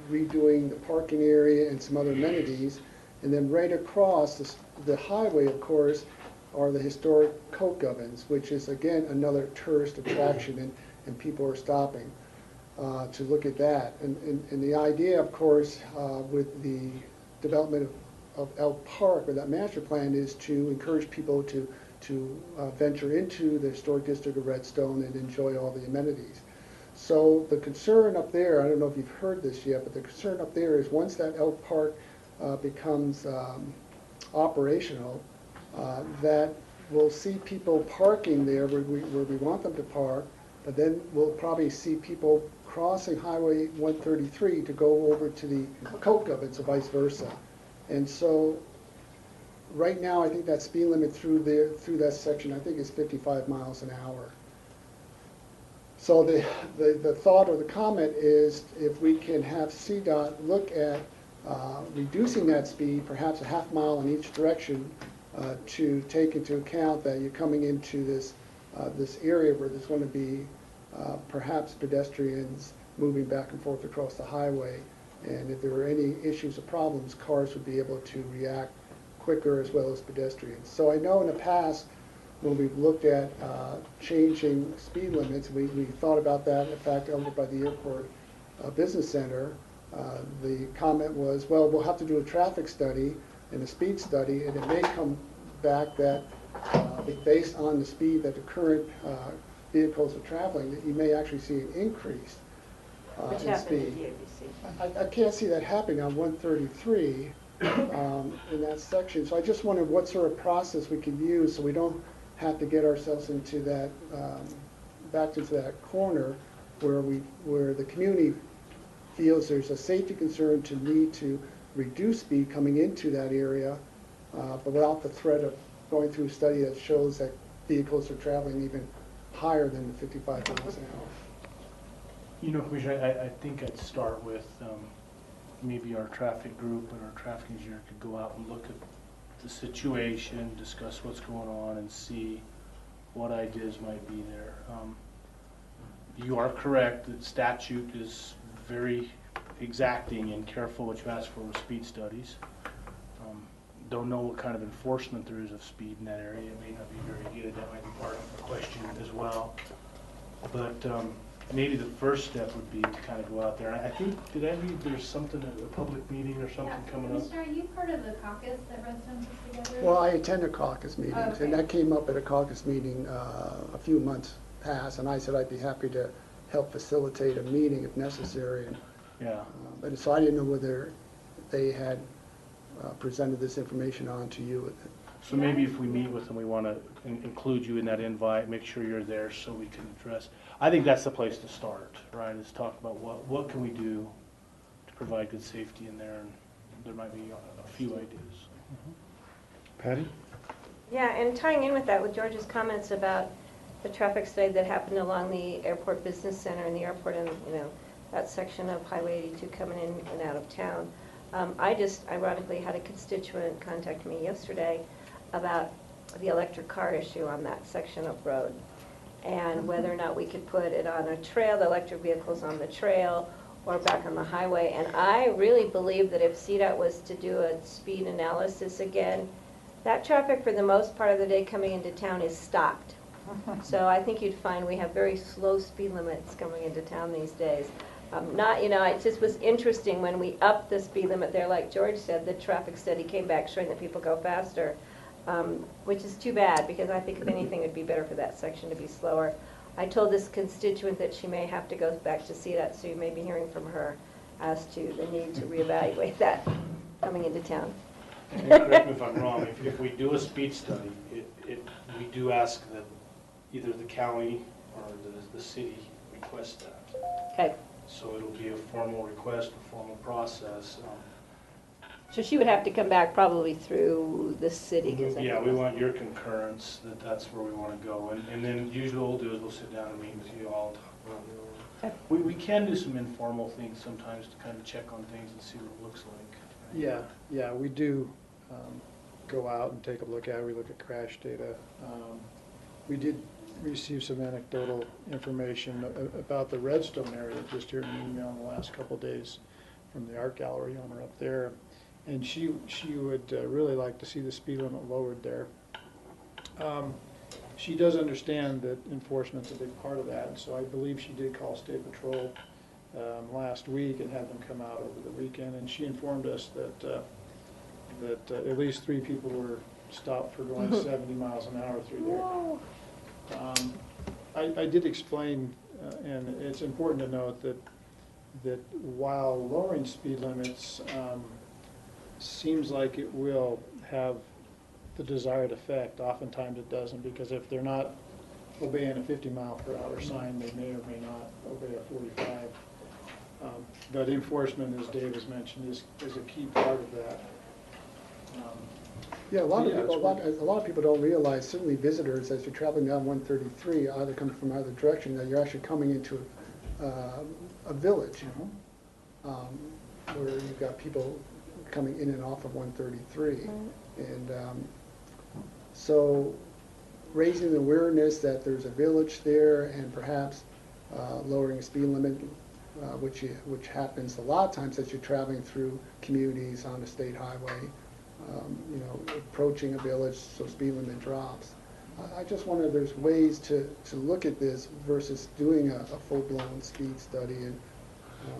redoing the parking area and some other amenities. And then right across the highway, of course, are the historic coke ovens, which is, again, another tourist attraction, and people are stopping to look at that. And the idea, of course, with the development of Elk Park, with that master plan, is to encourage people to venture into the Historic District of Redstone and enjoy all the amenities. So the concern up there, I don't know if you've heard this yet, but the concern up there is once that Elk Park becomes operational, that we'll see people parking there where we want them to park, but then we'll probably see people crossing Highway 133 to go over to the coke ovens, or vice versa. And so right now, I think that speed limit through that section, I think is 55 miles an hour. So the thought or the comment is if we can have CDOT look at reducing that speed, perhaps a half mile in each direction, to take into account that you're coming into this area where there's going to be perhaps pedestrians moving back and forth across the highway. And if there were any issues or problems, cars would be able to react quicker as well as pedestrians. So I know in the past, when we've looked at changing speed limits, we thought about that. In fact, over by the airport business center, the comment was, well, we'll have to do a traffic study and a speed study, and it may come back that based on the speed that the current vehicles are traveling, that you may actually see an increase Which in happened speed. at the ABC. I can't see that happening on 133 in that section. So I just wondered what sort of process we could use so we don't have to get ourselves into that, back into that corner where the community feels there's a safety concern to need to reduce speed coming into that area, but without the threat of going through a study that shows that vehicles are traveling even higher than the 55 miles an hour. You know, Commissioner, I think I'd start with maybe our traffic group and our traffic engineer could go out and look at the situation, discuss what's going on, and see what ideas might be there. You are correct that statute is very exacting and careful what you ask for with speed studies. Don't know what kind of enforcement there is of speed in that area. It may not be very good. That might be part of the question as well. But maybe the first step would be to kind of go out there. I think, did I read there's something at a public meeting or something coming up? Commissioner, are you part of the caucus that residents put together? Well, I attended caucus meetings, Oh, okay. and that came up at a caucus meeting a few months past, and I said I'd be happy to help facilitate a meeting if necessary. And, yeah. But so I didn't know whether they had presented this information on to you. So maybe if we meet with them, we want to include you in that invite, make sure you're there so we can address. I think that's the place to start, right, is talk about what can we do to provide good safety in there, and there might be a few ideas. Patty? Yeah, and tying in with that, with George's comments about the traffic study that happened along the airport business center and the airport and, you know, that section of Highway 82 coming in and out of town. I just ironically had a constituent contact me yesterday about the electric car issue on that section of road and whether or not we could put it on a trail, the electric vehicles on the trail or back on the highway. And I really believe that if CDOT was to do a speed analysis again, that traffic for the most part of the day coming into town is stopped. So I think you'd find we have very slow speed limits coming into town these days. Not, you know, it just was interesting when we upped the speed limit there, like George said, the traffic study came back showing that people go faster, which is too bad because I think if anything it would be better for that section to be slower. I told this constituent that she may have to go back to CDOT, so you may be hearing from her as to the need to reevaluate that coming into town. And correct me if I'm wrong, if we do a speed study, we do ask that either the county or the city request that. Okay. So it'll be a formal request, a formal process. So she would have to come back probably through the city. Yeah, we want your concurrence that that's where we want to go. And then usually what we'll do is we'll sit down and meet with you all. We can do some informal things sometimes to kind of check on things and see what it looks like. Yeah, we do go out and take a look at it. We look at crash data. We did receive some anecdotal information about the Redstone area just here in an email in the last couple of days from the art gallery owner up there. And she would really like to see the speed limit lowered there. She does understand that enforcement's a big part of that, and so I believe she did call State Patrol last week and had them come out over the weekend, and she informed us that at least 3 people were stopped for going 70 miles an hour through there. Whoa. I did explain, and it's important to note that while lowering speed limits seems like it will have the desired effect, oftentimes it doesn't, because if they're not obeying a 50-mile-per-hour sign, they may or may not obey a 45. But enforcement, as Dave has mentioned, is a key part of that. Yeah, a lot of Yeah, people, it's a lot of people don't realize, certainly visitors, as you're traveling down 133, either coming from either direction, that you're actually coming into a village, where you've got people coming in and off of 133. And so raising the awareness that there's a village there, and perhaps lowering the speed limit, which happens a lot of times as you're traveling through communities on the state highway, you know, approaching a village, so speed limit drops. I just wonder if there's ways to look at this versus doing a full-blown speed study. And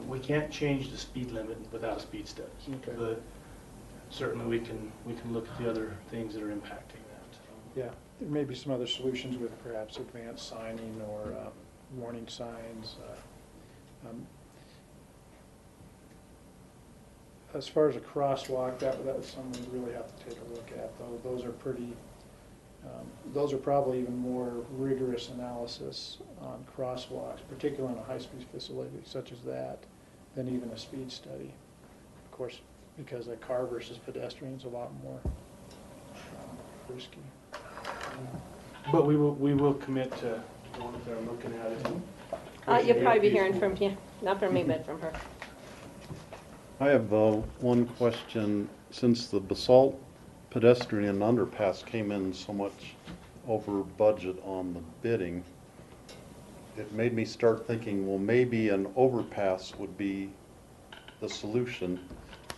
we can't change the speed limit without a speed study. Okay. But certainly we can look at the other things that are impacting that. Yeah, there may be some other solutions with perhaps advanced signing or warning signs. As far as a crosswalk, that was something we really have to take a look at, though. Those are pretty, those are probably even more rigorous analysis on crosswalks, particularly on a high-speed facility such as that, than even a speed study. Of course, because a car versus pedestrian is a lot more risky. But we will commit to going there and looking at it. You'll probably be hearing from, not from me, but from her. I have one question. Since the basalt pedestrian underpass came in so much over budget on the bidding, it made me start thinking, well, maybe an overpass would be the solution.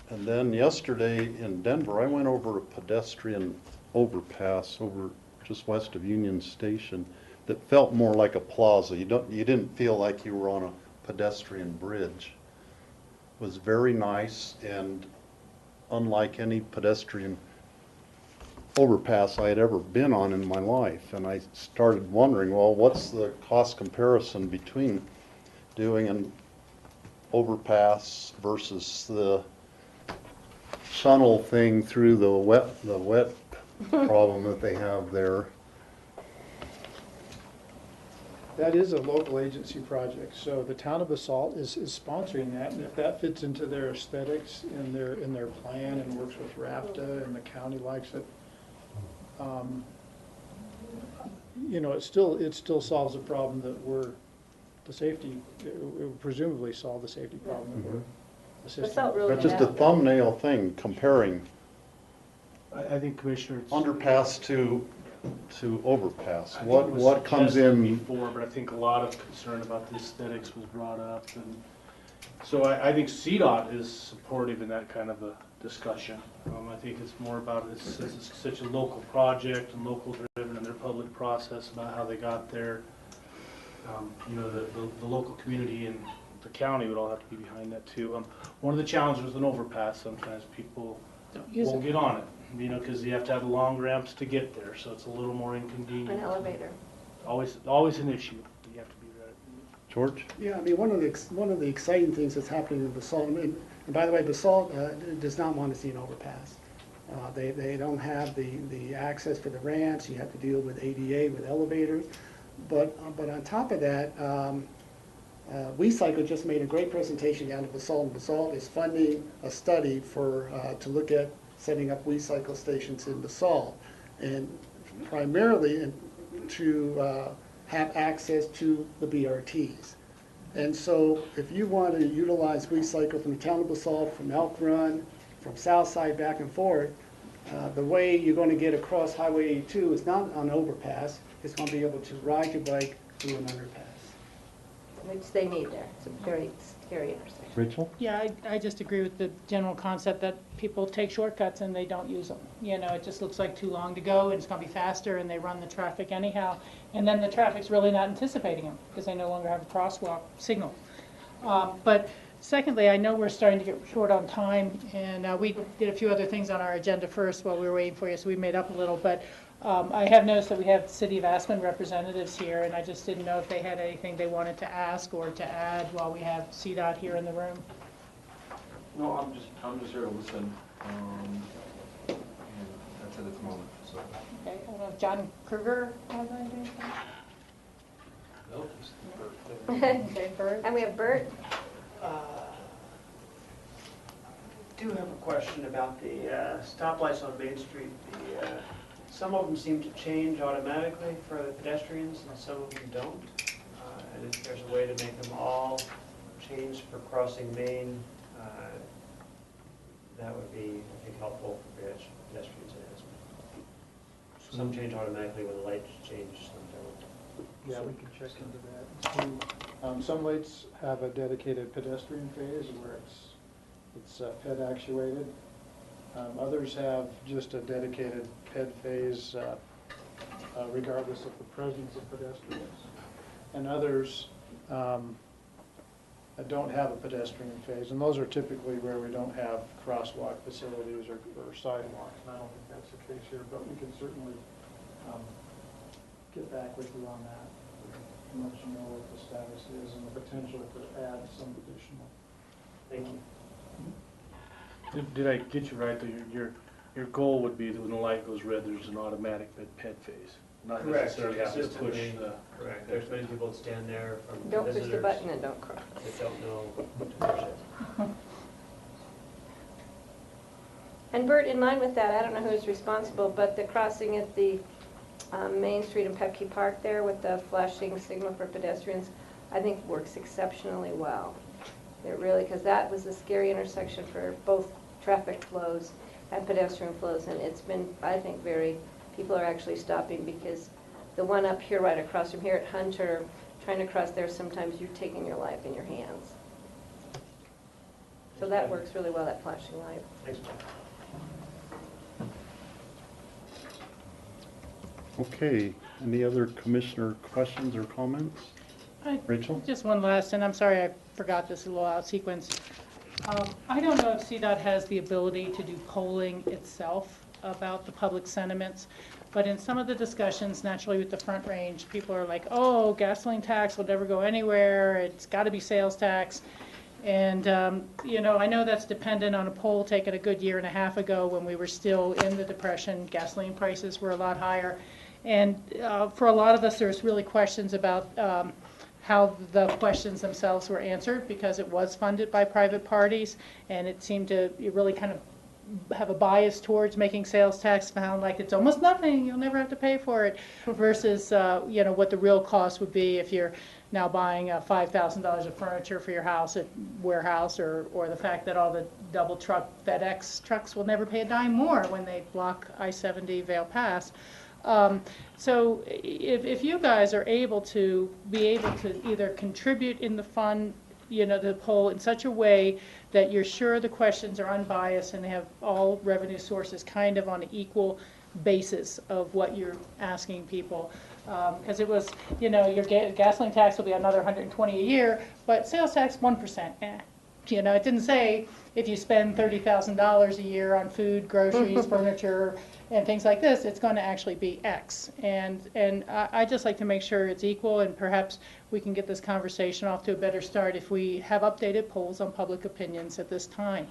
And then yesterday in Denver, I went over a pedestrian overpass over just west of Union Station that felt more like a plaza. You didn't feel like you were on a pedestrian bridge. It was very nice and unlike any pedestrian overpass I had ever been on in my life. And I started wondering, well, what's the cost comparison between doing an overpass versus the tunnel thing through the wet problem that they have there? That is a local agency project, so the town of Basalt is sponsoring that, and if that fits into their aesthetics in their plan and works with RAPTA and the county likes it, you know, it still solves a problem that it would presumably solve the safety problem that we're assisting. That's just a thumbnail thing comparing I think, Commissioner, underpass to overpass. I think it was What comes suggested in? before, but I think a lot of concern about the aesthetics was brought up, and so I think CDOT is supportive in that kind of a discussion. I think it's more about since it's such a local project and local driven and their public process about how they got there. You know, the local community and the county would all have to be behind that too. One of the challenges with an overpass, sometimes people won't get on it. You know, because you have to have long ramps to get there, so it's a little more inconvenient. An elevator. Always an issue. You have to be ready. George? yeah, I mean, one of the exciting things that's happening in Basalt, and by the way, Basalt does not want to see an overpass. They don't have the access for the ramps. You have to deal with ADA, with elevators. But on top of that, WeCycle just made a great presentation down at Basalt, and Basalt is funding a study to look at setting up WeCycle stations in Basalt, and primarily to have access to the BRTs. And so if you want to utilize WeCycle from the town of Basalt, from Elk Run, from Southside back and forth, the way you're going to get across Highway 82 is not on an overpass. It's going to be able to ride your bike through an underpass. Which they need there. It's a very scary intersection. Rachel? Yeah, I just agree with the general concept that people take shortcuts and they don't use them. You know, it just looks like too long to go, and it's going to be faster, and they run the traffic anyhow. And then the traffic's really not anticipating them because they no longer have a crosswalk signal. But secondly, I know we're starting to get short on time, and we did a few other things on our agenda first while we were waiting for you, so we made up a little. But I have noticed that we have City of Aspen representatives here, and I just didn't know if they had anything they wanted to ask or to add while we have CDOT here in the room. No, I'm just here to listen. And that's it at the moment. So. Okay, I don't know if John Kruger has anything. Nope. Okay, Bert. And we have Bert. do have a question about the stoplights on Main Street. Some of them seem to change automatically for the pedestrians and some of them don't. And if there's a way to make them all change for crossing Main, that would be, I think, helpful for pedestrians and Aspen. Some change automatically when the lights change, some don't. Yeah, we can check into that. Some lights have a dedicated pedestrian phase where it's PED actuated. Others have just a dedicated PED phase regardless of the presence of pedestrians. And others don't have a pedestrian phase, and those are typically where we don't have crosswalk facilities or sidewalks. And I don't think that's the case here, but we can certainly get back with you on that and let you know what the status is and the potential to add some additional. Thank you. Did I get you right, that your goal would be that when the light goes red, there's an automatic PED phase? Not necessarily have to push the... Correct. There's many people that stand there from Don't visitors push the button and don't cross. that don't know to push it. And Bert, in line with that, I don't know who's responsible, but the crossing at the Main Street and Pepke Park there with the flashing signal for pedestrians, I think works exceptionally well. It really, because that was a scary intersection for both traffic flows and pedestrian flows, and it's been, I think, people are actually stopping because the one up here, right across from here at Hunter, trying to cross there, sometimes you're taking your life in your hands. So that works really well, that flashing light. Thanks, Okay, any other commissioner questions or comments? Rachel? Just one last, and I'm sorry I forgot this a little out of sequence. I don't know if CDOT has the ability to do polling itself about the public sentiments, but in some of the discussions, naturally with the Front Range, people are like, oh, gasoline tax will never go anywhere, it's got to be sales tax. And, you know, I know that's dependent on a poll taken a good year and a half ago when we were still in the Depression. Gasoline prices were a lot higher. And for a lot of us, there's really questions about how the questions themselves were answered because it was funded by private parties, and it seemed to really kind of have a bias towards making sales tax sound like it's almost nothing, you'll never have to pay for it, versus you know, what the real cost would be if you're now buying $5,000 of furniture for your house at warehouse, or the fact that all the double truck FedEx trucks will never pay a dime more when they block I-70 Vail Pass. So if you guys are able to either contribute in the fund, you know, the poll in such a way that you're sure the questions are unbiased and they have all revenue sources kind of on an equal basis of what you're asking people. Because it was, you know, your gasoline tax will be another $120 a year, but sales tax 1%. You know, it didn't say if you spend $30,000 a year on food, groceries, furniture, and things like this, it's going to actually be X. And I just like to make sure it's equal, and perhaps we can get this conversation off to a better start if we have updated polls on public opinions at this time.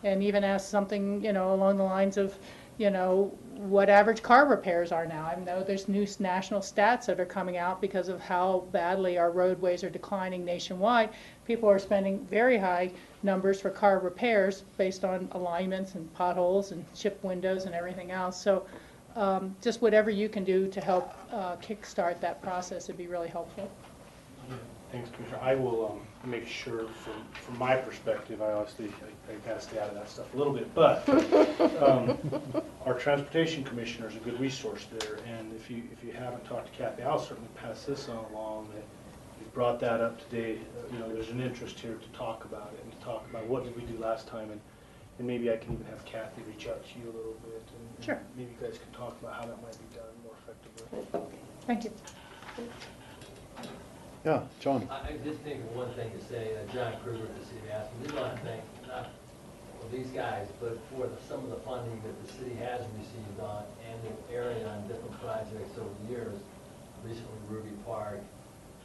And even ask something, you know, along the lines of, you know, what average car repairs are now. I know there's new national stats that are coming out because of how badly our roadways are declining nationwide. People are spending very high numbers for car repairs based on alignments and potholes and chip windows and everything else. So just whatever you can do to help kickstart that process would be really helpful. Thanks, Commissioner. I will make sure, from my perspective, I got to stay out of that stuff a little bit, but our transportation commissioner is a good resource there, and if you haven't talked to Kathy, I'll certainly pass this on along, that you brought that up today. You know, there's an interest here to talk about it and to talk about what did we do last time, and maybe I can even have Kathy reach out to you a little bit, and sure, maybe you guys can talk about how that might be done more effectively. Thank you. Yeah, John. I just think of one thing to say, John Kruger at the City of Aspen, we want to thank not for these guys, but for some of the funding that the city has received on and the area on different projects over the years. Recently, Ruby Park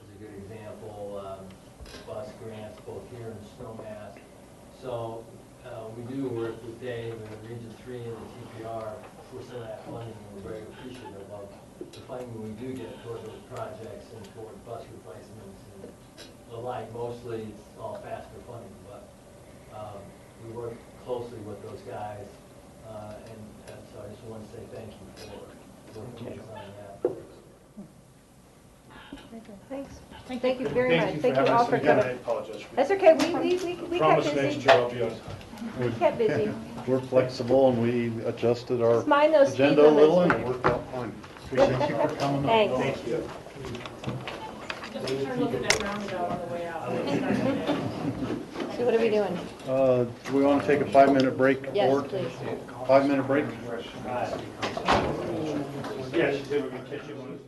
is a good example, bus grants both here and Snowmass. So we do work with Dave and Region 3 and the TPR for some of that funding, and we're very appreciative of the funding we do get toward those projects and toward bus replacements and the like. Mostly it's all faster funding, but we work closely with those guys. And so I just want to say thank you for working with us on that. Thanks. Thank you very much. for Thank you having all us, for and again, I coming. apologize for. That's okay, we kept Promise next busy. year I'll be on time. We kept busy. We're flexible and we adjusted our Just mind those speed agenda a little and limits. it worked out fine. Appreciate you for coming up. Thanks. Thank you. Just turn look at that roundabout on the way out. So what are we doing? Do we want to take a 5-minute break? Yes, Board? please. 5-minute break? Yeah, she said we're gonna catch you on.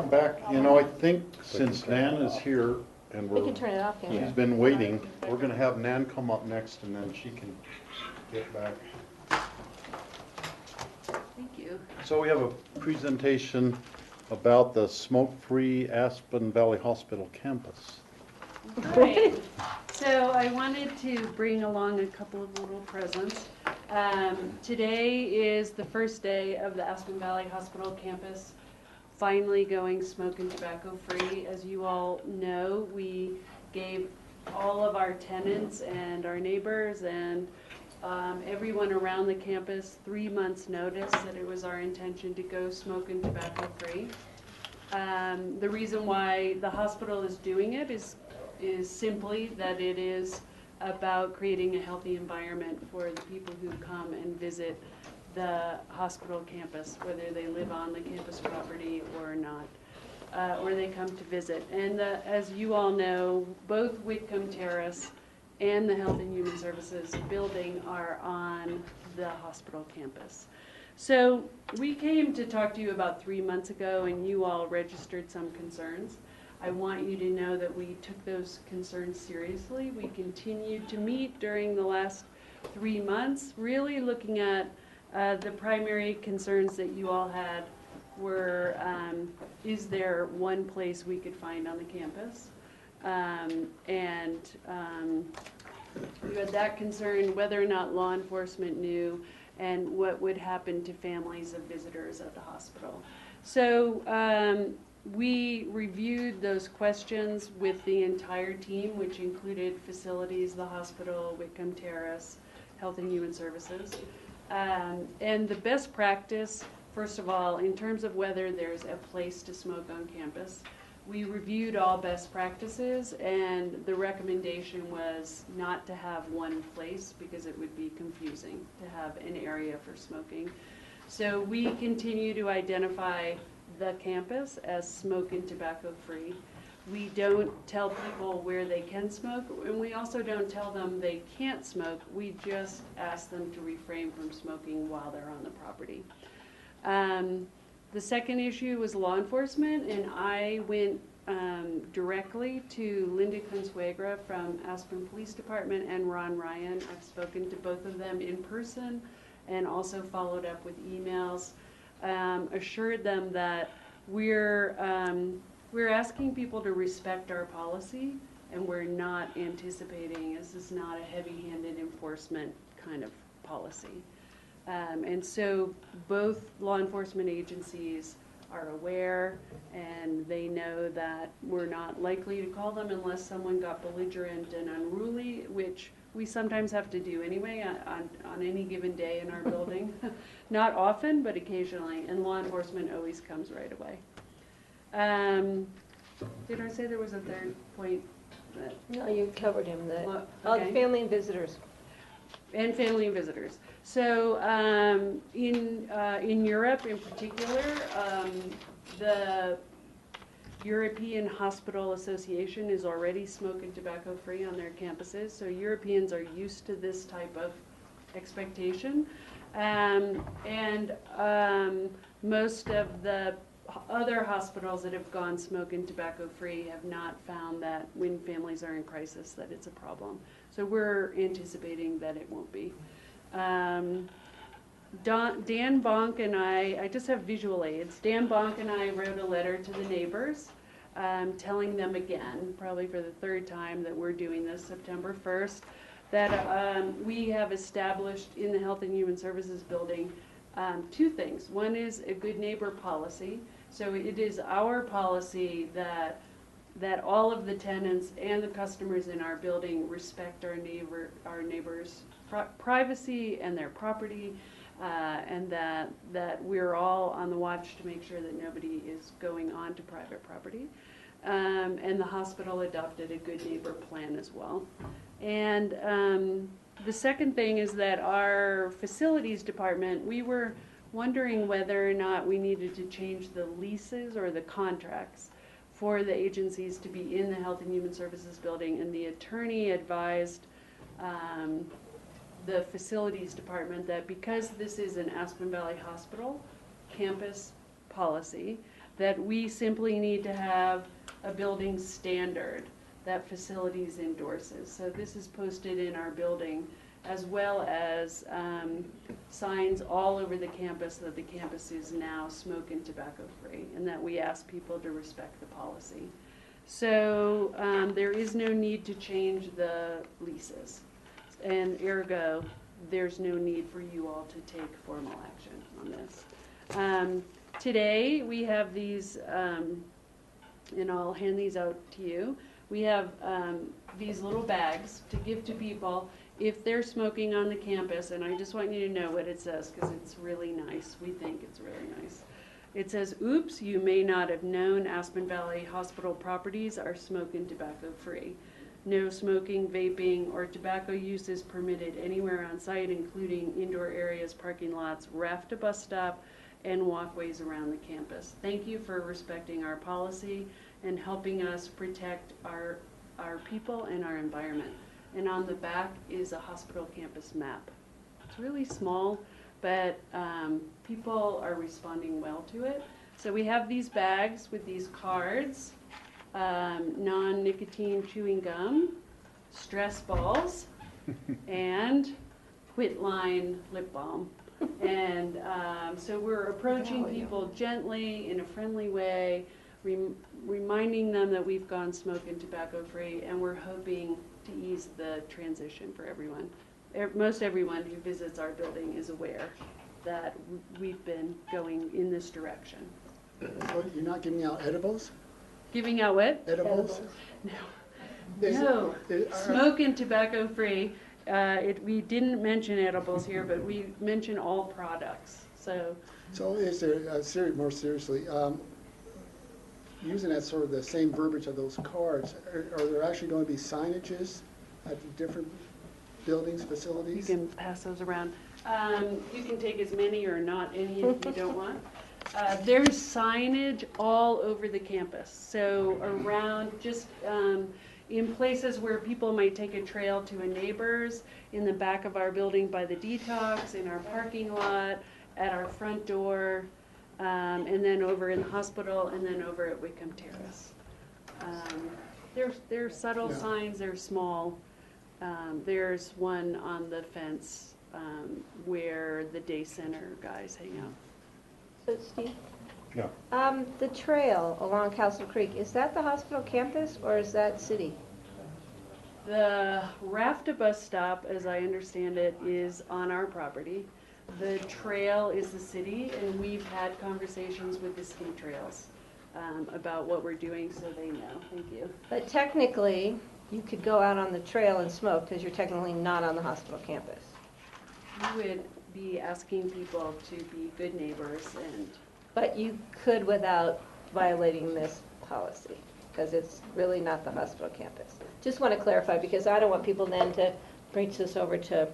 come back, you know, I think since Nan is here and We can turn it off, can't we? she's been waiting, we're gonna have Nan come up next and then she can get back. Thank you. So we have a presentation about the smoke-free Aspen Valley Hospital campus. Right. So I wanted to bring along a couple of little presents. Today is the first day of the Aspen Valley Hospital campus finally going smoke and tobacco free. As you all know, we gave all of our tenants and our neighbors and everyone around the campus 3 months notice that it was our intention to go smoke and tobacco free. The reason why the hospital is doing it is simply that it is about creating a healthy environment for the people who come and visit the hospital campus, whether they live on the campus property or not, or they come to visit. And as you all know, both Whitcomb Terrace and the Health and Human Services building are on the hospital campus. So we came to talk to you about 3 months ago and you all registered some concerns. I want you to know that we took those concerns seriously. We continued to meet during the last 3 months, really looking at the primary concerns that you all had were, is there one place we could find on the campus? You had that concern, whether or not law enforcement knew, and what would happen to families of visitors at the hospital. So we reviewed those questions with the entire team, which included facilities, the hospital, Whitcomb Terrace, Health and Human Services. And the best practice, first of all, in terms of whether there's a place to smoke on campus, we reviewed all best practices and the recommendation was not to have one place because it would be confusing to have an area for smoking. So we continue to identify the campus as smoke and tobacco free. We don't tell people where they can smoke, and we also don't tell them they can't smoke. We just ask them to refrain from smoking while they're on the property. The second issue was law enforcement, and I went directly to Linda Consuegra from Aspen Police Department and Ron Ryan. I've spoken to both of them in person and also followed up with emails. Assured them that we're asking people to respect our policy, and we're not anticipating, this is not a heavy-handed enforcement kind of policy. And so both law enforcement agencies are aware, and they know that we're not likely to call them unless someone got belligerent and unruly, which we sometimes have to do anyway on any given day in our building. Not often, but occasionally, and law enforcement always comes right away. Did I say there was a third point? No, you covered him, Okay. the family and visitors. And family and visitors. So in Europe in particular, the European Hospital Association is already smoke and tobacco free on their campuses. So Europeans are used to this type of expectation. Most of the other hospitals that have gone smoke and tobacco free have not found that when families are in crisis that it's a problem. So we're anticipating that it won't be. Dan Bonk and I just have visual aids. Dan Bonk and I wrote a letter to the neighbors telling them again, probably for the third time that we're doing this September 1st, that we have established in the Health and Human Services building two things. One is a good neighbor policy. So it is our policy that all of the tenants and the customers in our building respect our neighbors' privacy and their property, and that we're all on the watch to make sure that nobody is going on to private property. And the hospital adopted a good neighbor plan as well. And the second thing is that our facilities department, we were wondering whether or not we needed to change the leases or the contracts for the agencies to be in the Health and Human Services building, and the attorney advised the facilities department that because this is an Aspen Valley Hospital campus policy, that we simply need to have a building standard that facilities endorses. So this is posted in our building, as well as signs all over the campus that the campus is now smoke and tobacco free, and that we ask people to respect the policy. So there is no need to change the leases, and ergo, there's no need for you all to take formal action on this. Today, we have these, and I'll hand these out to you. We have these little bags to give to people if they're smoking on the campus, and I just want you to know what it says, because it's really nice. We think it's really nice. It says, "Oops, you may not have known Aspen Valley Hospital properties are smoke and tobacco free. No smoking, vaping, or tobacco use is permitted anywhere on site, including indoor areas, parking lots, rafta bus stop, and walkways around the campus. Thank you for respecting our policy and helping us protect our people and our environment." And on the back is a hospital campus map. It's really small, but people are responding well to it. So we have these bags with these cards, non-nicotine chewing gum, stress balls, and Quitline lip balm. And so we're approaching people gently, in a friendly way, reminding them that we've gone smoke and tobacco free, and we're hoping to ease the transition for everyone. Most everyone who visits our building is aware that we've been going in this direction. So you're not giving out edibles? Giving out what? Edibles? No. Smoke and tobacco free. We didn't mention edibles here, but we mention all products. So is there, more seriously, using that sort of the same verbiage of those cards, are there actually going to be signages at the different buildings, facilities? You can pass those around. You can take as many or not any if you don't want. There's signage all over the campus. So around, just in places where people might take a trail to a neighbor's, in the back of our building by the detox, in our parking lot, at our front door, and then over in the hospital, and then over at Wickham Terrace. They're subtle signs, they're small. There's one on the fence where the day center guys hang out. So Steve? Yeah. The trail along Castle Creek, is that the hospital campus or is that city? The rafta bus stop, as I understand it, is on our property. The trail is the city, and we've had conversations with the ski trails about what we're doing, so they know. Thank you. But technically, you could go out on the trail and smoke because you're technically not on the hospital campus. We would be asking people to be good neighbors and... But you could without violating this policy, because it's really not the hospital campus. Just want to clarify, because I don't want people then to breach this over to...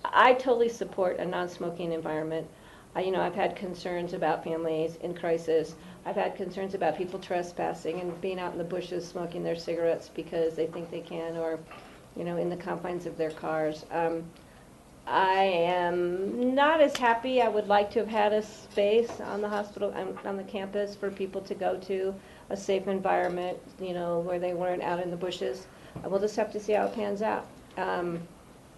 I totally support a non-smoking environment. I've had concerns about families in crisis. I've had concerns about people trespassing and being out in the bushes smoking their cigarettes because they think they can, or, in the confines of their cars. I am not as happy. I would like to have had a space on the hospital, on the campus for people to go to, a safe environment, where they weren't out in the bushes. We'll just have to see how it pans out.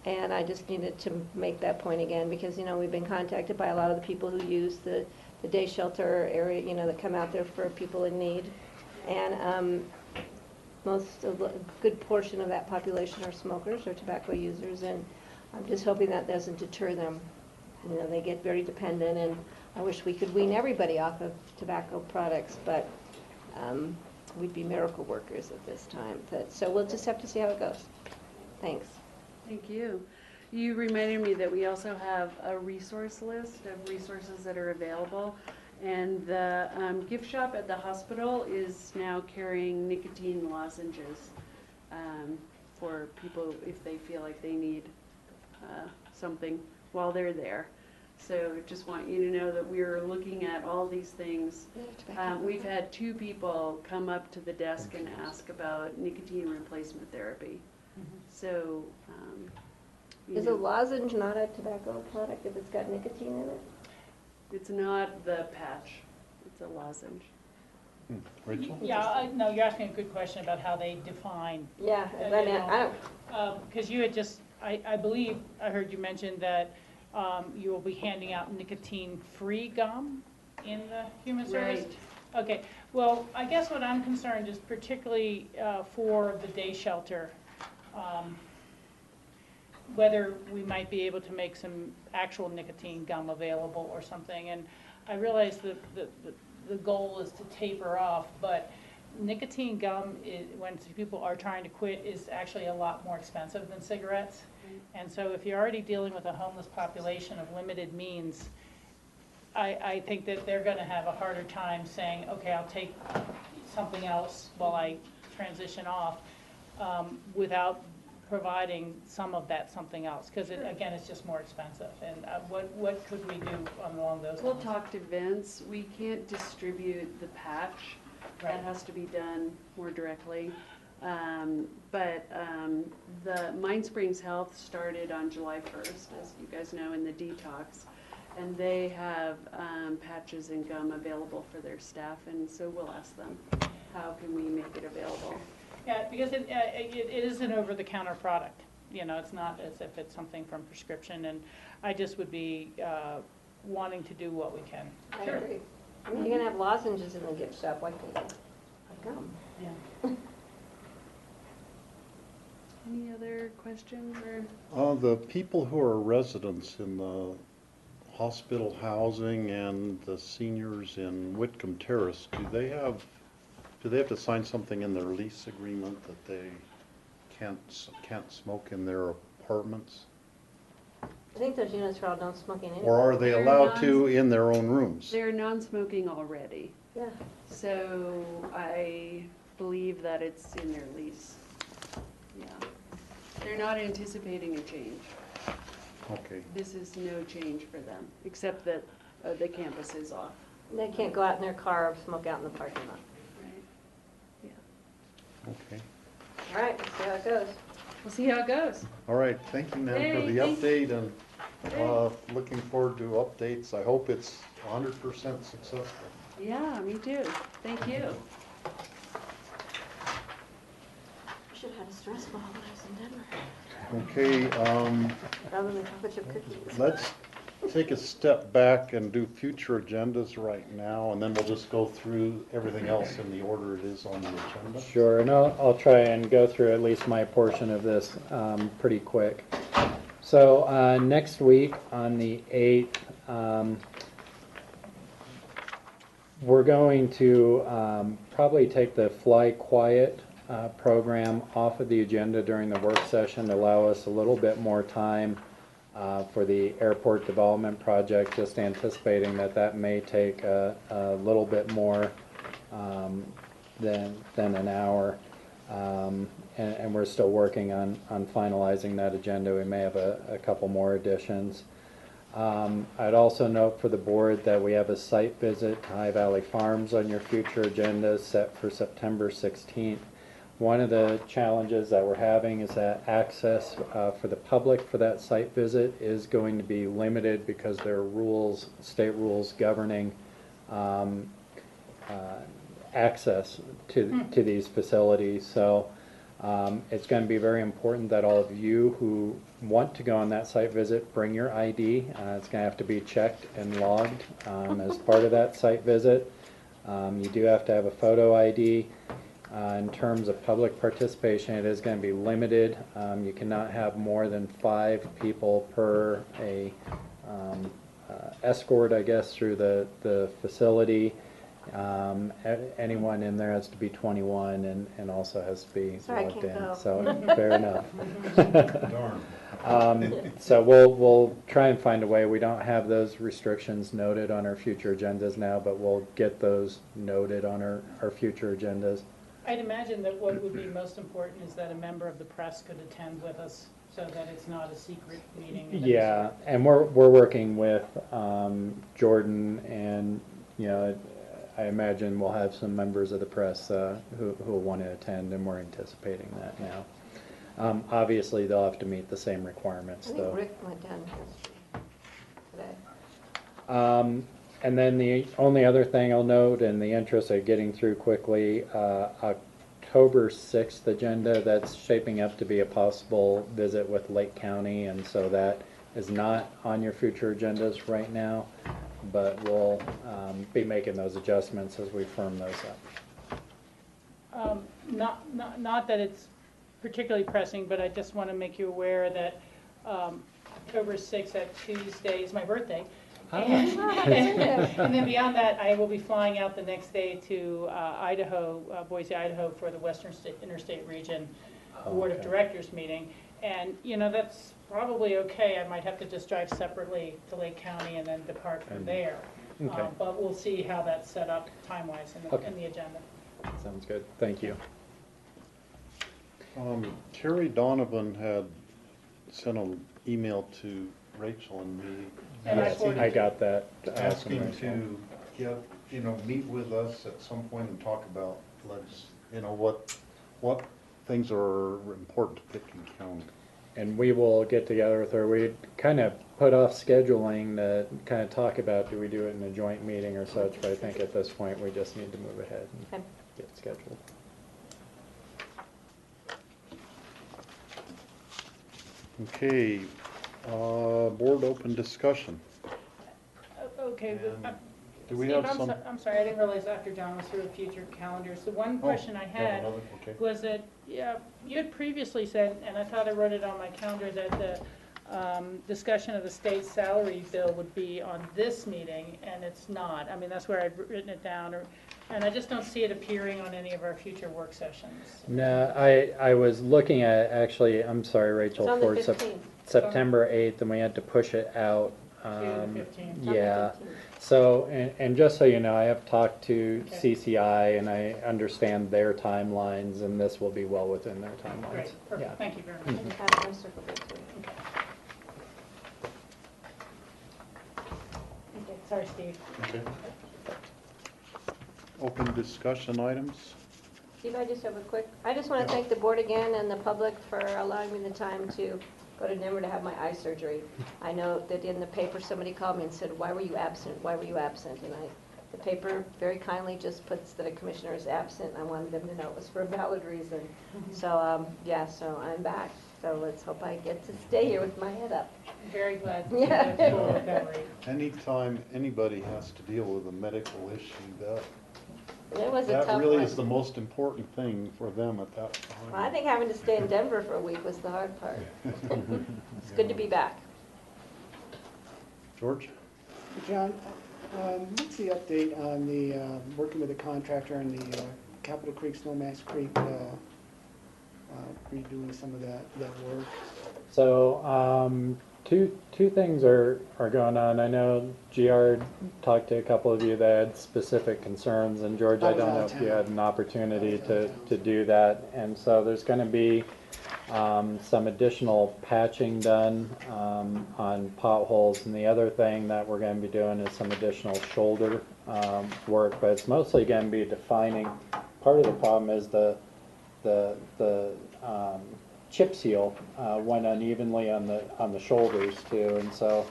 And I just needed to make that point again, because, we've been contacted by a lot of the people who use the day shelter area, that come out there for people in need. And a good portion of that population are smokers or tobacco users, and I'm just hoping that doesn't deter them. They get very dependent, and I wish we could wean everybody off of tobacco products, but we'd be miracle workers at this time. So we'll just have to see how it goes. Thanks. Thank you. You reminded me that we also have a resource list of resources that are available, and the gift shop at the hospital is now carrying nicotine lozenges for people if they feel like they need something while they're there. So just want you to know that we're looking at all these things. We've had 2 people come up to the desk and ask about nicotine replacement therapy. So, is a lozenge not a tobacco product if it's got nicotine in it? It's not the patch. It's a lozenge. Rachel? Yeah, no, you're asking a good question about how they define. Yeah, I mean, I don't, Because you had just, I believe, I heard you mention that you will be handing out nicotine-free gum in the human service? Right. Okay, well, I guess what I'm concerned is particularly for the day shelter, whether we might be able to make some actual nicotine gum available or something. And I realize that the goal is to taper off, but nicotine gum, when people are trying to quit, is actually a lot more expensive than cigarettes. And so if you're already dealing with a homeless population of limited means, I think that they're going to have a harder time saying, okay, I'll take something else while I transition off, without providing some of that something else, because again, it's just more expensive. And what could we do along those lines? We'll talk to Vince. We can't distribute the patch. That has to be done more directly. The Mind Springs Health started on July 1st, as you guys know, in the detox. And they have patches and gum available for their staff, and so we'll ask them, how can we make it available? Yeah, because it is an over-the-counter product. You know, it's not as if it's something from prescription, and I just would be wanting to do what we can. I agree. I mean, you're gonna have lozenges in the gift shop, why can't you? Gum. Yeah. Any other questions or? The people who are residents in the hospital housing and the seniors in Whitcomb Terrace, do they have to sign something in their lease agreement that they can't smoke in their apartments? I think those units are all non smoking anyway. Or are they allowed to in their own rooms? They're non-smoking already. Yeah. So I believe that it's in their lease. Yeah. They're not anticipating a change. Okay. This is no change for them, except that the campus is off. They can't go out in their car or smoke out in the parking lot. Right. Yeah. Okay. All right, let's see how it goes. We'll see how it goes. All right, thank you, Nan, for Hey, the thank update, and looking forward to updates. I hope it's 100% successful. Yeah, me too. Thank you. Should have had a stress ball when I was in Denver. Okay, Rather than chocolate chip cookies. let's take a step back and do future agendas right now, and then we'll just go through everything else in the order it is on the agenda. Sure, and I'll try and go through at least my portion of this pretty quick. So next week on the 8th, we're going to probably take the Fly Quiet program off of the agenda during the work session to allow us a little bit more time for the airport development project, just anticipating that may take a little bit more than an hour. And we're still working on finalizing that agenda. We may have a couple more additions. I'd also note for the board that we have a site visit to High Valley Farms on your future agenda set for September 16th. One of the challenges that we're having is that access for the public for that site visit is going to be limited because there are rules, state rules governing access to these facilities. So it's going to be very important that all of you who want to go on that site visit bring your ID. It's going to have to be checked and logged as part of that site visit. You do have to have a photo ID. In terms of public participation, it is going to be limited. You cannot have more than 5 people per a escort, I guess, through the facility. Anyone in there has to be 21 and also has to be logged in. Go. So fair enough. Darn. So we'll try and find a way. We don't have those restrictions noted on our future agendas now, but we'll get those noted on our future agendas. I'd imagine that what would be most important is that a member of the press could attend with us so that it's not a secret meeting. Yeah, and we're working with Jordan, and I imagine we'll have some members of the press who will want to attend, and we're anticipating that now. Obviously, they'll have to meet the same requirements, I think though. Rick went down today. And then the only other thing I'll note, in the interest of getting through quickly, October 6th agenda, that's shaping up to be a possible visit with Lake County, and so that is not on your future agendas right now, but we'll be making those adjustments as we firm those up. Not that it's particularly pressing, but I just want to make you aware that October 6th, that Tuesday, is my birthday. And then beyond that, I will be flying out the next day to Idaho, Boise, Idaho, for the Western Interstate Region Board of Directors meeting. And, you know, that's probably okay. I might have to just drive separately to Lake County and then depart from there. Okay. But we'll see how that's set up time-wise in the agenda. Sounds good. Thank you. Terry Donovan had sent an email to Rachel and me. Yes, I got that. Asking to meet with us at some point and talk about what things are important to Pitkin County. And we will get together with her. We kind of put off scheduling to kind of talk about, do we do it in a joint meeting or such, but I think at this point we just need to move ahead and get scheduled. Okay, board open discussion. Okay. Do we Steve, have some? I'm sorry, I didn't realize Dr. John was through future calendars. The one question I had was that, yeah, you had previously said, and I thought I wrote it on my calendar, that the discussion of the state salary bill would be on this meeting, and it's not. I mean, that's where I've written it down, and I just don't see it appearing on any of our future work sessions. No, I was looking at, actually, I'm sorry, Rachel, It's on for the 15th. September 8th, and we had to push it out. To the 15th. Yeah. So, and just so you know, I have talked to CCI, and I understand their timelines, and this will be well within their timelines. Great, perfect. Yeah. Thank you very much. Mhm. Okay, sorry, Steve. Okay. Open discussion items. Steve, I just want to thank the board again and the public for allowing me the time to go to Denver to have my eye surgery. I know that in the paper, somebody called me and said, why were you absent? Why were you absent? And the paper very kindly just puts that a commissioner is absent. I wanted them to know it was for a valid reason. So, yeah, so I'm back. So let's hope I get to stay here with my head up. Very glad. Yeah. Full recovery. Anytime anybody has to deal with a medical issue, It was a that tough really one. is the most important thing for them at that time. Well, I think having to stay in Denver for a week was the hard part. It's good to be back. George? John, what's the update on the, working with the contractor on the Capitol Creek, Snowmass Creek, redoing some of that work? So, two things are going on. I know GR talked to a couple of you that had specific concerns, and George, I don't know if you had an opportunity to do that. And so there's going to be some additional patching done on potholes, and the other thing that we're going to be doing is some additional shoulder work, but it's mostly going to be defining. Part of the problem is the chip seal went unevenly on the shoulders too, and so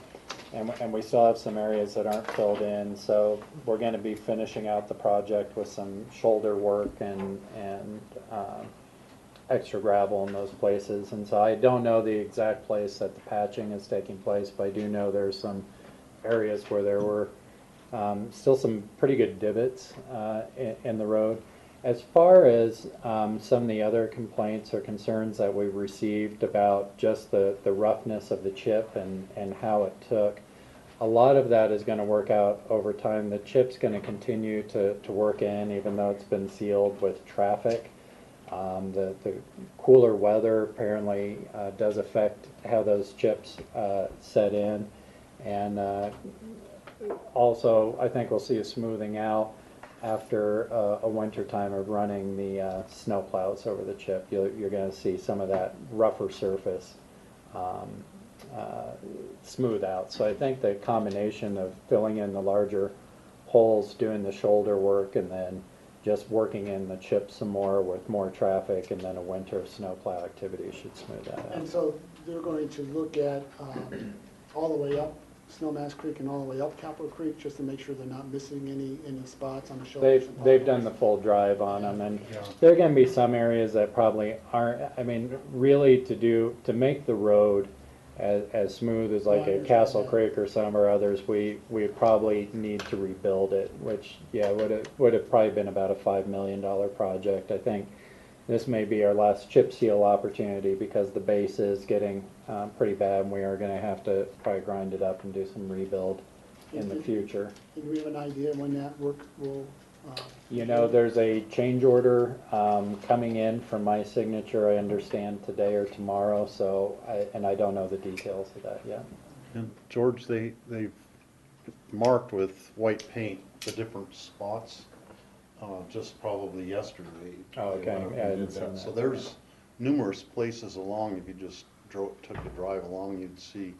and we still have some areas that aren't filled in, so we're going to be finishing out the project with some shoulder work and extra gravel in those places. And so I don't know the exact place that the patching is taking place, but I do know there's some areas where there were still some pretty good divots in the road. As far as some of the other complaints or concerns that we've received about just the roughness of the chip and how it took, a lot of that is going to work out over time. The chip's going to continue to work in, even though it's been sealed with traffic. The cooler weather apparently does affect how those chips set in. And also, I think we'll see a smoothing out after a winter time of running the snow plows over the chip. You're going to see some of that rougher surface smooth out. So I think the combination of filling in the larger holes, doing the shoulder work, and then just working in the chip some more with more traffic, and then a winter snowplow activity should smooth that out. And so they're going to look at all the way up Snowmass Creek and all the way up Capitol Creek, just to make sure they're not missing any spots on the shoulders? They've done the full drive on them, and there are gonna be some areas that probably aren't, I mean, really to make the road as smooth as like a Castle Creek or some or others, we probably need to rebuild it, which, yeah, would have probably been about a $5 million project. I think this may be our last chip seal opportunity because the base is getting pretty bad, and we are gonna have to probably grind it up and do some rebuild in the future. Do we have an idea when that work will? You know, there's a change order coming in for my signature, I understand, today or tomorrow, so, I don't know the details of that yet. And George, they've marked with white paint the different spots, just probably yesterday. Oh, okay. They went up and I did didn't see that. that. So there's numerous places along, if you just took the drive along, you'd see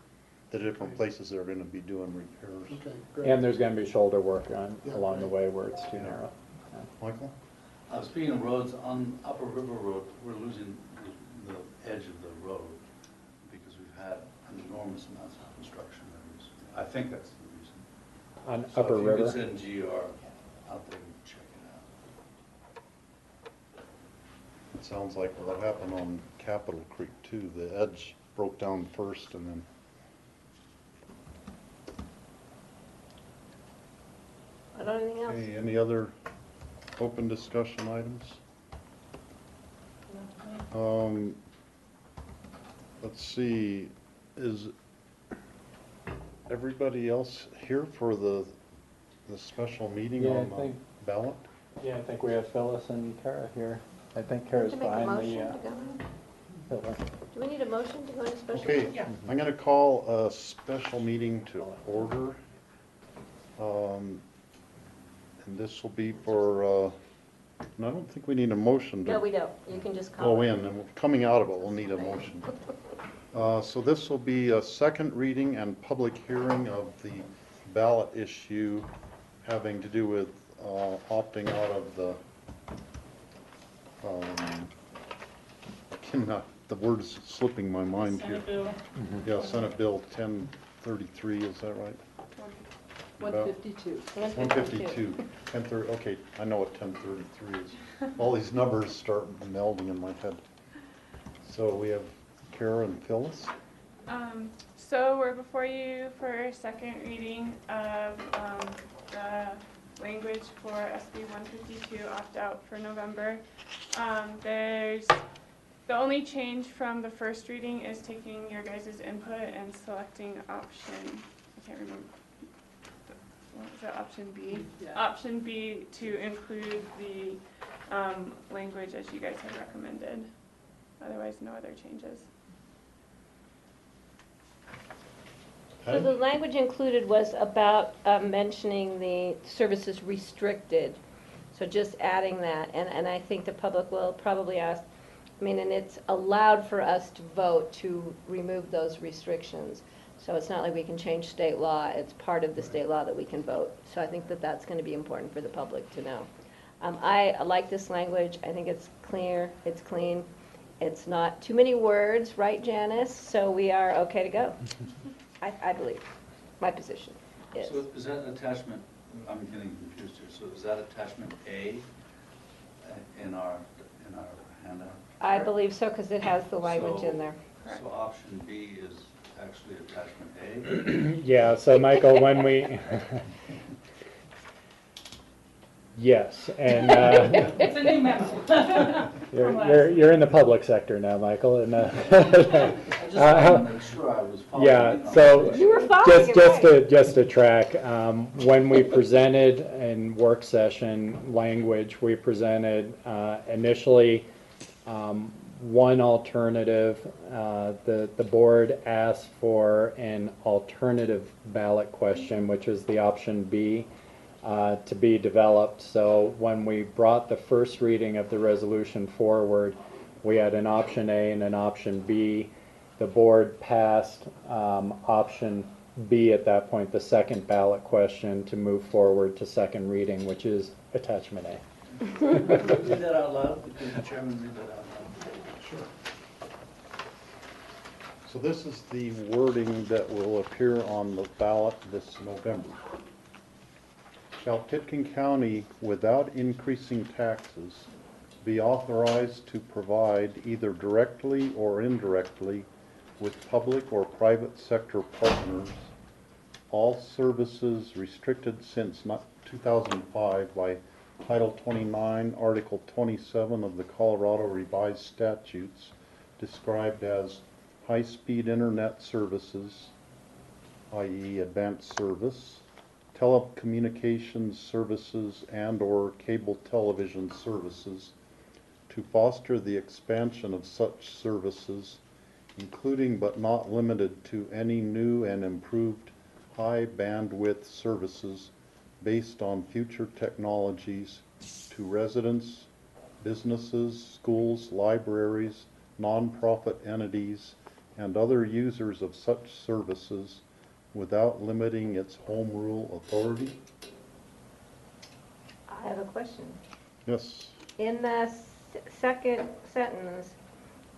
the different places they're gonna be doing repairs. Okay, great. And there's gonna be shoulder work along right. the way where it's too narrow. Michael? Speaking of roads, on Upper River Road, we're losing the edge of the road because we've had an enormous amount of construction there recently. I think that's the reason. On So Upper if you River? could send GR out there and check it out. It sounds like what happened on Capitol Creek too. The edge broke down first and then. I don't have anything else. Okay, any other open discussion items? Let's see, is everybody else here for the special meeting Yeah, I on the think- ballot? Yeah, I think we have Phyllis and Kara here. I think Do Kara's we make a behind motion the, to go in? pillar. Do we need a motion to go into special? Okay, meeting? I'm gonna call a special meeting to order. And this will be for, and I don't think we need a motion to. No, we don't. You can just call Go it. in, and coming out of it, we'll need a motion. So this will be a second reading and public hearing of the ballot issue having to do with opting out of the, the word's slipping my mind here. Senate bill. Yeah, Senate Bill 1033, is that right? 152. 152, 1030, okay, I know what 1033 is. All these numbers start melding in my head. So we have Kara and Phyllis. So we're before you for a second reading of the language for SB 152 opt-out for November. There's the only change from the first reading is taking your guys' input and selecting option, I can't remember. What was that, option B? Yeah. Option B to include the language as you guys had recommended. Otherwise, no other changes. So the language included was about mentioning the services restricted. So just adding that, and I think the public will probably ask, I mean, and it's allowed for us to vote to remove those restrictions. So it's not like we can change state law, it's part of the state law that we can vote. So I think that that's going to be important for the public to know. I like this language, I think it's clear, it's clean, it's not too many words, right, Janice? So we are okay to go, I believe. My position is. So is that attachment, I'm getting confused here, so is that attachment A in our handout? I believe so, because it has the language in there. So option B is actually attachment A? Yeah, so Michael, when we, yes, and It's a new memo. you're in the public sector now, Michael, and I just wanted to make sure I was following. yeah, so You were following it just to track, when we presented in work session language, we presented initially one alternative. The board asked for an alternative ballot question, which is the option B, to be developed. So when we brought the first reading of the resolution forward, we had an option A and an option B. The board passed option B at that point, the second ballot question, to move forward to second reading, which is attachment A. Read that out loud, because the chairman read that out loud. Sure. So this is the wording that will appear on the ballot this November. Shall Pitkin County, without increasing taxes, be authorized to provide either directly or indirectly with public or private sector partners all services restricted since 2005 by Title 29, Article 27 of the Colorado Revised Statutes, described as high-speed internet services, i.e. advanced service, telecommunications services and/or cable television services, to foster the expansion of such services, including but not limited to any new and improved high bandwidth services based on future technologies to residents, businesses, schools, libraries, nonprofit entities, and other users of such services without limiting its home rule authority? I have a question. Yes. In the second sentence,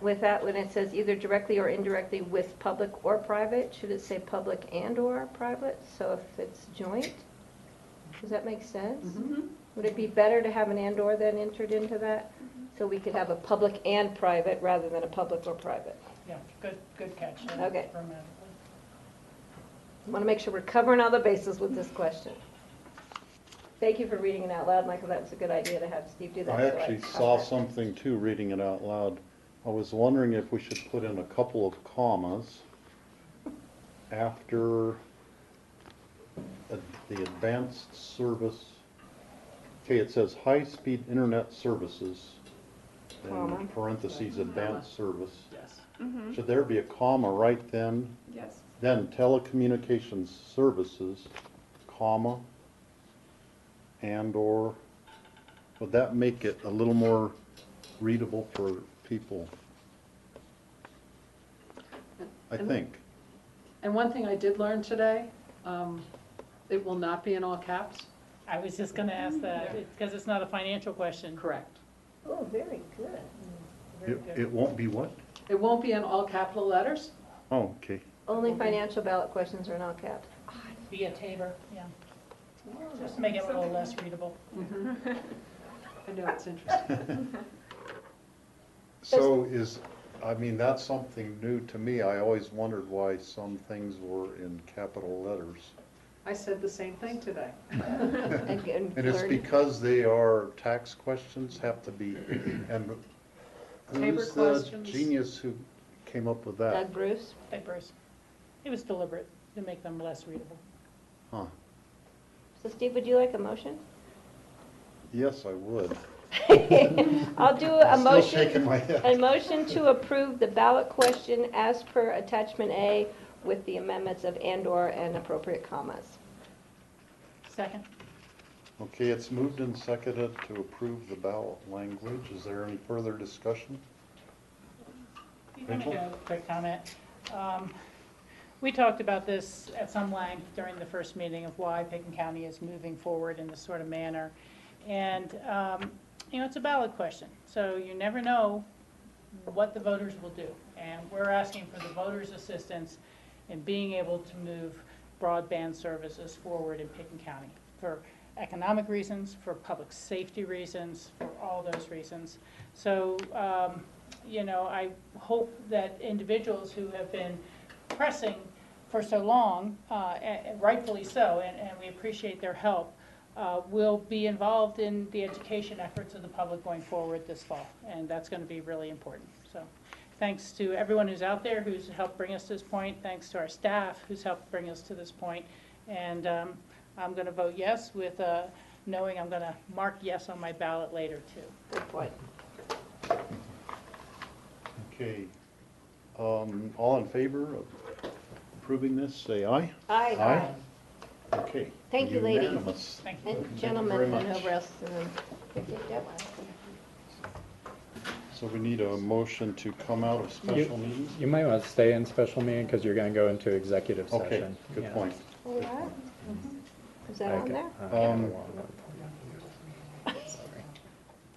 with that, when it says either directly or indirectly with public or private, should it say public and or private? So if it's joint, does that make sense? Would it be better to have an and or then entered into that? So we could have a public and private rather than a public or private? Yeah, good catch. Okay. Grammatically. I want to make sure we're covering all the bases with this question. Thank you for reading it out loud, Michael. That was a good idea to have Steve do that. I so actually caught saw that. something too, reading it out loud. I was wondering if we should put in a couple of commas after the advanced service. Okay, it says high-speed internet services, Comma. in parentheses, advanced service. Yes. Should there be a comma right then? Yes. Then telecommunications services, comma, and/or, would that make it a little more readable for people? I think. And one thing I did learn today, it will not be in all caps. I was just gonna ask that, because it's not a financial question. Correct. Oh, very good. Very good. It won't be what? It won't be in all capital letters. Oh, okay. Only financial ballot questions are in all caps. Be a Tabor, yeah. Just make it a little less readable. I know, it's interesting. So I mean, that's something new to me. I always wondered why some things were in capital letters. I said the same thing today. And it's because they are tax questions, have to be, and Tabor who's the questions. genius who came up with that? Doug Bruce? Doug Bruce. It was deliberate to make them less readable. Huh. So Steve, would you like a motion? Yes, I would. I'll do a Still motion. shaking my head. A motion to approve the ballot question as per attachment A with the amendments of and/or and appropriate commas. Second. Okay, it's moved and seconded to approve the ballot language. Is there any further discussion? You can make a quick comment. We talked about this at some length during the first meeting of why Pitkin County is moving forward in this sort of manner. And, you know, it's a ballot question, so you never know what the voters will do. And we're asking for the voters' assistance in being able to move broadband services forward in Pitkin County for economic reasons, for public safety reasons, for all those reasons. So, you know, I hope that individuals who have been pressing for so long, and rightfully so, and we appreciate their help, will be involved in the education efforts of the public going forward this fall, and that's going to be really important. So thanks to everyone who's out there who's helped bring us to this point, thanks to our staff who's helped bring us to this point, and I'm going to vote yes with knowing I'm going to mark yes on my ballot later too. Good point. Okay. All in favor of approving this, say aye. Aye. Aye. Okay. Thank you, ladies. Unanimous. Thank you. And very gentlemen, much. and whoever else in the So we need a motion to come out of special meetings? You might want to stay in special meeting because you're going to go into executive session. Okay, good Yeah. point. Oh, we are? Is that on there?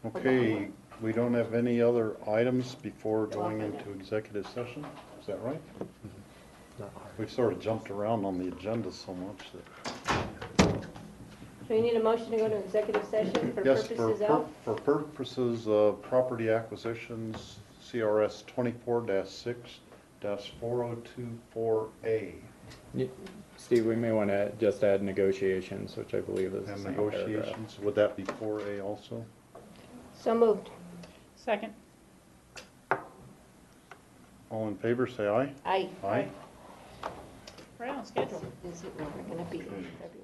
Okay, we don't have any other items before going into executive session? Is that right? We've sort of jumped around on the agenda so much that. So you need a motion to go to executive session for Yes, purposes of? for purposes of property acquisitions, CRS 24-6-4024A. Steve, we may want to just add negotiations, which I believe is the And same paragraph. negotiations, would that be 4A also? So moved. Second. All in favor, say aye. Aye. Aye. Right on schedule. Is it ever gonna be in February?